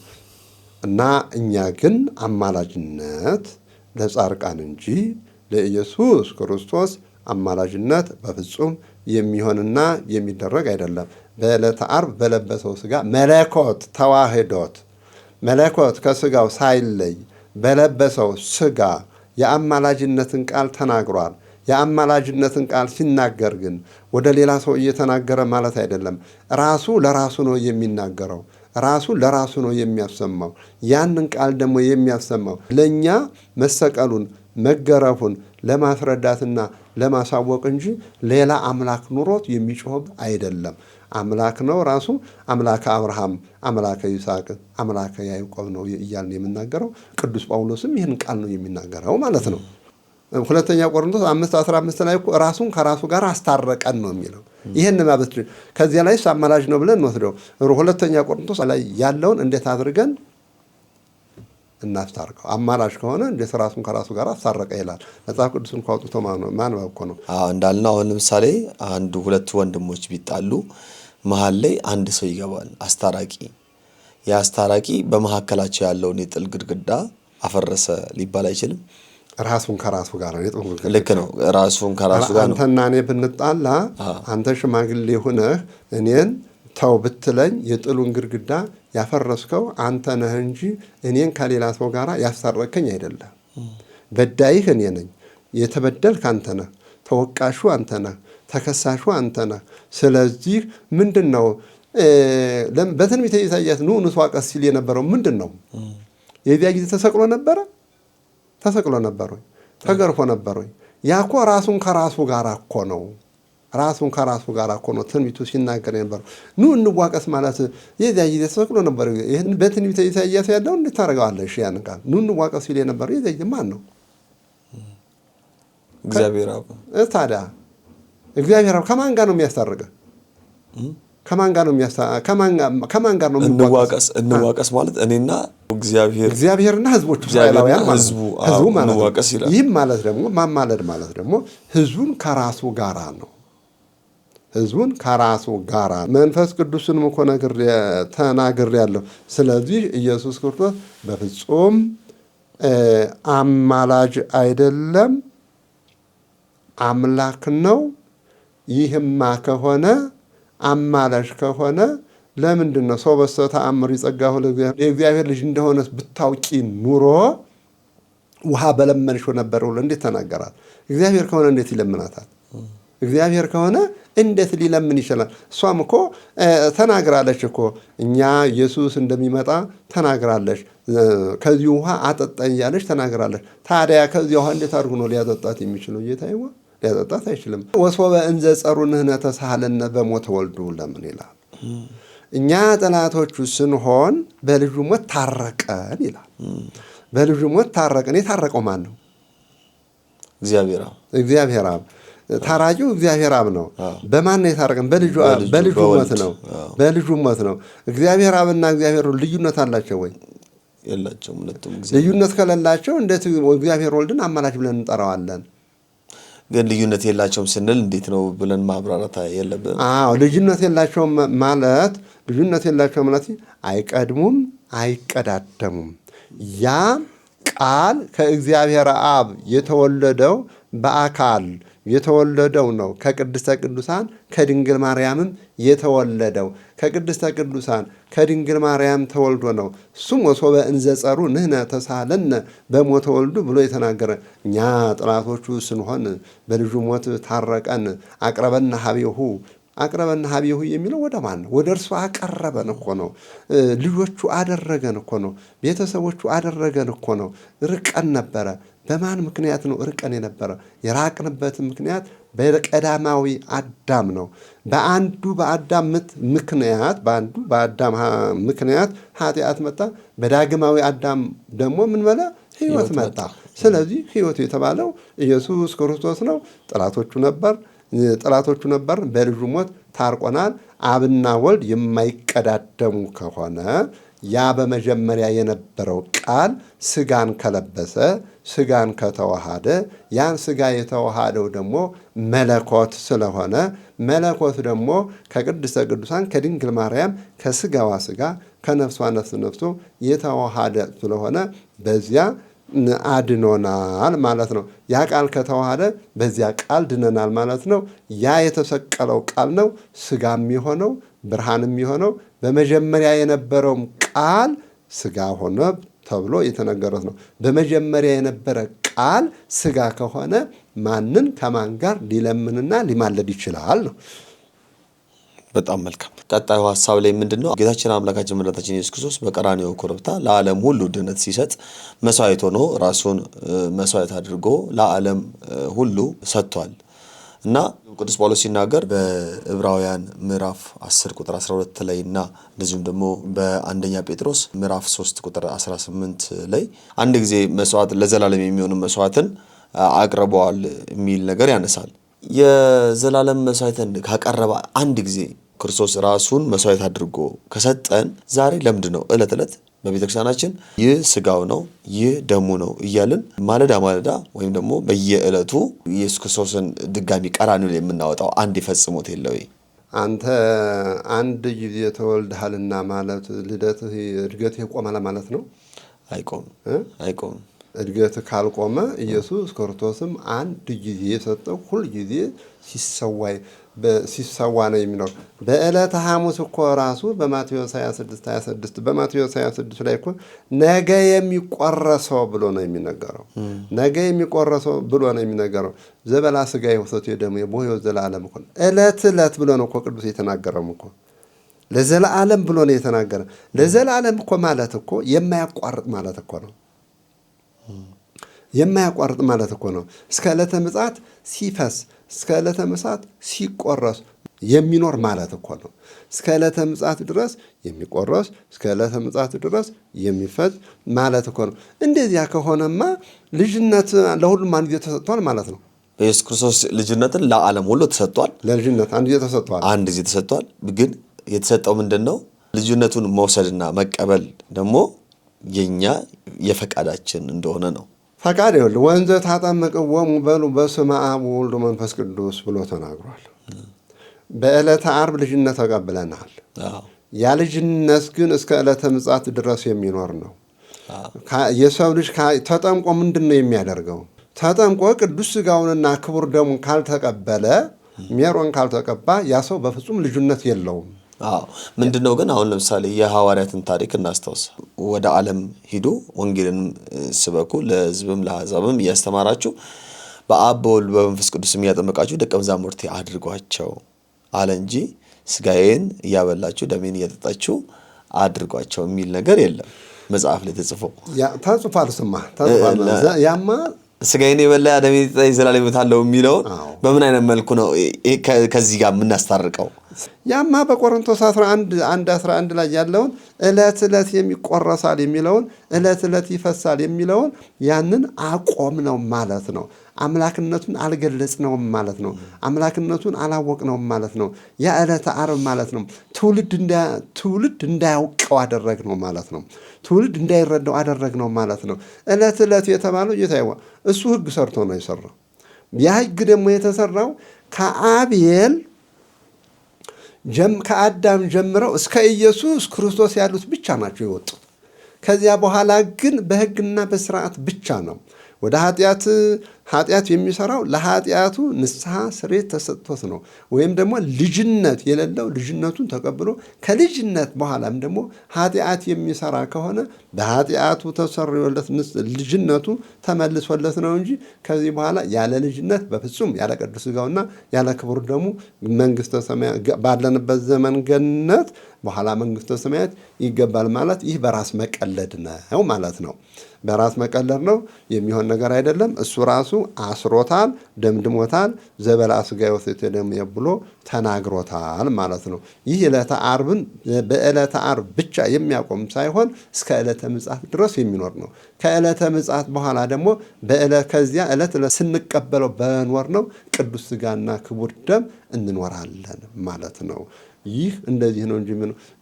እና እኛ ግን አማላጅነት ለጻድቃን እንጂ ለኢየሱስ ክርስቶስ አማላጅነት በፍጹም የሚሆንና የሚደረግ አይደለም። በዕለተ ዓርብ በለበሰው ሥጋ መለኮት ተዋህዶት መለኮት ከሥጋው ሳይለይ በለበሰው ሥጋ የአማላጅነትን ቃል ተናግሯል። የአማላጅነትን ቃል ሲናገር ግን ወደ ሌላ ሰው እየተናገረ ማለት አይደለም። ራሱ ለራሱ ነው የሚናገረው። ራሱ ለራሱ ነው የሚያሰማው። ያንን ቃል ደግሞ የሚያሰማው ለእኛ መሰቀሉን መገረፉን ለማስረዳትና ለማሳወቅ እንጂ ሌላ አምላክ ኑሮት የሚጮህ አይደለም። አምላክ ነው ራሱ። አምላከ አብርሃም፣ አምላከ ይስሐቅ፣ አምላከ ያዕቆብ ነው እያልን የምናገረው። ቅዱስ ጳውሎስም ይህን ቃል ነው የሚናገረው ማለት ነው። ሁለተኛ ቆሮንቶስ 5:15 ላይ ራሱን ከራሱ ጋር አስታረቀን ነው የሚለው። ይህን ማለት ከዚያ ላይ አማላጅ ነው ብለን እንወስደው። ሁለተኛ ቆሮንቶስ ላይ ያለውን እንዴት አድርገን እናስታርቀው? አማላጅ ከሆነ እንዴት ራሱን ከራሱ ጋር አስታረቀ ይላል። መጽሐፍ ቅዱስን ካወጡት ማንበብ እኮ ነው። እንዳልነው አሁን ለምሳሌ ሁለት ወንድሞች ቢጣሉ መሀል ላይ አንድ ሰው ይገባል፣ አስታራቂ። የአስታራቂ በመካከላቸው ያለውን የጥል ግድግዳ አፈረሰ ሊባል አይችልም። ራሱን ከራሱ ጋር ነው። ልክ ነው። ራሱን ከራሱ ጋር ነው። አንተና እኔ ብንጣላ አንተ ሽማግሌ ሆነህ እኔን ተው ብትለኝ የጥሉን ግድግዳ ያፈረስከው አንተ ነህ እንጂ እኔን ከሌላ ሰው ጋር ያስታረከኝ አይደለም። በዳይህ እኔ ነኝ፣ የተበደልክ አንተ ነህ፣ ተወቃሹ አንተ ነህ፣ ተከሳሹ አንተ ነህ። ስለዚህ ምንድን ነው በትንቢተ ኢሳይያስ ኑ እንስዋቀስ ሲል የነበረው ምንድን ነው? የዚያ ጊዜ ተሰቅሎ ነበረ? ተሰቅሎ ነበር ወይ? ተገርፎ ነበር ወይ? ያኮ ራሱን ከራሱ ጋር እኮ ነው። ራሱን ከራሱ ጋር እኮ ነው ትንቢቱ ሲናገር የነበረው። ኑ እንዋቀስ ማለት የዚያ ጊዜ ተሰቅሎ ነበር። ይህን በትንቢተ ኢሳይያስ ያለው እንዴት ታደርገዋለሽ? ያን ቃል ኑ እንዋቀስ ሲል የነበረው የዚያ ጊዜ ማን ነው? እግዚአብሔር አብ። ታዲያ እግዚአብሔር አብ ከማን ጋር ነው የሚያስታርቀ? ከማን ጋር ነው እንዋቀስ ማለት እኔና እግዚአብሔርና ህዝቦቹ እስራኤላውያን ማለት ህዝቡ ማለት ነው። ይህም ማለት ደግሞ ማማለድ ማለት ደግሞ ህዝቡን ከራሱ ጋራ ነው። ህዝቡን ከራሱ ጋራ መንፈስ ቅዱስንም እኮ ተናግሬያለሁ። ስለዚህ ኢየሱስ ክርስቶስ በፍጹም አማላጅ አይደለም፣ አምላክ ነው። ይህማ ከሆነ አማላጅ ከሆነ ለምንድን ነው ሰው በሰ ተአምር ይጸጋሁ የእግዚአብሔር ልጅ እንደሆነ ብታውቂ ኑሮ ውሃ በለመንሽው ነበር ብሎ እንዴት ተናገራል? እግዚአብሔር ከሆነ እንዴት ይለምናታል? እግዚአብሔር ከሆነ እንዴት ሊለምን ይችላል? እሷም እኮ ተናግራለች እኮ እኛ ኢየሱስ እንደሚመጣ ተናግራለች። ከዚህ ውሃ አጠጣኝ እያለች ተናግራለች። ታዲያ ከዚህ ውሃ እንዴት አድርጎ ነው ሊያጠጣት የሚችለው? ጌታዬ ሊያጠጣት አይችልም። ወሶበ እንዘ ጸሩ ንሕነ ተሳሃለነ በሞተ ወልዱ ለምን ይላል? እኛ ጠላቶቹ ስንሆን በልጁ ሞት ታረቀን ይላል። በልጁ ሞት ታረቀን። የታረቀው ማን ነው? እግዚአብሔር አብ። ታራቂው እግዚአብሔር አብ ነው። በማን ነው የታረቀን? በልጁ ሞት ነው። በልጁ ሞት ነው። እግዚአብሔር አብና እግዚአብሔር ልዩነት አላቸው ወይ? የላቸውም። ልዩነት ከሌላቸው እንዴት እግዚአብሔር ወልድን አማላጅ ብለን እንጠራዋለን? ግን ልዩነት የላቸውም ስንል እንዴት ነው ብለን ማብራራት የለብንም። ልዩነት የላቸውም ማለት አይቀድሙም፣ አይቀዳደሙም። ያ ቃል ከእግዚአብሔር አብ የተወለደው በአካል የተወለደው ነው። ከቅድስተ ቅዱሳን ከድንግል ማርያምም የተወለደው ከቅድስተ ቅዱሳን ከድንግል ማርያም ተወልዶ ነው። እሱም ወሶበ እንዘ ጸሩ ንሕነ ተሳለነ በሞተ ወልዱ ብሎ የተናገረ እኛ ጠላቶቹ ስንሆን በልጁ ሞት ታረቀን። አቅረበና ሀቤሁ የሚለው ወደ ማን ነው? ወደ እርሱ አቀረበን እኮ ነው። ልጆቹ አደረገን እኮ ነው። ቤተሰቦቹ አደረገን እኮ ነው። ርቀን ነበረ። በማን ምክንያት ነው ርቀን የነበረ? የራቅንበት ምክንያት በቀዳማዊ አዳም ነው። በአንዱ በአዳም ምክንያት ኃጢአት መጣ። በዳግማዊ አዳም ደግሞ ምን መለ? ሕይወት መጣ። ስለዚህ ሕይወት የተባለው ኢየሱስ ክርስቶስ ነው። ጠላቶቹ ነበር። በልጁ ሞት ታርቆናል። አብና ወልድ የማይቀዳደሙ ከሆነ ያ በመጀመሪያ የነበረው ቃል ስጋን ከለበሰ ስጋን ከተዋሃደ ያን ስጋ የተዋሃደው ደግሞ መለኮት ስለሆነ መለኮት ደግሞ ከቅድስተ ቅዱሳን ከድንግል ማርያም ከስጋዋ ስጋ ከነፍሷ ነፍሶ የተዋሃደ ስለሆነ በዚያ አድኖናል ማለት ነው። ያ ቃል ከተዋሃደ በዚያ ቃል ድነናል ማለት ነው። ያ የተሰቀለው ቃል ነው ስጋም የሆነው ብርሃንም የሆነው። በመጀመሪያ የነበረውም ቃል ስጋ ሆነ ተብሎ የተነገረት ነው። በመጀመሪያ የነበረ ቃል ስጋ ከሆነ ማንን ከማን ጋር ሊለምንና ሊማለድ ይችላል ነው። በጣም መልካም። ቀጣዩ ሐሳብ ላይ ምንድነው? ጌታችን አምላካችን መድኃኒታችን ኢየሱስ ክርስቶስ በቀራንዮ ኮረብታ ለዓለም ሁሉ ድነት ሲሰጥ መስዋዕት ሆኖ ራሱን መስዋዕት አድርጎ ለዓለም ሁሉ ሰጥቷል እና ቅዱስ ጳውሎስ ሲናገር በዕብራውያን ምዕራፍ 10 ቁጥር 12 ላይ እና እንደዚሁም ደግሞ በአንደኛ ጴጥሮስ ምዕራፍ 3 ቁጥር 18 ላይ አንድ ጊዜ መስዋዕት ለዘላለም የሚሆን መስዋዕትን አቅርበዋል የሚል ነገር ያነሳል። የዘላለም መስዋዕትን ካቀረበ አንድ ጊዜ ክርስቶስ ራሱን መስዋዕት አድርጎ ከሰጠን ዛሬ ለምንድነው ዕለት ዕለት በቤተክርስቲያናችን ይህ ስጋው ነው ይህ ደሙ ነው እያልን ማለዳ ወይም ደግሞ በየዕለቱ ኢየሱስ ክርስቶስን ድጋሚ ቀራንዮ ላይ የምናወጣው አንድ ይፈጽሙት የለው? አንተ አንድ ጊዜ ተወልደሃልና ማለት ልደትህ እድገትህ ቆመ ማለት ነው? አይቆም። እድገት ካልቆመ ኢየሱስ ክርስቶስም አንድ ጊዜ የሰጠው ሁል ጊዜ ሲሰዋ ነው የሚኖር። በዕለተ ሐሙስ እኮ ራሱ በማቴዎስ 26 በማቴዎስ 26 ላይ እኮ ነገ የሚቆረሰው ብሎ ነው የሚነገረው። ነገ የሚቆረሰው ብሎ ነው የሚነገረው። ዘበላ ስጋ የወሰቱ የደሙ የቦዮ ዘላለም እኮ ዕለት ብሎ ነው እኮ ቅዱስ የተናገረው እኮ ለዘላለም ብሎ ነው የተናገረ። ለዘላለም እኮ ማለት እኮ የማያቋርጥ ማለት እኮ ነው። የማያቋርጥ ማለት እኮ ነው። እስከ ዕለተ ምጽአት ሲፈስ እስከ ዕለተ ምጽአት ሲቆረስ የሚኖር ማለት እኮ ነው። እስከ ዕለተ ምጽአት ድረስ የሚቆረስ እስከ ዕለተ ምጽአት ድረስ የሚፈስ ማለት እኮ ነው። እንደዚያ ከሆነማ ልጅነት ለሁሉም አንድ ጊዜ ተሰጥቷል ማለት ነው። በኢየሱስ ክርስቶስ ልጅነትን ለዓለም ሁሉ ተሰጥቷል። ለልጅነት አንድ ጊዜ ተሰጥቷል። ግን የተሰጠው ምንድነው? ልጅነቱን መውሰድና መቀበል ደግሞ የኛ የፈቃዳችን እንደሆነ ነው። ፈቃድ ይኸውልህ ወንዘ ታጠምቅዎሙ በሉ በስመ አብ ወወልድ ወመንፈስ ቅዱስ ብሎ ተናግሯል። በዕለተ ዓርብ ልጅነት ተቀብለናል። ያ ልጅነት ግን እስከ ዕለተ ምጽአት ድረስ የሚኖር ነው። የሰው ልጅ ተጠምቆ ምንድን ነው የሚያደርገው? ተጠምቆ ቅዱስ ሥጋውንና ክቡር ደሙን ካልተቀበለ ሜሮን ካልተቀባ ያ ሰው በፍጹም ልጅነት የለውም። ምንድነው ግን አሁን ለምሳሌ የሐዋርያትን ታሪክ እናስታውስ። ወደ ዓለም ሂዱ ወንጌልን ስበኩ ለሕዝብም ለአሕዛብም እያስተማራችሁ በአብ በወልድ በመንፈስ ቅዱስ እያጠመቃችሁ ደቀ መዛሙርቴ አድርጓቸው አለ እንጂ ስጋዬን እያበላችሁ ደሜን እያጠጣችሁ አድርጓቸው የሚል ነገር የለም መጽሐፍ ላይ ተጽፏል። ያማ ስጋዬን የበላ ደሜን የጠጣ የዘላለም ሕይወት አለው የሚለውን በምን አይነት መልኩ ነው ከዚህ ጋር የምናስታርቀው? ያማ በቆሮንቶስ 11 ላይ ያለውን ዕለት ዕለት የሚቆረሳል የሚለውን ዕለት ዕለት ይፈሳል የሚለውን ያንን አቆም ነው ማለት ነው። አምላክነቱን አልገለጽነውም ማለት ነው። አምላክነቱን አላወቅነውም ማለት ነው። ያ ዕለተ ዓርብ ማለት ነው ትውልድ እንዳያውቀው አደረግነው ማለት ነው። ትውልድ እንዳይረዳው አደረግነው ማለት ነው። ዕለት ዕለት የተባለው ጌታዬ እሱ ሕግ ሰርቶ ነው የሰራው። ያ ሕግ ደግሞ የተሰራው ከአዳም ጀምረው እስከ ኢየሱስ ክርስቶስ ያሉት ብቻ ናቸው የወጡት። ከዚያ በኋላ ግን በሕግና በስርዓት ብቻ ነው። ወደ ኃጢአት የሚሰራው ለኃጢአቱ ንስሐ ስርየት ተሰጥቶት ነው። ወይም ደግሞ ልጅነት የሌለው ልጅነቱን ተቀብሎ ከልጅነት በኋላም ደግሞ ኃጢአት የሚሰራ ከሆነ በኃጢአቱ ተሰርዮለት ልጅነቱ ተመልሶለት ነው እንጂ ከዚህ በኋላ ያለ ልጅነት በፍጹም ያለ ቅዱስ ሥጋውና ያለ ክቡር ደሙ መንግሥተ ሰማያት ባለንበት ዘመን ገነት በኋላ መንግሥተ ሰማያት ይገባል ማለት ይህ በራስ መቀለድ ነው ማለት ነው። በራስ መቀለድ ነው፣ የሚሆን ነገር አይደለም። እሱ ራሱ አስሮታል፣ ደምድሞታል። ዘበላ ሥጋ ወሰተ ደም ብሎ ተናግሮታል ማለት ነው። ይህ ዕለተ ዓርብን በዕለተ ዓርብ ብቻ የሚያቆም ሳይሆን እስከ ዕለተ ምጽአት ድረስ የሚኖር ነው። ከዕለተ ምጽአት በኋላ ደግሞ ከዚያ ዕለት ስንቀበለው በኖር ነው ቅዱስ ሥጋና ክቡር ደም እንኖራለን ማለት ነው። ይህ እንደዚህ ነው እንጂ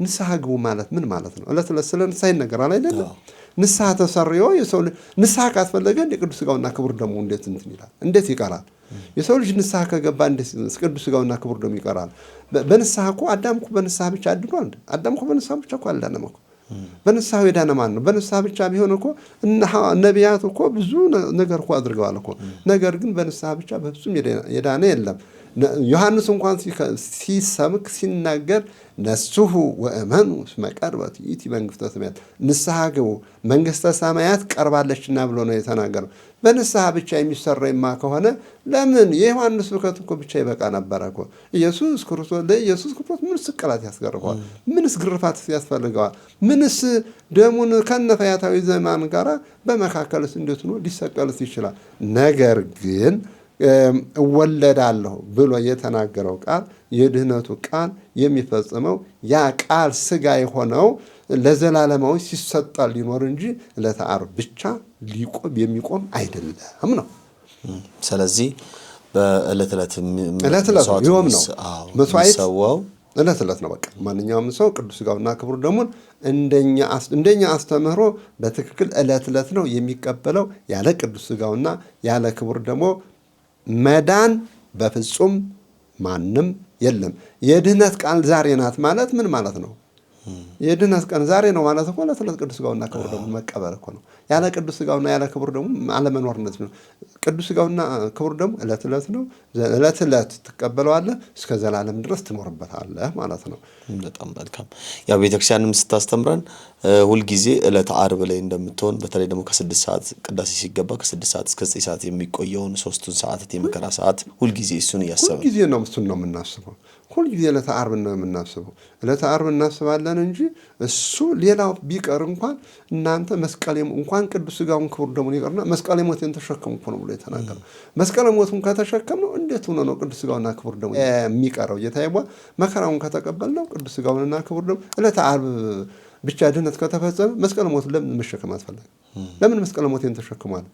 ንስሐ ግቡ ማለት ምን ማለት ነው? ዕለት ዕለት ስለ ንስሐ ይነገራል አይደለም? ንስሐ ተሰርዮ የሰው ልጅ ንስሐ ካስፈለገ ቅዱስ ሥጋውና ክቡር ደሙ እንዴት እንትን ይላል? እንዴት ይቀራል? የሰው ልጅ ንስሐ ከገባ እንዴት ቅዱስ ሥጋውና ክቡር ደሙ ይቀራል? በንስሐ እኮ አዳም እኮ በንስሐ ብቻ አድኗል። አዳም እኮ በንስሐ ብቻ እኮ አልዳነም እኮ። በንስሐው የዳነ ማን ነው? በንስሐ ብቻ ቢሆን እኮ ነቢያት እኮ ብዙ ነገር እኮ አድርገዋል እኮ። ነገር ግን በንስሐ ብቻ በፍጹም የዳነ የለም። ዮሐንስ እንኳን ሲሰብክ ሲናገር ነስሑ ወእመኑ እስመ ቀርበት ይእቲ መንግሥተ ሰማያት፣ ንስሐ ግቡ መንግሥተ ሰማያት ቀርባለችና ብሎ ነው የተናገረው። በንስሐ ብቻ የሚሰራይማ ከሆነ ለምን የዮሐንስ ስብከት እኮ ብቻ ይበቃ ነበረ እኮ። ለኢየሱስ ክርስቶስ ምንስ ስቅላት ያስገርፈዋል? ምንስ ግርፋት ያስፈልገዋል? ምንስ ደሙን ከነፈያታዊ ዘማን ጋር በመካከልስ እንዴት ሆኖ ሊሰቀልስ ይችላል? ነገር ግን እወለዳለሁ ብሎ የተናገረው ቃል የድህነቱ ቃል የሚፈጽመው ያ ቃል ሥጋ የሆነው ለዘላለማዊ ሲሰጣል ሊኖር እንጂ ዕለተ ዓርብ ብቻ የሚቆም አይደለም ነው። ስለዚህ በዕለት ዕለት ይሆም ነው መስዋዕት ዕለት ዕለት ነው። በቃ ማንኛውም ሰው ቅዱስ ሥጋውና ክቡር ደሙን እንደኛ አስተምህሮ በትክክል ዕለት ዕለት ነው የሚቀበለው። ያለ ቅዱስ ሥጋውና ያለ ክቡር ደሙ መዳን በፍጹም ማንም የለም። የድህነት ቃል ዛሬ ናት ማለት ምን ማለት ነው? የድህነት ቀን ዛሬ ነው ማለት እኮ ዕለት ዕለት ቅዱስ ሥጋውና ክቡር ደሙ መቀበል እኮ ነው። ያለ ቅዱስ ሥጋውና ያለ ክቡር ደሙ አለመኖር እንደዚህ ነው። ቅዱስ ሥጋውና ክቡር ደሙ ዕለት ዕለት ነው። ዕለት ዕለት ትቀበለዋለህ፣ እስከ ዘላለም ድረስ ትኖርበታለህ ማለት ነው። በጣም መልካም። ያው ቤተክርስቲያንም ስታስተምረን ሁልጊዜ ዕለተ ዓርብ ላይ እንደምትሆን በተለይ ደግሞ ከ6 ሰዓት ቅዳሴ ሲገባ ከ6 ሰዓት እስከ 9 ሰዓት የሚቆየውን 3ቱን ሰዓታት የመከራ ሰዓት ሁልጊዜ እሱን እያሰብን ሁልጊዜ ነው እሱን ነው የምናስበው። ሁልጊዜ ዕለተ ዓርብ ነው የምናስበው። ዕለተ ዓርብ እናስባለን እንጂ እሱ ሌላው ቢቀር እንኳን እናንተ መስቀል እንኳን ቅዱስ ሥጋውን ክቡር ደሙን ይቀርና መስቀል ሞቴን ተሸከሙ እኮ ነው ብሎ የተናገረው። መስቀል ሞቱን ከተሸከምነው እንዴት ሆኖ ነው ቅዱስ ሥጋውና ክቡር ደሙ የሚቀረው? ጌታዬ መከራውን ከተቀበልነው ቅዱስ ሥጋውንና ክቡር ደሙ ዕለተ ዓርብ ብቻ ድህነት ከተፈጸመ መስቀል ሞቱን ለምን መሸከም አስፈለገ? ለምን መስቀል ሞቴን ተሸክሟል?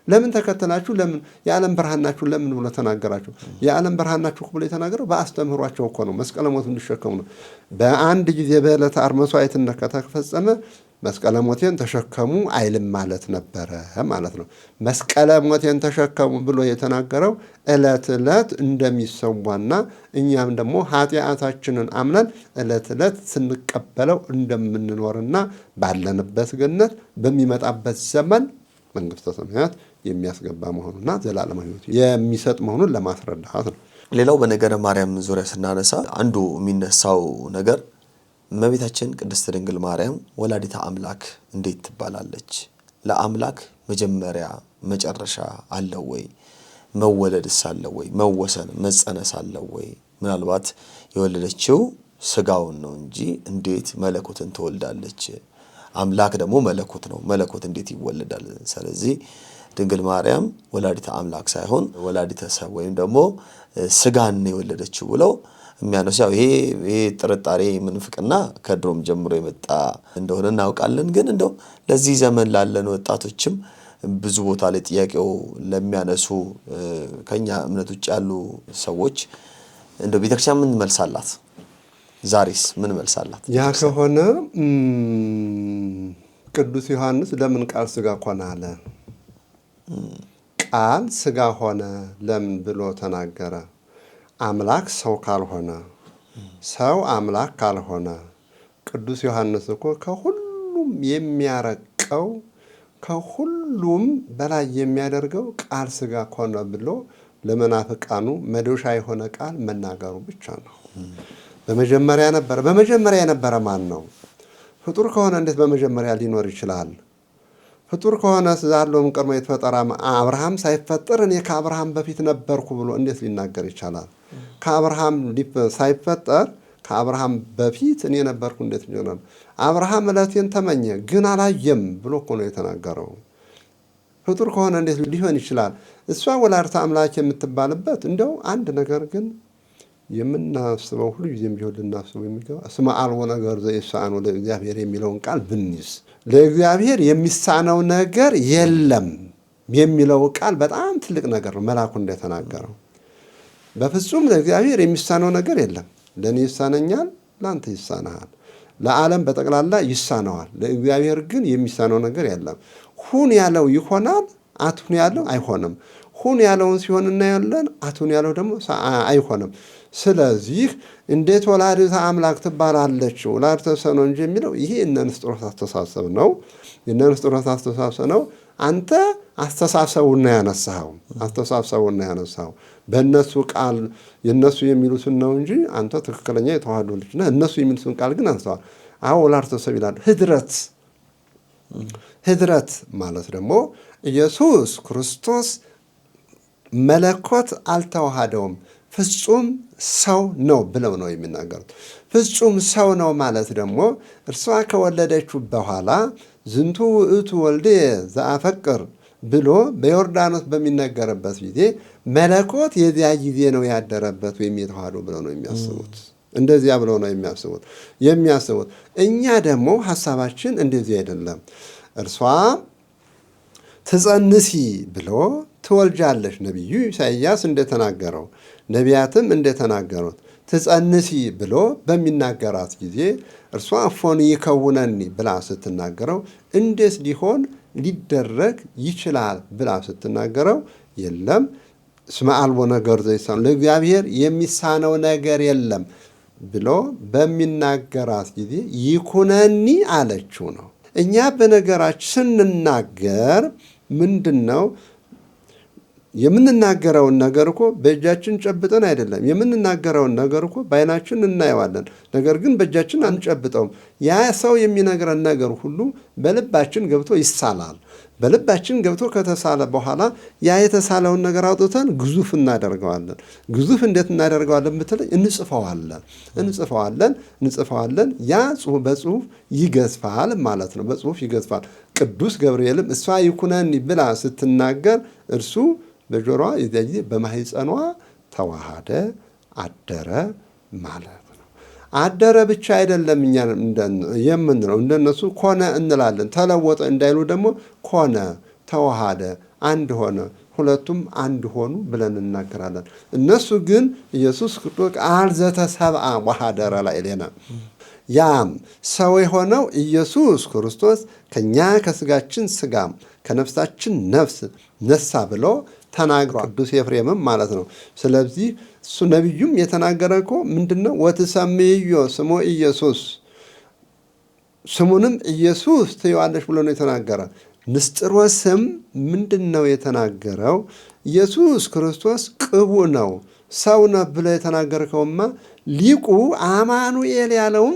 ለምን ተከተላችሁ? ለምን የዓለም ብርሃን ናችሁ? ለምን ብሎ ተናገራችሁ? የዓለም ብርሃን ናችሁ ብሎ የተናገረው በአስተምህሯቸው እኮ ነው። መስቀለ ሞቱን እንዲሸከሙ ነው። በአንድ ጊዜ በዕለተ ዓርብ መስዋዕትነት ከተፈጸመ መስቀለ ሞቴን ተሸከሙ አይልም ማለት ነበረ ማለት ነው። መስቀለ ሞቴን ተሸከሙ ብሎ የተናገረው ዕለት ዕለት እንደሚሰዋና እኛም ደግሞ ኃጢአታችንን አምነን ዕለት ዕለት ስንቀበለው እንደምንኖርና ባለንበት ገነት በሚመጣበት ዘመን መንግሥተ ሰማያት የሚያስገባ መሆኑና ዘላለማዊ ሕይወት የሚሰጥ መሆኑን ለማስረዳት ነው። ሌላው በነገረ ማርያም ዙሪያ ስናነሳ አንዱ የሚነሳው ነገር እመቤታችን ቅድስት ድንግል ማርያም ወላዲተ አምላክ እንዴት ትባላለች? ለአምላክ መጀመሪያ መጨረሻ አለው ወይ? መወለድስ አለው ወይ? መወሰን መጸነስ አለው ወይ? ምናልባት የወለደችው ሥጋውን ነው እንጂ እንዴት መለኮትን ትወልዳለች? አምላክ ደግሞ መለኮት ነው። መለኮት እንዴት ይወለዳል? ስለዚህ ድንግል ማርያም ወላዲተ አምላክ ሳይሆን ወላዲተ ሰብ ወይም ደግሞ ሥጋን የወለደችው ብለው የሚያነሱ ያው ይሄ ጥርጣሬ ምንፍቅና ከድሮም ጀምሮ የመጣ እንደሆነ እናውቃለን። ግን እንደው ለዚህ ዘመን ላለን ወጣቶችም ብዙ ቦታ ላይ ጥያቄው ለሚያነሱ ከኛ እምነት ውጭ ያሉ ሰዎች እንደው ቤተክርስቲያን ምን መልሳላት? ዛሬስ ምን መልሳላት? ያ ከሆነ ቅዱስ ዮሐንስ ለምን ቃል ሥጋ ሆነ አለ? ቃል ሥጋ ሆነ ለምን ብሎ ተናገረ? አምላክ ሰው ካልሆነ፣ ሰው አምላክ ካልሆነ፣ ቅዱስ ዮሐንስ እኮ ከሁሉም የሚያረቀው ከሁሉም በላይ የሚያደርገው ቃል ሥጋ ሆነ ብሎ ለመናፍቃኑ መዶሻ የሆነ ቃል መናገሩ ብቻ ነው። በመጀመሪያ ነበረ። በመጀመሪያ የነበረ ማን ነው? ፍጡር ከሆነ እንዴት በመጀመሪያ ሊኖር ይችላል? ፍጡር ከሆነ ዛለውም ቀድሞ የተፈጠረ አብርሃም ሳይፈጠር እኔ ከአብርሃም በፊት ነበርኩ ብሎ እንዴት ሊናገር ይቻላል? ከአብርሃም ሳይፈጠር ከአብርሃም በፊት እኔ ነበርኩ እንዴት ይሆናል? አብርሃም ዕለቴን ተመኘ ግን አላየም ብሎ እኮ ነው የተናገረው። ፍጡር ከሆነ እንዴት ሊሆን ይችላል? እሷ ወላዲተ አምላክ የምትባልበት እንደው አንድ ነገር ግን የምናስበው ሁሉ ጊዜም ቢሆን ልናስበው የሚገባ እስመ አልቦ ነገር ዘኢይሳነው ለእግዚአብሔር የሚለውን ቃል ብንይዝ ለእግዚአብሔር የሚሳነው ነገር የለም የሚለው ቃል በጣም ትልቅ ነገር ነው። መልአኩ እንደተናገረው በፍጹም ለእግዚአብሔር የሚሳነው ነገር የለም። ለእኔ ይሳነኛል፣ ለአንተ ይሳነሃል፣ ለዓለም በጠቅላላ ይሳነዋል። ለእግዚአብሔር ግን የሚሳነው ነገር የለም። ሁን ያለው ይሆናል፣ አትሁን ያለው አይሆንም። ሁን ያለውን ሲሆን እናያለን፣ አትሁን ያለው ደግሞ አይሆንም። ስለዚህ እንዴት ወላዲተ አምላክ ትባላለች? ወላዲተ ሰው ነው እንጂ የሚለው ይሄ እነ ንስጥሮስ አስተሳሰብ ነው። የእነ ንስጥሮስ አስተሳሰብ ነው። አንተ አስተሳሰቡና ያነሳኸው በእነሱ ቃል የእነሱ የሚሉትን ነው እንጂ አንተ ትክክለኛ የተዋህዶ ልጅ ነህ። እነሱ የሚሉትን ቃል ግን አንስተዋል። አዎ ወላዲተ ሰው ይላሉ። ህድረት ማለት ደግሞ ኢየሱስ ክርስቶስ መለኮት አልተዋሃደውም፣ ፍጹም ሰው ነው ብለው ነው የሚናገሩት። ፍጹም ሰው ነው ማለት ደግሞ እርሷ ከወለደችው በኋላ ዝንቱ ውእቱ ወልድየ ዘአፈቅር ብሎ በዮርዳኖስ በሚነገርበት ጊዜ መለኮት የዚያ ጊዜ ነው ያደረበት ወይም የተዋህደው ብለው ነው የሚያስቡት። እንደዚያ ብለው ነው የሚያስቡት። እኛ ደግሞ ሀሳባችን እንደዚህ አይደለም። እርሷ ትጸንሲ ብሎ ትወልጃለሽ፣ ነቢዩ ኢሳይያስ እንደተናገረው ነቢያትም እንደተናገሩት ትጸንሲ ብሎ በሚናገራት ጊዜ እርሷ እፎን ይከውነኒ ብላ ስትናገረው እንዴት ሊደረግ ይችላል ብላ ስትናገረው የለም እስመ አልቦ ነገር ዘኢይሳነው ለእግዚአብሔር የሚሳነው ነገር የለም ብሎ በሚናገራት ጊዜ ይኩነኒ አለችው ነው። እኛ በነገራችን ስንናገር ምንድን ነው የምንናገረውን ነገር እኮ በእጃችን ጨብጠን አይደለም። የምንናገረውን ነገር እኮ በዓይናችን እናየዋለን፣ ነገር ግን በእጃችን አንጨብጠውም። ያ ሰው የሚነግረን ነገር ሁሉ በልባችን ገብቶ ይሳላል። በልባችን ገብቶ ከተሳለ በኋላ ያ የተሳለውን ነገር አውጥተን ግዙፍ እናደርገዋለን። ግዙፍ እንዴት እናደርገዋለን ብትለኝ እንጽፈዋለን። ያ በጽሁፍ ይገዝፋል ማለት ነው። በጽሁፍ ይገዝፋል። ቅዱስ ገብርኤልም እሷ ይኩነኒ ብላ ስትናገር እርሱ በጆሮዋ የዚያ ጊዜ በማህፀኗ ተዋሃደ አደረ ማለት ነው። አደረ ብቻ አይደለም እኛ የምንለው፣ እንደነሱ ኮነ እንላለን። ተለወጠ እንዳይሉ ደግሞ ኮነ፣ ተዋሃደ፣ አንድ ሆነ፣ ሁለቱም አንድ ሆኑ ብለን እናገራለን። እነሱ ግን ኢየሱስ ክርስቶስ ቃል ዘተሰብአ ወሐደረ ላዕሌነ፣ ያም ሰው የሆነው ኢየሱስ ክርስቶስ ከኛ ከስጋችን ስጋ ከነፍሳችን ነፍስ ነሳ ብሎ ተናግሯል። ቅዱስ ኤፍሬምም ማለት ነው። ስለዚህ እሱ ነቢዩም የተናገረ እኮ ምንድነው? ወትሰምዮ ስሞ ኢየሱስ፣ ስሙንም ኢየሱስ ትይዋለሽ ብሎ ነው የተናገረ። ንስጥሮስም ምንድን ነው የተናገረው? ኢየሱስ ክርስቶስ ቅቡ ነው ሰው ነው ብሎ የተናገርከውማ ሊቁ አማኑኤል ያለውም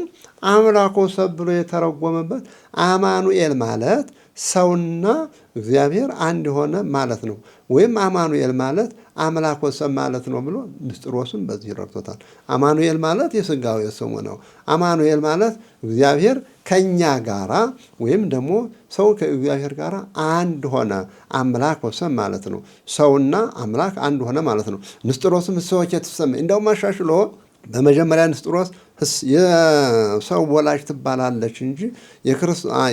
አምላኮ ሰብ ብሎ የተረጎመበት አማኑኤል ማለት ሰውና እግዚአብሔር አንድ ሆነ ማለት ነው። ወይም አማኑኤል ማለት አምላኮ ሰብ ማለት ነው ብሎ ንስጥሮስም በዚህ ረድቶታል። አማኑኤል ማለት የሥጋዌ ስሙ ነው። አማኑኤል ማለት እግዚአብሔር ከኛ ጋራ ወይም ደግሞ ሰው ከእግዚአብሔር ጋር አንድ ሆነ አምላክ ወሰብ ማለት ነው። ሰውና አምላክ አንድ ሆነ ማለት ነው። ንስጥሮስም ሰዎች የተሰመ እንደውም አሻሽሎ በመጀመሪያ ንስጥሮስ የሰው ወላጅ ትባላለች እንጂ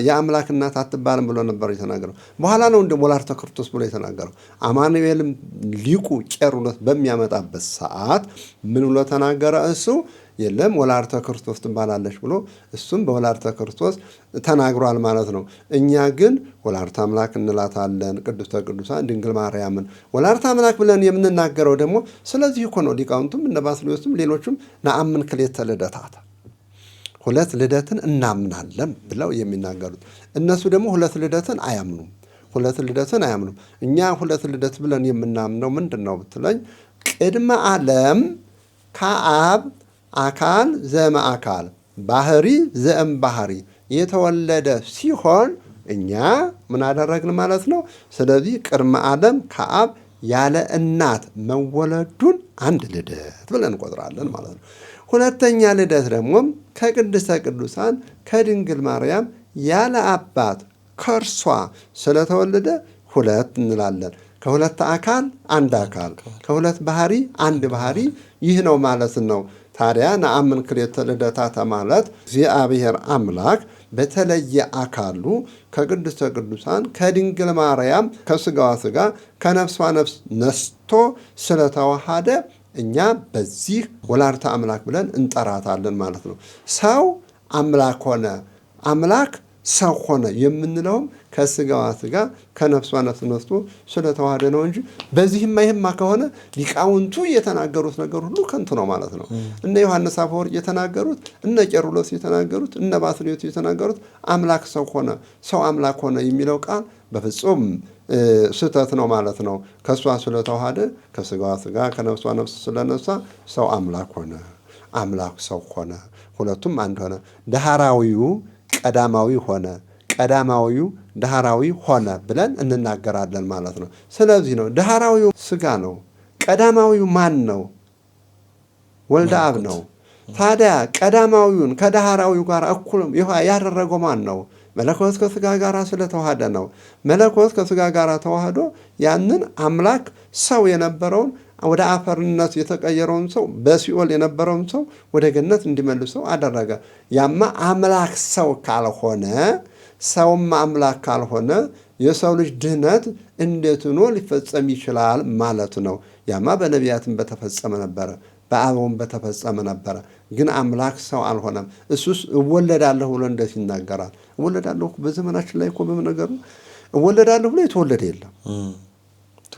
የአምላክ እናት አትባልም ብሎ ነበር የተናገረው። በኋላ ነው እንደ ወላዲተ ክርስቶስ ብሎ የተናገረው። አማኑኤልም ሊቁ ቄርሎስ በሚያመጣበት ሰዓት ምን ብሎ ተናገረ? እሱ የለም ወላዲተ ክርስቶስ ትባላለች ብሎ እሱም በወላዲተ ክርስቶስ ተናግሯል ማለት ነው። እኛ ግን ወላዲተ አምላክ እንላታለን። ቅድስተ ቅዱሳን ድንግል ማርያምን ወላዲተ አምላክ ብለን የምንናገረው ደግሞ ስለዚህ እኮ ነው። ሊቃውንቱም እነ ባስልዮስም ሌሎችም ነአምን ክልኤተ ልደታተ ሁለት ልደትን እናምናለን ብለው የሚናገሩት፣ እነሱ ደግሞ ሁለት ልደትን አያምኑም። ሁለት ልደትን አያምኑም። እኛ ሁለት ልደት ብለን የምናምነው ምንድን ነው ብትለኝ፣ ቅድመ ዓለም ከአብ አካል ዘእም አካል ባህሪ ዘእም ባህሪ የተወለደ ሲሆን እኛ ምን አደረግን ማለት ነው። ስለዚህ ቅድመ ዓለም ከአብ ያለ እናት መወለዱን አንድ ልደት ብለን እንቆጥራለን ማለት ነው። ሁለተኛ ልደት ደግሞ ከቅድስተ ቅዱሳን ከድንግል ማርያም ያለ አባት ከእርሷ ስለተወለደ ሁለት እንላለን። ከሁለት አካል አንድ አካል፣ ከሁለት ባህሪ አንድ ባህሪ፣ ይህ ነው ማለት ነው። ታዲያ ነአምን ክልኤተ ልደታተ ማለት እግዚአብሔር አምላክ በተለየ አካሉ ከቅድስተ ቅዱሳን ከድንግል ማርያም ከስጋዋ ስጋ ከነፍሷ ነፍስ ነስቶ ስለተዋሃደ እኛ በዚህ ወላዲተ አምላክ ብለን እንጠራታለን ማለት ነው። ሰው አምላክ ሆነ፣ አምላክ ሰው ሆነ የምንለውም ከስጋዋ ስጋ ከነፍሷ ነፍስ ነስቶ ስለተዋሃደ ነው እንጂ በዚህማ ይህማ ከሆነ ሊቃውንቱ የተናገሩት ነገር ሁሉ ከንቱ ነው ማለት ነው። እነ ዮሐንስ አፈወርቅ የተናገሩት፣ እነ ቄርሎስ የተናገሩት፣ እነ ባስልዮስ የተናገሩት አምላክ ሰው ሆነ፣ ሰው አምላክ ሆነ የሚለው ቃል በፍጹም ስህተት ነው ማለት ነው። ከእሷ ስለተዋሃደ ከስጋዋ ስጋ ከነፍሷ ነፍስ ስለነሳ ሰው አምላክ ሆነ፣ አምላክ ሰው ሆነ፣ ሁለቱም አንድ ሆነ። ዳህራዊው ቀዳማዊ ሆነ፣ ቀዳማዊው ዳህራዊ ሆነ ብለን እንናገራለን ማለት ነው። ስለዚህ ነው ዳህራዊው ስጋ ነው፣ ቀዳማዊው ማን ነው? ወልደ አብ ነው። ታዲያ ቀዳማዊውን ከዳህራዊው ጋር እኩል ያደረገው ማን ነው? መለኮት ከስጋ ጋር ስለተዋሃደ ነው። መለኮት ከስጋ ጋር ተዋህዶ ያንን አምላክ ሰው የነበረውን ወደ አፈርነት የተቀየረውን ሰው በሲኦል የነበረውን ሰው ወደ ገነት እንዲመልሰው አደረገ። ያማ አምላክ ሰው ካልሆነ፣ ሰውም አምላክ ካልሆነ የሰው ልጅ ድህነት እንዴት ሆኖ ሊፈጸም ይችላል ማለት ነው። ያማ በነቢያትም በተፈጸመ ነበረ፣ በአበውም በተፈጸመ ነበረ። ግን አምላክ ሰው አልሆነም። እሱስ እወለዳለሁ ብሎ እንዴት ይናገራል? እወለዳለሁ በዘመናችን ላይ እኮ በመነገሩ እወለዳለሁ ብሎ የተወለደ የለም።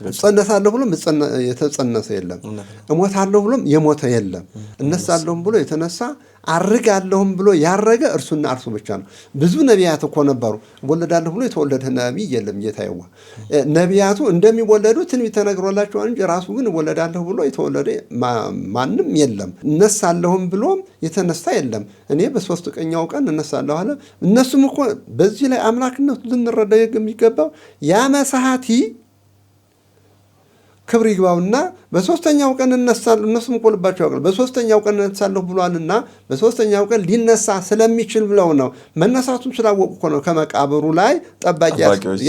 እጸነሳለሁ ብሎም የተጸነሰ የለም። እሞታለሁ ብሎም የሞተ የለም። እነሳለሁም ብሎ የተነሳ፣ አርጋለሁም ብሎ ያረገ እርሱና እርሱ ብቻ ነው። ብዙ ነቢያት እኮ ነበሩ። እወለዳለሁ ብሎ የተወለደ ነቢይ የለም። ጌታዬዋ ነቢያቱ እንደሚወለዱ ትንቢት ተነግሮላቸዋል እንጂ ራሱ ግን እወለዳለሁ ብሎ የተወለደ ማንም የለም። እነሳለሁም ብሎም የተነሳ የለም። እኔ በሶስት ቀኛው ቀን እነሳለሁ አለ። እነሱም እኮ በዚህ ላይ አምላክነቱ ልንረዳ የሚገባው ያ መሳሐቲ ክብር ይግባውና በሶስተኛው ቀን እነሳለሁ፣ እነሱም እኮ ልባቸው ያውቃል። በሶስተኛው ቀን እነሳለሁ ብሏልና በሶስተኛው ቀን ሊነሳ ስለሚችል ብለው ነው። መነሳቱም ስላወቁ እኮ ነው ከመቃብሩ ላይ ጠባቂ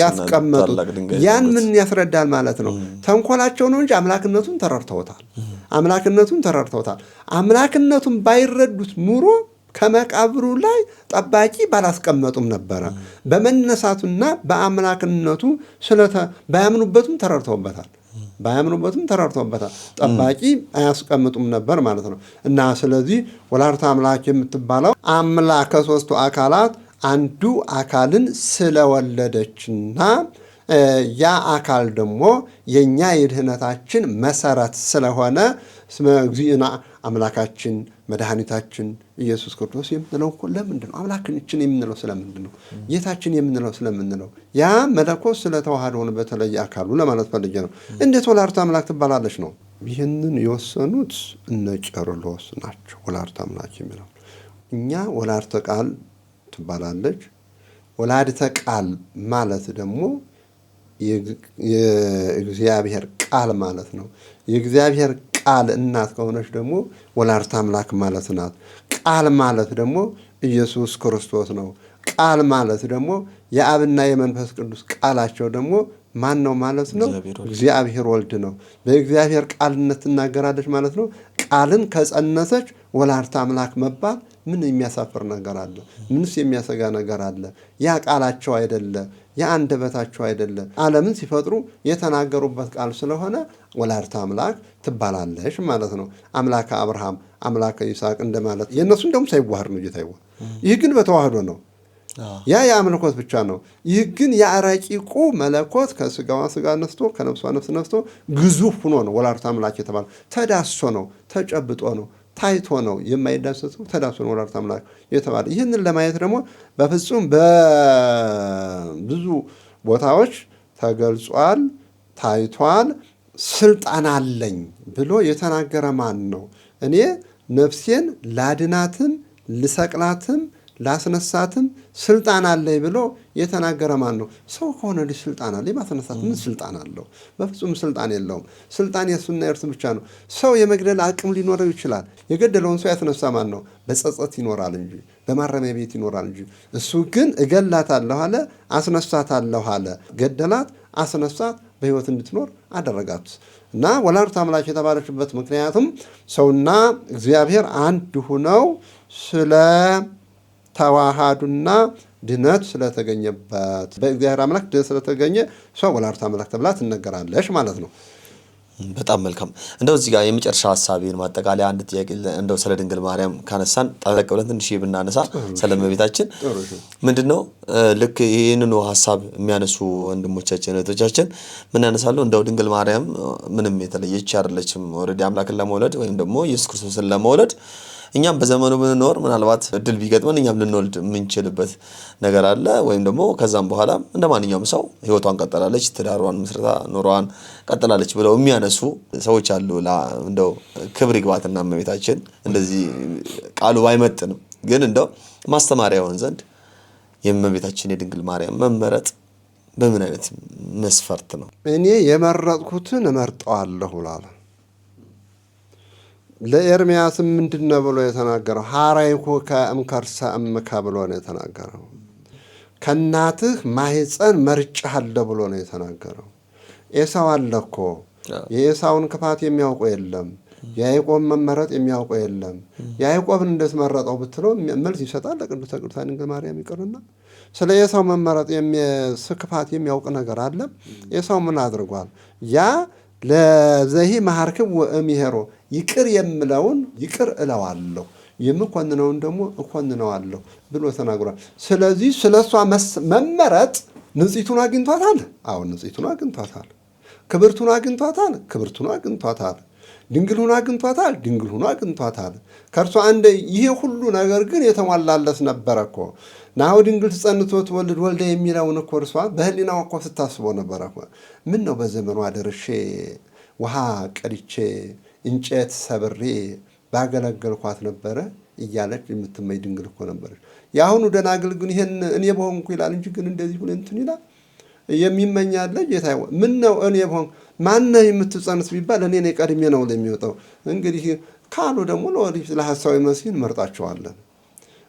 ያስቀመጡት። ያን ምን ያስረዳል ማለት ነው? ተንኮላቸው ነው እንጂ አምላክነቱን ተረድተውታል። አምላክነቱን ተረድተውታል። አምላክነቱን ባይረዱት ኑሮ ከመቃብሩ ላይ ጠባቂ ባላስቀመጡም ነበረ። በመነሳቱና በአምላክነቱ ባያምኑበትም ተረድተውበታል። ጠባቂ አያስቀምጡም ነበር ማለት ነው። እና ስለዚህ ወላዲተ አምላክ የምትባለው አምላክ ከሦስቱ አካላት አንዱ አካልን ስለወለደችና ያ አካል ደግሞ የእኛ የድህነታችን መሰረት ስለሆነ ስመ እግዚእነ አምላካችን መድኃኒታችን ኢየሱስ ክርስቶስ የምንለው እኮ ለምንድን ነው? አምላካችን የምንለው ስለምንድን ነው? ጌታችን የምንለው ስለምንድን ነው? ያ መለኮት ስለተዋሃደውን በተለየ አካሉ ለማለት ፈልጌ ነው። እንዴት ወላዲተ አምላክ ትባላለች ነው? ይህንን የወሰኑት እነ ቄርሎስ ናቸው። ወላዲተ አምላክ የሚለው እኛ ወላዲተ ቃል ትባላለች። ወላዲተ ቃል ማለት ደግሞ የእግዚአብሔር ቃል ማለት ነው። የእግዚአብሔር ቃል እናት ከሆነች ደግሞ ወላዲተ አምላክ ማለት ናት። ቃል ማለት ደግሞ ኢየሱስ ክርስቶስ ነው። ቃል ማለት ደግሞ የአብና የመንፈስ ቅዱስ ቃላቸው ደግሞ ማን ነው ማለት ነው? እግዚአብሔር ወልድ ነው። በእግዚአብሔር ቃልነት ትናገራለች ማለት ነው። ቃልን ከጸነሰች ወላዲተ አምላክ መባል ምን የሚያሳፍር ነገር አለ? ምንስ የሚያሰጋ ነገር አለ? ያ ቃላቸው አይደለ? ያ አንደበታቸው አይደለ? ዓለምን ሲፈጥሩ የተናገሩበት ቃል ስለሆነ ወላዲተ አምላክ ትባላለች ማለት ነው። አምላከ አብርሃም፣ አምላከ ይስሐቅ እንደማለት። የእነሱን ደግሞ ሳይዋሃድ ነው ጌታ ይዋል። ይህ ግን በተዋህዶ ነው። ያ የአምልኮት ብቻ ነው። ይህ ግን የረቂቁ መለኮት ከስጋዋ ስጋ ነስቶ ከነፍሷ ነፍስ ነስቶ ግዙፍ ሆኖ ነው ወላዲተ አምላክ የተባለ። ተዳሶ ነው፣ ተጨብጦ ነው፣ ታይቶ ነው። የማይዳሰሰው ተዳሶ ነው ወላዲተ አምላክ የተባለ። ይህንን ለማየት ደግሞ በፍጹም በብዙ ቦታዎች ተገልጿል፣ ታይቷል። ስልጣን አለኝ ብሎ የተናገረ ማን ነው? እኔ ነፍሴን ላድናትም ልሰቅላትም ላስነሳትም ስልጣን አለኝ ብሎ የተናገረ ማን ነው? ሰው ከሆነ ልጅ ስልጣን አለ። የማስነሳት ምን ስልጣን አለው? በፍጹም ስልጣን የለውም። ስልጣን የእሱና የእርሱ ብቻ ነው። ሰው የመግደል አቅም ሊኖረው ይችላል። የገደለውን ሰው ያስነሳ ማን ነው? በጸጸት ይኖራል እንጂ በማረሚያ ቤት ይኖራል እንጂ። እሱ ግን እገላታለሁ አለ፣ አስነሳታለሁ አለ። ገደላት፣ አስነሳት፣ በሕይወት እንድትኖር አደረጋት። እና ወላዲተ አምላክ የተባለችበት ምክንያቱም ሰውና እግዚአብሔር አንድ ሁነው ስለ ተዋሃዱና ድነት ስለተገኘበት በእግዚአብሔር አምላክ ድነት ስለተገኘ ሰው ወላዲተ አምላክ ተብላ ትነገራለች ማለት ነው። በጣም መልካም። እንደው እዚህ ጋር የመጨረሻ ሀሳቤን ማጠቃለያ አንድ ጥያቄ እንደው ስለ ድንግል ማርያም ካነሳን ጠለቅ ብለን ትንሽ ብናነሳ ስለ እመቤታችን ምንድነው ልክ ይህንኑ ሀሳብ የሚያነሱ ወንድሞቻችን እህቶቻችን ምን ያነሳሉ? እንደው ድንግል ማርያም ምንም የተለየች አይደለችም። ኦልሬዲ አምላክን ለመውለድ ወይም ደግሞ ኢየሱስ ክርስቶስን ለመውለድ እኛም በዘመኑ ብንኖር ምናልባት እድል ቢገጥመን እኛም ልንወልድ የምንችልበት ነገር አለ። ወይም ደግሞ ከዛም በኋላ እንደ ማንኛውም ሰው ህይወቷን ቀጠላለች፣ ትዳሯን መስርታ ኑሯን ቀጠላለች ብለው የሚያነሱ ሰዎች አሉ። እንደው ክብር ይግባትና እመቤታችን እንደዚህ ቃሉ ባይመጥንም ግን እንደው ማስተማሪያ ይሆን ዘንድ የእመቤታችን የድንግል ማርያም መመረጥ በምን አይነት መስፈርት ነው? እኔ የመረጥኩትን እመርጠዋለሁ ብሏል። ለኤርምያስም ምንድነው ብሎ የተናገረው? ሐራይኩከ እምከርሰ እምከ ብሎ ነው የተናገረው። ከእናትህ ማህፀን መርጬሃለሁ ብሎ ነው የተናገረው። ኤሳው አለ እኮ የኤሳውን ክፋት የሚያውቀው የለም። የያዕቆብ መመረጥ የሚያውቀው የለም። ያዕቆብን እንዴት መረጠው ብትለው መልስ ይሰጣል ለቅድስተ ቅዱሳን ድንግል ማርያም ይቅርና። ስለ ኤሳው መመረጥ ክፋት የሚያውቅ ነገር አለ? ኤሳው ምን አድርጓል? ያ ለዘሂ መሐርክብ ወእምሄሮ ይቅር የምለውን ይቅር እለዋለሁ የምኮንነውን ደግሞ እኮንነዋለሁ ብሎ ተናግሯል። ስለዚህ ስለሷ መመረጥ ንጽሕቱን አግኝቷታል። አሁን ንጽሕቱን አግኝቷታል። ክብርቱን አግኝቷታል። ክብርቱን አግኝቷታል። ድንግሉን አግኝቷታል። ድንግሉን አግኝቷታል። ከእርሷ አንደ ይሄ ሁሉ ነገር ግን የተሟላለት ነበረ እኮ። ናሁ ድንግል ትጸንቶ ትወልድ ወልደ የሚለውን እኮ እርሷ በህሊናዋ እኮ ስታስበው ነበረ እኮ። ምን ነው በዘመኗ ደርሼ ውሃ ቀድቼ እንጨት ሰብሬ ባገለገልኳት ነበረ እያለች የምትመኝ ድንግል እኮ ነበረች። የአሁኑ ደናግል ግን ይሄን እኔ በሆንኩ ይላል እንጂ ግን እንደዚህ ብሎ እንትን ይላል የሚመኛለ ጌታ። ምን ነው እኔ በሆንኩ ማነህ የምትጸንስ ቢባል እኔ ነኝ ቀድሜ ነው የሚወጣው። እንግዲህ ካሉ ደግሞ ለወዲህ ለሐሳዊ መሲህ እንመርጣቸዋለን።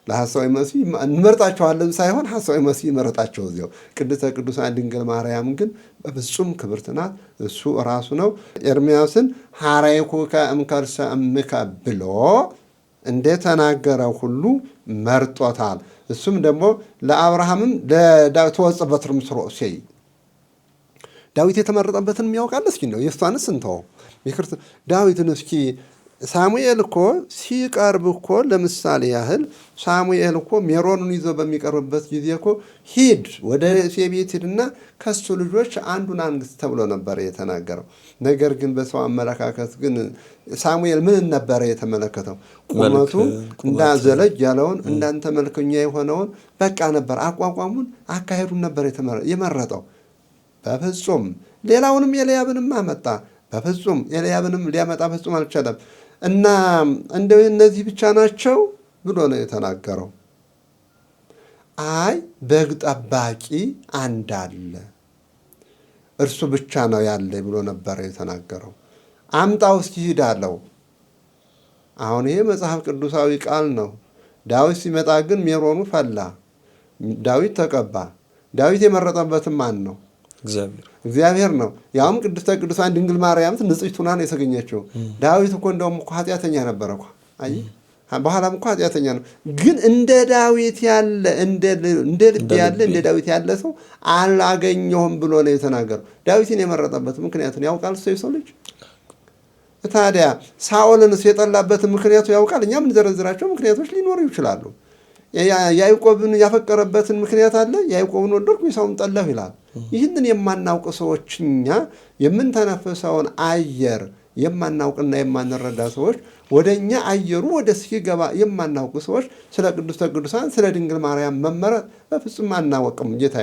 ለሐሳዊ መሲህ እንመርጣቸዋለን ሳይሆን ሐሳዊ መሲህ መረጣቸው እዚያው። ቅድስተ ቅዱሳን ድንግል ማርያም ግን በፍጹም ክብርት ናት። እሱ ራሱ ነው ኤርምያስን ሐራይኩከ እምከርሰ እምከ ብሎ እንደተናገረው ሁሉ መርጦታል። እሱም ደግሞ ለአብርሃምም ተወጽእ በትር ምስሮ እሴይ ዳዊት የተመረጠበትን የሚያውቃል። እስኪ ነው የእሷንስ እንተው። ዳዊትን እስኪ ሳሙኤል እኮ ሲቀርብ እኮ ለምሳሌ ያህል ሳሙኤል እኮ ሜሮንን ይዞ በሚቀርብበት ጊዜ እኮ ሂድ ወደ እሴይ ቤት ሂድና ከሱ ልጆች አንዱን አንግሥ ተብሎ ነበረ የተናገረው። ነገር ግን በሰው አመለካከት ግን ሳሙኤል ምን ነበረ የተመለከተው? ቁመቱ እንዳዘለጅ ያለውን እንዳንተ መልከኛ የሆነውን በቃ ነበር። አቋቋሙን አካሄዱን ነበር የመረጠው። በፍጹም ሌላውንም ኤልያብንም አመጣ። በፍጹም ኤልያብንም ሊያመጣ ፍጹም አልቻለም። እና እንደው እነዚህ ብቻ ናቸው ብሎ ነው የተናገረው። አይ በግ ጠባቂ አንድ አለ እርሱ ብቻ ነው ያለ ብሎ ነበረ የተናገረው። አምጣው እስኪ ሂድ አለው። አሁን ይሄ መጽሐፍ ቅዱሳዊ ቃል ነው። ዳዊት ሲመጣ ግን ሜሮኑ ፈላ። ዳዊት ተቀባ። ዳዊት የመረጠበትም ማን ነው? እግዚአብሔር ነው። ያውም ቅድስተ ቅዱሳን ድንግል ማርያም ንጽሕት ሆና ነው የተገኘችው። ዳዊት እኮ እንደውም እኮ ኃጢአተኛ ነበረ እኮ በኋላም እኮ ኃጢአተኛ ነው። ግን እንደ ዳዊት ያለ እንደ ልብ ያለ እንደ ዳዊት ያለ ሰው አላገኘሁም ብሎ ነው የተናገረው። ዳዊትን የመረጠበት ምክንያቱን ያውቃል ሰው ልጅ። ታዲያ ሳኦልንስ የጠላበትን ምክንያቱ ያውቃል። እኛም እንዘረዝራቸው ምክንያቶች ሊኖሩ ይችላሉ። ያዕቆብን ያፈቀረበትን ምክንያት አለ። ያዕቆብን ወደድኩ ኤሳውን ጠላሁ ይላል። ይህንን የማናውቅ ሰዎች እኛ የምንተነፍሰውን አየር የማናውቅና የማንረዳ ሰዎች ወደ እኛ አየሩ ወደ ሲገባ የማናውቅ ሰዎች ስለ ቅድስተ ቅዱሳን ስለ ድንግል ማርያም መመረጥ በፍጹም አናወቅም። ጌታ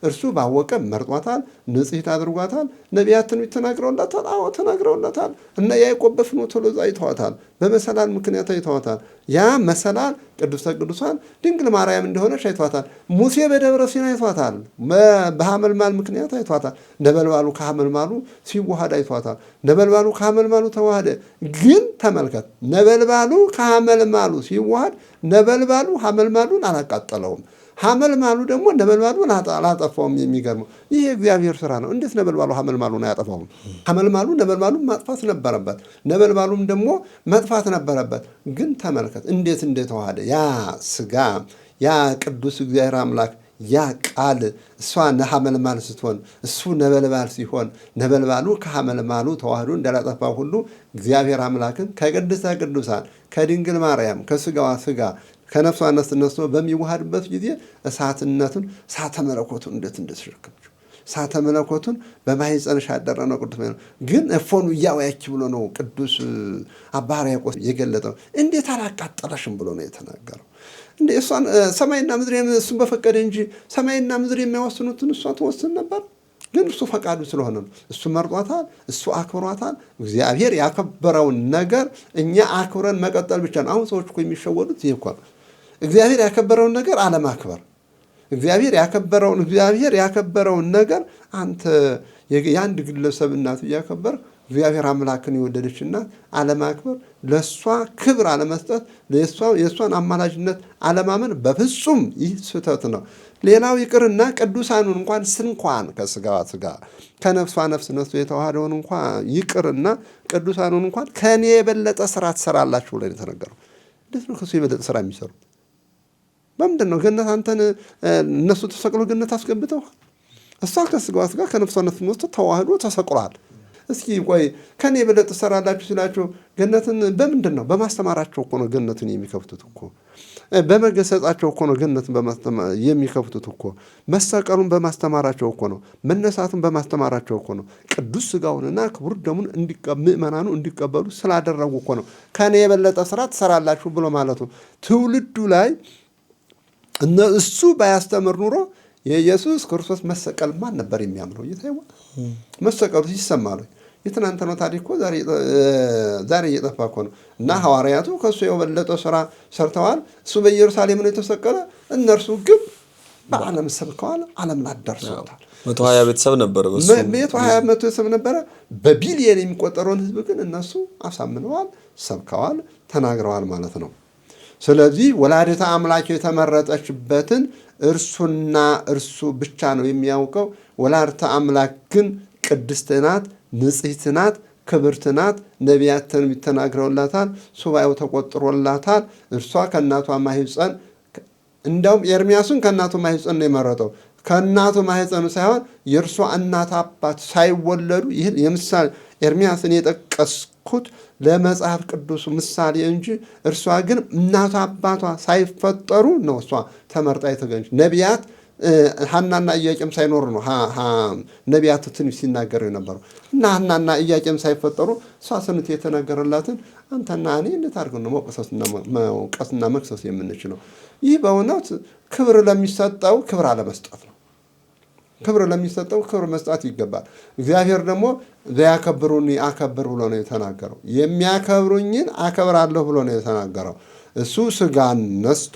እርሱ ባወቀ መርጧታል፣ ንጽሕት አድርጓታል። ነቢያት ትንቢት ተናግረውላታል። አዎ ተናግረውላታል። እና ያዕቆብ በፍኖተ ሎዛ አይተዋታል። በመሰላል ምክንያት አይተዋታል። ያ መሰላል ቅድስተ ቅዱሳን ድንግል ማርያም እንደሆነች አይተዋታል። ሙሴ በደብረ ሲና አይተዋታል። በሐመልማል ምክንያት አይተዋታል። ነበልባሉ ከሐመልማሉ ሲዋሃድ አይተዋታል። ነበልባሉ ከሐመልማሉ ተዋሃደ። ግን ተመልከት፣ ነበልባሉ ከሐመልማሉ ሲዋሃድ ነበልባሉ ሐመልማሉን አላቃጠለውም። ሐመልማሉ ደግሞ ነበልባሉን አላጠፋውም። የሚገርመው ይህ የእግዚአብሔር ስራ ነው። እንዴት ነበልባሉ ሐመልማሉን አያጠፋውም? ሐመልማሉ ነበልባሉን ማጥፋት ነበረበት፣ ነበልባሉም ደግሞ መጥፋት ነበረበት። ግን ተመልከት እንዴት እንደተዋሃደ ያ ስጋ ያ ቅዱስ እግዚአብሔር አምላክ ያ ቃል እሷ ሐመልማል ስትሆን እሱ ነበልባል ሲሆን ነበልባሉ ከሐመልማሉ ተዋህዶ እንዳላጠፋው ሁሉ እግዚአብሔር አምላክን ከቅድስተ ቅዱሳን ከድንግል ማርያም ከስጋዋ ስጋ ከነፍሷ ነፍስ ነስቶ በሚዋሃድበት ጊዜ እሳትነቱን እሳተ መለኮቱን እንዴት እንደተሸከመችው እሳተ መለኮቱን በማኅፀንሽ ያደረ ነው ቅዱስ ነው። ግን እፎኑ እያወያች ብሎ ነው ቅዱስ አባ ሕርያቆስ የገለጠው። እንዴት አላቃጠለሽም ብሎ ነው የተናገረው። እንደ እሷን ሰማይና ምድር እሱን በፈቀደ እንጂ ሰማይና ምድር የሚያወስኑትን እሷ ትወስን ነበር። ግን እሱ ፈቃዱ ስለሆነ ነው። እሱ መርጧታል፣ እሱ አክብሯታል። እግዚአብሔር ያከበረውን ነገር እኛ አክብረን መቀጠል ብቻ ነው። አሁን ሰዎች እኮ የሚሸወዱት ይህ እኮ ነው። እግዚአብሔር ያከበረውን ነገር አለማክበር፣ እግዚአብሔር ያከበረውን ነገር አንተ የአንድ ግለሰብ እናት እያከበር እግዚአብሔር አምላክን የወደደች እናት አለማክበር፣ ለእሷ ክብር አለመስጠት፣ የእሷን አማላጅነት አለማመን በፍጹም ይህ ስህተት ነው። ሌላው ይቅርና ቅዱሳኑን እንኳን ስንኳን ከስጋዋ ስጋ ከነፍሷ ነፍስ ነስቶ የተዋሃደውን እንኳን ይቅርና ቅዱሳኑን እንኳን ከእኔ የበለጠ ስራ ትሰራላችሁ ብሎ የተነገረው። እንዴት ነው ከሱ የበለጠ ስራ የሚሰሩ? በምንድን ነው? ገነት አንተን እነሱ ተሰቅሎ ገነት አስገብተው እሷ ከስጋዋ ስጋ ከነፍሷ ነፍስ ነስቶ ተዋህዶ ተሰቅሏል። እስኪ ቆይ ከኔ የበለጠ ትሰራላችሁ ሲላቸው ገነትን በምንድን ነው? በማስተማራቸው እኮ ነው ገነትን የሚከፍቱት እኮ። በመገሰጻቸው እኮ ነው ገነትን የሚከፍቱት እኮ። መሰቀሉን በማስተማራቸው እኮ ነው። መነሳቱን በማስተማራቸው እኮ ነው። ቅዱስ ስጋውንና ክቡር ደሙን ምእመናኑ እንዲቀበሉ ስላደረጉ እኮ ነው ከኔ የበለጠ ስራ ትሰራላችሁ ብሎ ማለቱ። ትውልዱ ላይ እሱ ባያስተምር ኑሮ የኢየሱስ ክርስቶስ መሰቀል ማን ነበር የሚያምነው? እየታየው መሰቀሉ ሲሰማ ነው። የትናንትናው ታሪክ እኮ ዛሬ እየጠፋ እኮ ነው። እና ሐዋርያቱ ከእሱ የበለጠ ስራ ሰርተዋል። እሱ በኢየሩሳሌም ነው የተሰቀለ። እነርሱ ግን በዓለም ሰብከዋል። ዓለምን አዳርሰውታል። 120 ቤተሰብ ነበረ። 120 ቤተሰብ ነበረ። በቢሊየን የሚቆጠረውን ህዝብ ግን እነሱ አሳምነዋል፣ ሰብከዋል፣ ተናግረዋል ማለት ነው። ስለዚህ ወላዲተ አምላክ የተመረጠችበትን እርሱና እርሱ ብቻ ነው የሚያውቀው። ወላዲተ አምላክ ግን ቅድስት ናት፣ ንጽሕት ናት፣ ክብርት ናት። ነቢያት ትንቢት ተናግረውላታል፣ ሱባኤው ተቆጥሮላታል። እርሷ ከእናቷ ማኅፀን እንዳውም ኤርምያስን ከእናቱ ማኅፀን ነው የመረጠው። ከእናቱ ማኅፀን ሳይሆን የእርሷ እናት አባት ሳይወለዱ ይህን የምሳሌ ኤርምያስን የጠቀስኩት ለመጽሐፍ ቅዱስ ምሳሌ እንጂ እርሷ ግን እናቷ አባቷ ሳይፈጠሩ ነው እሷ ተመርጣ የተገኘች። ነቢያት ሐናና ኢያቄም ሳይኖሩ ነው ነቢያት ትንቢት ሲናገሩ የነበረው እና ሐናና ኢያቄም ሳይፈጠሩ እሷ ስንት የተናገረላትን አንተና እኔ እንዴት አድርገን ነው መውቀስና መክሰስ የምንችለው? ይህ በእውነት ክብር ለሚሰጠው ክብር አለመስጠት ነው። ክብር ለሚሰጠው ክብር መስጣት ይገባል። እግዚአብሔር ደግሞ ዘያከብሩኒ አከብር ብሎ ነው የተናገረው። የሚያከብሩኝን አከብራለሁ ብሎ ነው የተናገረው። እሱ ስጋን ነስቶ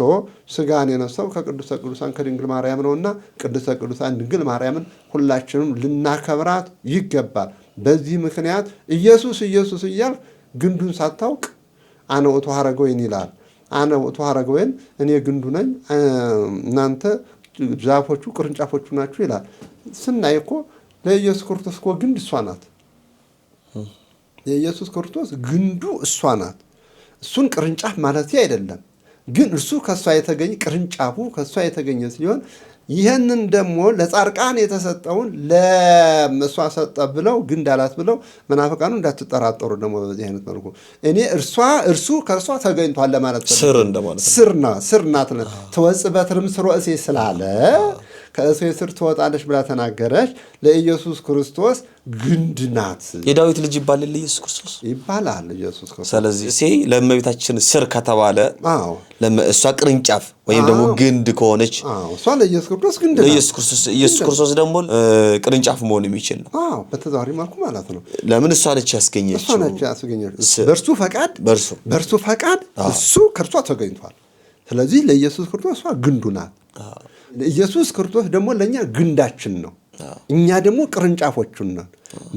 ስጋን የነሳው ከቅድስተ ቅዱሳን ከድንግል ማርያም ነውና ቅድስተ ቅዱሳን ድንግል ማርያምን ሁላችንም ልናከብራት ይገባል። በዚህ ምክንያት ኢየሱስ ኢየሱስ እያልክ ግንዱን ሳታውቅ አነ ውእቱ ሐረገ ወይን ይላል። አነ ውእቱ ሐረገ ወይን እኔ ግንዱ ነኝ፣ እናንተ ዛፎቹ ቅርንጫፎቹ ናችሁ ይላል። ስናይ እኮ ለኢየሱስ ክርስቶስ እኮ ግንድ እሷ ናት። የኢየሱስ ክርስቶስ ግንዱ እሷ ናት። እሱን ቅርንጫፍ ማለት አይደለም፣ ግን እርሱ ከሷ የተገኘ ቅርንጫፉ ከሷ የተገኘ ሲሆን ይህንን ደግሞ ለጻድቃን የተሰጠውን ለእሷ ሰጠ ብለው ግንድ አላት ብለው መናፍቃኑ እንዳትጠራጠሩ ደግሞ በዚህ አይነት መልኩ እኔ እርሱ ከእርሷ ተገኝቷል ለማለት ስር እንደማለት ስር ናት። ትወጽእ በትርም ስር ወእሴ ስላለ ከእሴይ ስር ትወጣለች ብላ ተናገረች። ለኢየሱስ ክርስቶስ ግንድ ናት። የዳዊት ልጅ ይባላል ኢየሱስ ክርስቶስ ይባላል ኢየሱስ ክርስቶስ። ስለዚህ እሴይ ለእመቤታችን ስር ከተባለ እሷ ቅርንጫፍ ወይም ደግሞ ግንድ ከሆነች እሷ ለኢየሱስ ክርስቶስ ግንድ ናት። ኢየሱስ ክርስቶስ ደግሞ ቅርንጫፍ መሆን የሚችል ነው። በተዘዋዋሪ መልኩ ማለት ነው። ለምን እሷ ነች ያስገኘችው። በእርሱ ፈቃድ እሱ ከእርሷ ተገኝቷል። ስለዚህ ለኢየሱስ ክርስቶስ እሷ ግንዱ ናት። ኢየሱስ ክርስቶስ ደግሞ ለእኛ ግንዳችን ነው። እኛ ደግሞ ቅርንጫፎቹን ነን።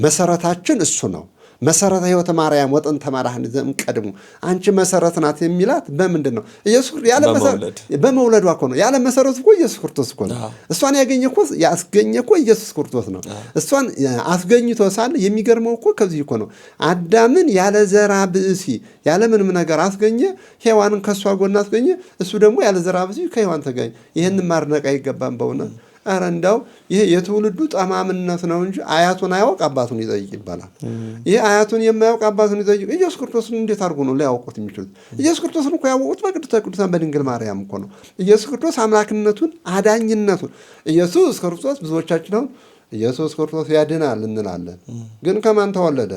መሰረታችን እሱ ነው። መሰረተ ሕይወተ ማርያም ወጥንተ ማርያም ዘእምቀድሙ አንቺ መሰረት ናት የሚላት በምንድን ነው? ኢየሱስ ያለ መሰረት በመውለዷ እኮ ነው። ያለ መሰረቱ እኮ ኢየሱስ ክርስቶስ እኮ ነው። እሷን ያስገኘ እኮ ኢየሱስ ክርስቶስ ነው። እሷን አስገኝቶ ሳለ የሚገርመው እኮ ከዚህ እኮ ነው። አዳምን ያለ ዘራ ብእሲ ያለ ምንም ነገር አስገኘ፣ ሔዋንን ከእሷ ጎን አስገኘ። እሱ ደግሞ ያለ ዘራ ብእሲ ከሔዋን ተገኘ። ይህንን ማድነቅ አይገባም በእውነት። ኧረ እንዳው ይሄ የትውልዱ ጠማምነት ነው እንጂ አያቱን አያውቅ አባቱን ይጠይቅ ይባላል። ይሄ አያቱን የማያውቅ አባቱን ይጠይቅ። ኢየሱስ ክርስቶስን እንዴት አድርጎ ነው ሊያውቁት የሚችሉት? ኢየሱስ ክርስቶስን እኮ ያወቁት በቅድስተ ቅዱሳን በድንግል ማርያም እኮ ነው። ኢየሱስ ክርስቶስ አምላክነቱን አዳኝነቱን ኢየሱስ ክርስቶስ ብዙዎቻችን አሁን ኢየሱስ ክርስቶስ ያድናል እንላለን። ግን ከማን ተወለደ?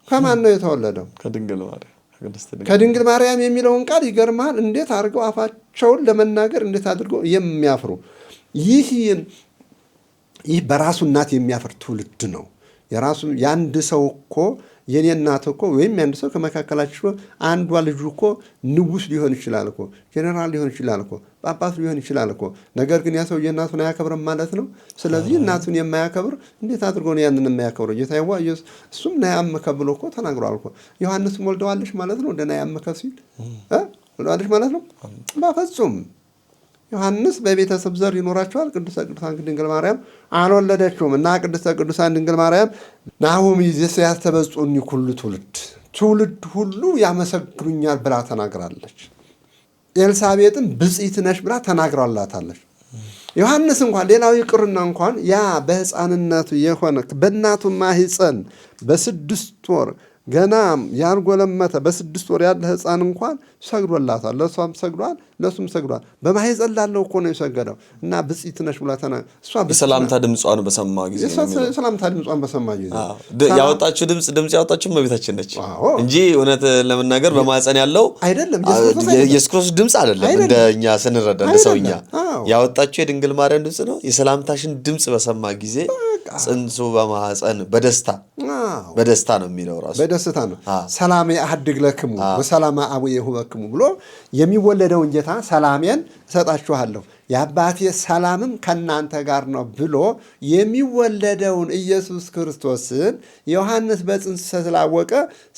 ከማን ነው የተወለደው? ከድንግል ማርያም የሚለውን ቃል ይገርማል። እንዴት አድርገው አፋቸውን ለመናገር እንዴት አድርገው የሚያፍሩ። ይህ በራሱ እናት የሚያፍር ትውልድ ነው። የአንድ ሰው እኮ የኔ እናት እኮ ወይም የአንድ ሰው ከመካከላችሁ አንዷ ልጁ እኮ ንጉሥ ሊሆን ይችላል እኮ፣ ጄኔራል ሊሆን ይችላል እኮ፣ ጳጳስ ሊሆን ይችላል እኮ። ነገር ግን ያ ሰው የእናቱን አያከብርም ማለት ነው። ስለዚህ እናቱን የማያከብር እንዴት አድርጎ ነው ያንን የማያከብረው? ጌታ ኢየሱስ እሱም ናያመከ ብሎ እኮ ተናግሯል እኮ። ዮሐንስም ወልደዋለች ማለት ነው። እንደ ናያመከ ሲል ወልደዋለች ማለት ነው። በፍጹም ዮሐንስ በቤተሰብ ዘር ይኖራቸዋል። ቅድስተ ቅዱሳን ድንግል ማርያም አልወለደችውም እና ቅድስተ ቅዱሳን ድንግል ማርያም ናሆም ይዜስ ያስተበጹኒ ኩሉ ትውልድ ሁሉ ያመሰግኑኛል ብላ ተናግራለች። ኤልሳቤጥም ብፅዕት ነሽ ብላ ተናግራላታለች። ዮሐንስ እንኳን ሌላው ይቅርና እንኳን ያ በሕፃንነቱ የሆነ በእናቱ ማህፀን በ6 ወር ገና ያልጎለመተ በ6 ወር ያለ ሕፃን እንኳን ሰግዶላታል። ለእሷም ሰግዷል፣ ለእሱም ሰግዷል። በማህፀን ላለው እኮ ነው የሰገደው እና ብፅዕት ነሽ ብላ የሰላምታ ድምጿን በሰማ ጊዜ ያወጣችው ድምፅ ያወጣችው እመቤታችን ነች እንጂ እውነት ለመናገር በማህፀን ያለው አይደለም የኢየሱስ ክርስቶስ ድምፅ አይደለም። እንደኛ ስንረዳ እንደ ሰውኛ ያወጣችው የድንግል ማርያም ድምፅ ነው። የሰላምታሽን ድምፅ በሰማ ጊዜ ጽንሱ በማህፀን በደስታ ነው የሚለው ራሱ በደስታ ነው። ሰላሜ አሐድግ ለክሙ ወሰላማ አቡየ ሁበክሙ ብሎ የሚወለደውን ጌታ ሰላሜን እሰጣችኋለሁ የአባቴ ሰላምም ከእናንተ ጋር ነው ብሎ የሚወለደውን ኢየሱስ ክርስቶስን ዮሐንስ በጽንስ ስላወቀ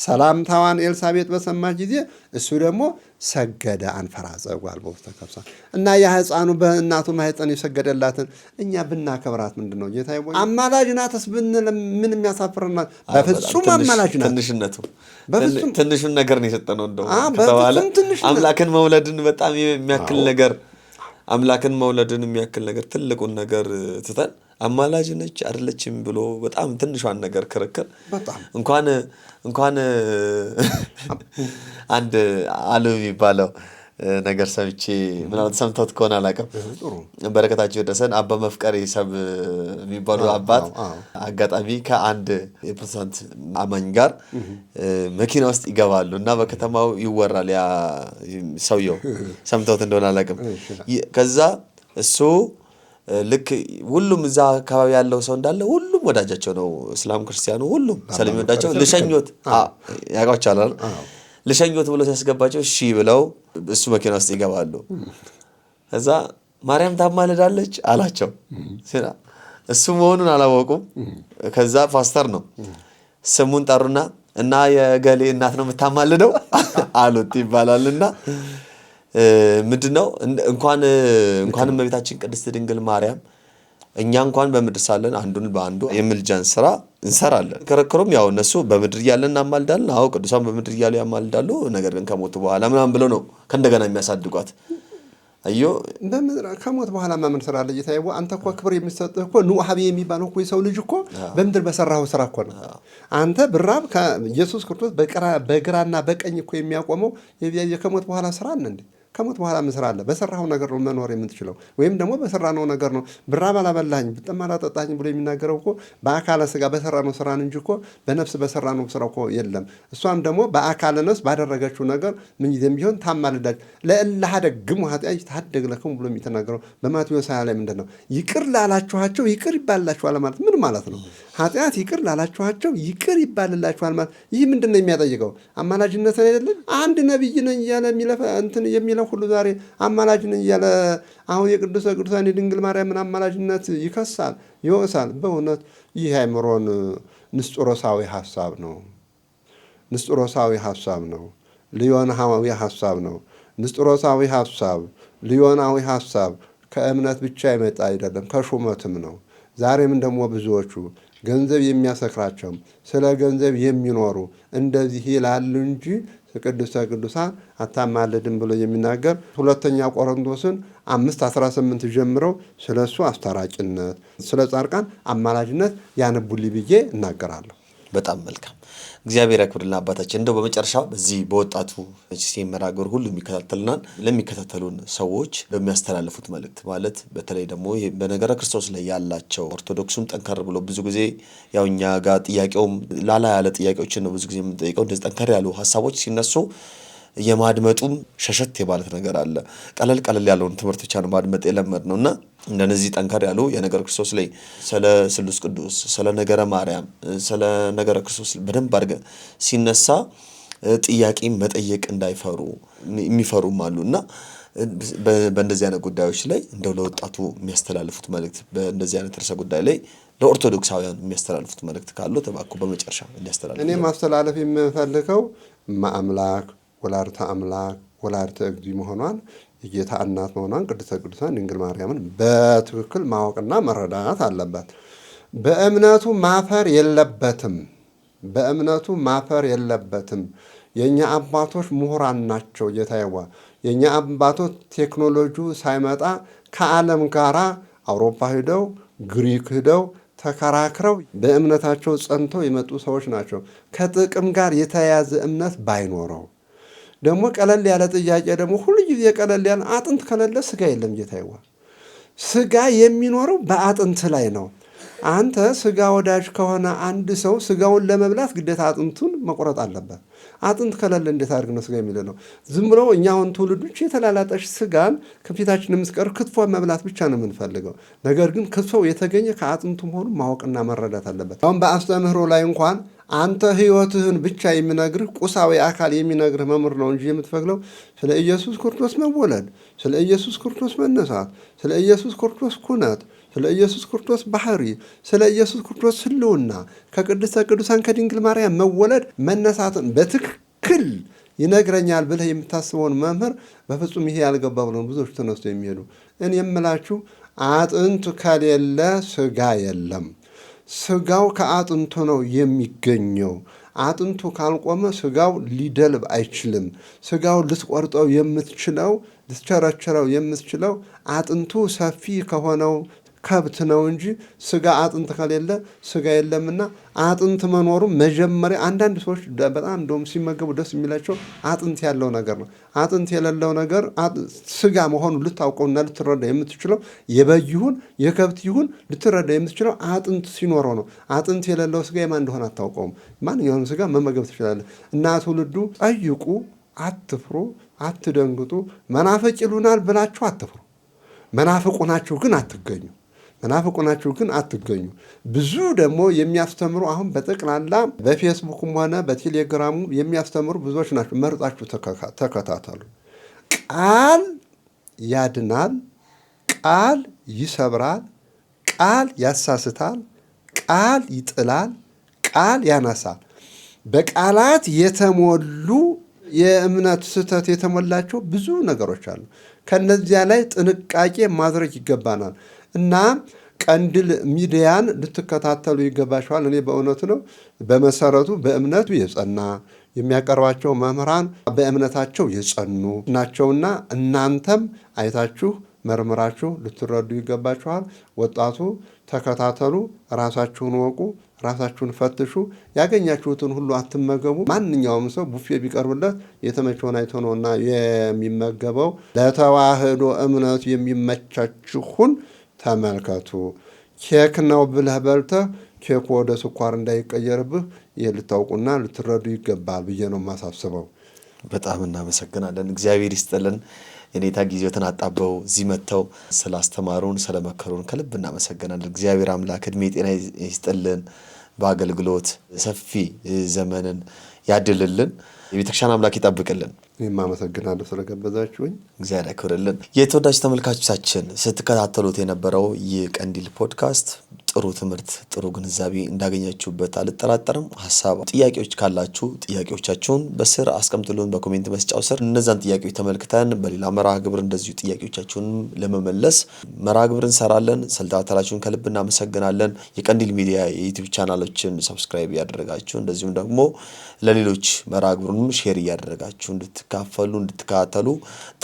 ሰላምታዋን ኤልሳቤጥ በሰማች ጊዜ እሱ ደግሞ ሰገደ። አንፈራጸ ጓልቦ ተከብሳ እና ያ ሕፃኑ በእናቱ ማህፀን የሰገደላትን እኛ ብናከብራት ምንድን ነው? ጌታ ይቦይ አማላጅ ናትስ ብንል ምን የሚያሳፍርና? በፍጹም አማላጅ ናት። ትንሽነቱ ትንሹን ነገር ነው የሰጠነው። እንደው ከተባለ አምላክን መውለድን በጣም የሚያክል ነገር አምላክን መውለድን የሚያክል ነገር ትልቁን ነገር ትተን አማላጅ ነች አይደለችም ብሎ በጣም ትንሿን ነገር ክርክር እንኳን አንድ አሉ የሚባለው ነገር ሰምቼ ምናልባት ሰምተውት ከሆነ አላውቅም። በረከታቸው የደረሰን አባ መፍቀሬ ሰብ የሚባሉ አባት አጋጣሚ ከአንድ የፕሮቴስታንት አማኝ ጋር መኪና ውስጥ ይገባሉ እና በከተማው ይወራል። ያ ሰውየው ሰምተውት እንደሆነ አላውቅም። ከዛ እሱ ልክ ሁሉም እዛ አካባቢ ያለው ሰው እንዳለ ሁሉም ወዳጃቸው ነው። እስላም ክርስቲያኑ ሁሉም ስለሚወዳቸው ልሸኞት ያውቃቸዋል። ልሸኞት ብሎ ሲያስገባቸው እሺ ብለው እሱ መኪና ውስጥ ይገባሉ። ከዛ ማርያም ታማልዳለች አላቸው። እሱ መሆኑን አላወቁም። ከዛ ፓስተር ነው ስሙን ጠሩና እና የገሌ እናት ነው የምታማልደው አሉት ይባላልና ምንድነው እንኳን እመቤታችን ቅድስት ድንግል ማርያም እኛ እንኳን በምድር ሳለን አንዱን በአንዱ የምልጃን ስራ እንሰራለን። ከረከሩም ያው እነሱ በምድር እያለን እናማልዳለን። አዎ ቅዱሳን በምድር እያሉ ያማልዳሉ። ነገር ግን ከሞቱ በኋላ ምናምን ብለው ነው ከእንደገና የሚያሳድጓት። አዮ ከሞት በኋላ ምን ስራ አለ ጌታዬ? አንተ እኮ ክብር የሚሰጥህ እኮ ኑሐቤ የሚባለው እኮ የሰው ልጅ እኮ በምድር በሰራው ስራ እኮ ነው። አንተ ብራብ ኢየሱስ ክርስቶስ በግራና በቀኝ እኮ የሚያቆመው ከሞት በኋላ ስራ አለ እንዴ? ከሞት በኋላ ምን ስራ አለ? በሰራው ነገር ነው መኖር የምትችለው፣ ወይም ደግሞ በሰራነው ነገር ነው። ብራብ አላበላኝ ብጠማ አላጠጣኝ ብሎ የሚናገረው እኮ በአካለ ስጋ በሰራነው ስራን እንጂ እኮ በነፍስ በሰራነው ስራ እኮ የለም። እሷም ደግሞ በአካለ ነፍስ ባደረገችው ነገር ምን ጊዜም ቢሆን ታማልዳች። ለእለ ሀደግሙ ኃጢአት ታደግ ለክሙ ብሎ የሚተናገረው በማቴዎስ 20 ላይ ምንድን ነው? ይቅር ላላችኋቸው ይቅር ይባልላችኋል ማለት ምን ማለት ነው? ኃጢአት ይቅር ላላችኋቸው ይቅር ይባልላችኋል ማለት ይህ ምንድን ነው የሚያጠይቀው? አማላጅነትን አይደለም? አንድ ነቢይ ነኝ እያለ የሚለው ሁሉ ዛሬ አማላጅ ነኝ እያለ አሁን የቅዱሰ ቅዱሳን የድንግል ማርያምን አማላጅነት ይከሳል፣ ይወቅሳል። በእውነት ይህ አእምሮን ንስጥሮሳዊ ሀሳብ ነው። ንስጥሮሳዊ ሀሳብ ነው። ሊዮናዊ ሀሳብ ነው። ንስጥሮሳዊ ሀሳብ፣ ሊዮናዊ ሀሳብ ከእምነት ብቻ ይመጣ አይደለም፣ ከሹመትም ነው። ዛሬም ደግሞ ብዙዎቹ ገንዘብ የሚያሰክራቸው ስለ ገንዘብ የሚኖሩ እንደዚህ ይላሉ እንጂ ቅድስተ ቅዱሳን አታማልድም ብሎ የሚናገር ሁለተኛ ቆሮንቶስን 5:18 ጀምረው ስለ እሱ አስታራቂነት ስለ ጻድቃን አማላጅነት ያነቡልኝ ብዬ እናገራለሁ። በጣም መልካም እግዚአብሔር ያክብርልን አባታችን። እንደው በመጨረሻ በዚህ በወጣቱ ሲመራገር ሁሉ የሚከታተሉናል ለሚከታተሉን ሰዎች በሚያስተላልፉት መልእክት ማለት በተለይ ደግሞ በነገረ ክርስቶስ ላይ ያላቸው ኦርቶዶክሱም ጠንከር ብሎ ብዙ ጊዜ ያው እኛ ጋር ጥያቄውም ላላ ያለ ጥያቄዎችን ነው ብዙ ጊዜ የምንጠይቀው። እንደዚህ ጠንከር ያሉ ሀሳቦች ሲነሱ የማድመጡም ሸሸት የማለት ነገር አለ። ቀለል ያለውን ትምህርት ብቻ ነው ማድመጥ የለመድነውና እንደነዚህ ጠንከር ያሉ የነገረ ክርስቶስ ላይ ስለ ስሉስ ቅዱስ፣ ስለ ነገረ ማርያም፣ ስለ ነገረ ክርስቶስ በደንብ አድርገ ሲነሳ ጥያቄ መጠየቅ እንዳይፈሩ የሚፈሩም አሉና በእንደዚህ አይነት ጉዳዮች ላይ እንደው ለወጣቱ የሚያስተላልፉት መልእክት በእንደዚህ አይነት ርዕሰ ጉዳይ ላይ ለኦርቶዶክሳውያን የሚያስተላልፉት መልእክት ካለው ተባክሮ በመጨረሻ እንዲያስተላልፉ። እኔ ማስተላለፍ የምፈልገው አምላክ ወላዲተ አምላክ ወላዲተ እግዚእ መሆኗን የጌታ እናት መሆኗን ቅድስተ ቅዱሳን ድንግል ማርያምን በትክክል ማወቅና መረዳት አለበት። በእምነቱ ማፈር የለበትም። በእምነቱ ማፈር የለበትም። የኛ አባቶች ምሁራን ናቸው። ጌታዬዋ የኛ አባቶች ቴክኖሎጂው ሳይመጣ ከዓለም ጋራ አውሮፓ ሄደው ግሪክ ሄደው ተከራክረው በእምነታቸው ጸንተው የመጡ ሰዎች ናቸው። ከጥቅም ጋር የተያያዘ እምነት ባይኖረው ደግሞ ቀለል ያለ ጥያቄ ደግሞ ሁሉ ጊዜ ቀለል ያለ አጥንት ከሌለ ስጋ የለም። ጌታዬዋ ስጋ የሚኖረው በአጥንት ላይ ነው። አንተ ስጋ ወዳጅ ከሆነ አንድ ሰው ስጋውን ለመብላት ግዴታ አጥንቱን መቁረጥ አለበት። አጥንት ከሌለ እንዴት አድርግ ነው ስጋ የሚለው ነው? ዝም ብሎ እኛ አሁን ትውልዶች የተላላጠች ስጋን ከፊታችን የምስቀር ክትፎ መብላት ብቻ ነው የምንፈልገው። ነገር ግን ክትፎው የተገኘ ከአጥንቱ መሆኑን ማወቅና መረዳት አለበት። አሁን በአስተምህሮ ላይ እንኳን አንተ ሕይወትህን ብቻ የሚነግርህ ቁሳዊ አካል የሚነግርህ መምህር ነው እንጂ የምትፈግለው ስለ ኢየሱስ ክርስቶስ መወለድ፣ ስለ ኢየሱስ ክርስቶስ መነሳት፣ ስለ ኢየሱስ ክርስቶስ ኩነት፣ ስለ ኢየሱስ ክርስቶስ ባህሪ፣ ስለ ኢየሱስ ክርስቶስ ህልውና ከቅድስተ ቅዱሳን ከድንግል ማርያም መወለድ መነሳትን በትክክል ይነግረኛል ብለህ የምታስበውን መምህር በፍጹም ይሄ ያልገባ ብለው ብዙዎች ተነስቶ የሚሄዱ እኔ የምላችሁ አጥንት ከሌለ ስጋ የለም። ስጋው ከአጥንቱ ነው የሚገኘው። አጥንቱ ካልቆመ ስጋው ሊደልብ አይችልም። ስጋው ልትቆርጠው የምትችለው ልትቸረችረው የምትችለው አጥንቱ ሰፊ ከሆነው ከብት ነው እንጂ ስጋ አጥንት ከሌለ ስጋ የለምና አጥንት መኖሩ መጀመሪያ አንዳንድ ሰዎች በጣም እንደውም ሲመገቡ ደስ የሚላቸው አጥንት ያለው ነገር ነው። አጥንት የሌለው ነገር ስጋ መሆኑ ልታውቀውና ልትረዳ የምትችለው የበግ ይሁን የከብት ይሁን ልትረዳ የምትችለው አጥንት ሲኖረው ነው። አጥንት የሌለው ስጋ የማን እንደሆነ አታውቀውም። ማንኛውንም ስጋ መመገብ ትችላለህ። እና ትውልዱ ጠይቁ፣ አትፍሩ፣ አትደንግጡ። መናፍቅ ይሉናል ብላችሁ አትፍሩ። መናፍቁ ናችሁ ግን አትገኙ። መናፍቁ ናችሁ ግን አትገኙ። ብዙ ደግሞ የሚያስተምሩ አሁን በጠቅላላ በፌስቡክም ሆነ በቴሌግራሙ የሚያስተምሩ ብዙዎች ናቸው። መርጣችሁ ተከታተሉ። ቃል ያድናል፣ ቃል ይሰብራል፣ ቃል ያሳስታል፣ ቃል ይጥላል፣ ቃል ያነሳል። በቃላት የተሞሉ የእምነት ስህተት የተሞላቸው ብዙ ነገሮች አሉ። ከነዚያ ላይ ጥንቃቄ ማድረግ ይገባናል እና ቀንዲል ሚዲያን ልትከታተሉ ይገባችኋል። እኔ በእውነቱ ነው በመሰረቱ በእምነቱ የጸና የሚያቀርባቸው መምህራን በእምነታቸው የጸኑ ናቸውና እናንተም አይታችሁ መርምራችሁ ልትረዱ ይገባችኋል። ወጣቱ ተከታተሉ፣ ራሳችሁን ወቁ፣ ራሳችሁን ፈትሹ። ያገኛችሁትን ሁሉ አትመገቡ። ማንኛውም ሰው ቡፌ ቢቀርብለት የተመቸውን አይቶ ነውና የሚመገበው። ለተዋህዶ እምነቱ የሚመቻችሁን ተመልከቱ። ኬክ ነው ብለህ በልተህ ኬኩ ወደ ስኳር እንዳይቀየርብህ ይህ ልታውቁና ልትረዱ ይገባል ብዬ ነው የማሳስበው። በጣም እናመሰግናለን። እግዚአብሔር ይስጥልን። የኔታ ጊዜዎትን አጣበው እዚህ መጥተው ስላስተማሩን ስለመከሩን ከልብ እናመሰግናለን። እግዚአብሔር አምላክ እድሜ ጤና ይስጥልን፣ በአገልግሎት ሰፊ ዘመንን ያድልልን፣ የቤተክርስቲያን አምላክ ይጠብቅልን። እኔም አመሰግናለሁ ስለጋበዛችሁኝ። እግዚአብሔር ያክብርልን። የተወዳጅ ተመልካቾቻችን ስትከታተሉት የነበረው የቀንዲል ፖድካስት ጥሩ ትምህርት፣ ጥሩ ግንዛቤ እንዳገኛችሁበት አልጠራጠርም። ሀሳብ፣ ጥያቄዎች ካላችሁ ጥያቄዎቻችሁን በስር አስቀምጡልን በኮሜንት መስጫው ስር። እነዛን ጥያቄዎች ተመልክተን በሌላ መርሃ ግብር እንደዚሁ ጥያቄዎቻችሁን ለመመለስ መርሃ ግብር እንሰራለን። ስለተከታተላችሁን ከልብ እናመሰግናለን። የቀንዲል ሚዲያ የዩቲዩብ ቻናሎችን ሰብስክራይብ እያደረጋችሁ እንደዚሁም ደግሞ ለሌሎች መርሃ ግብሩንም ሼር እያደረጋችሁ እንድትካፈሉ እንድትከታተሉ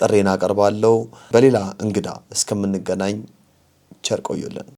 ጥሬን አቀርባለሁ። በሌላ እንግዳ እስከምንገናኝ ቸር ቆዩልን።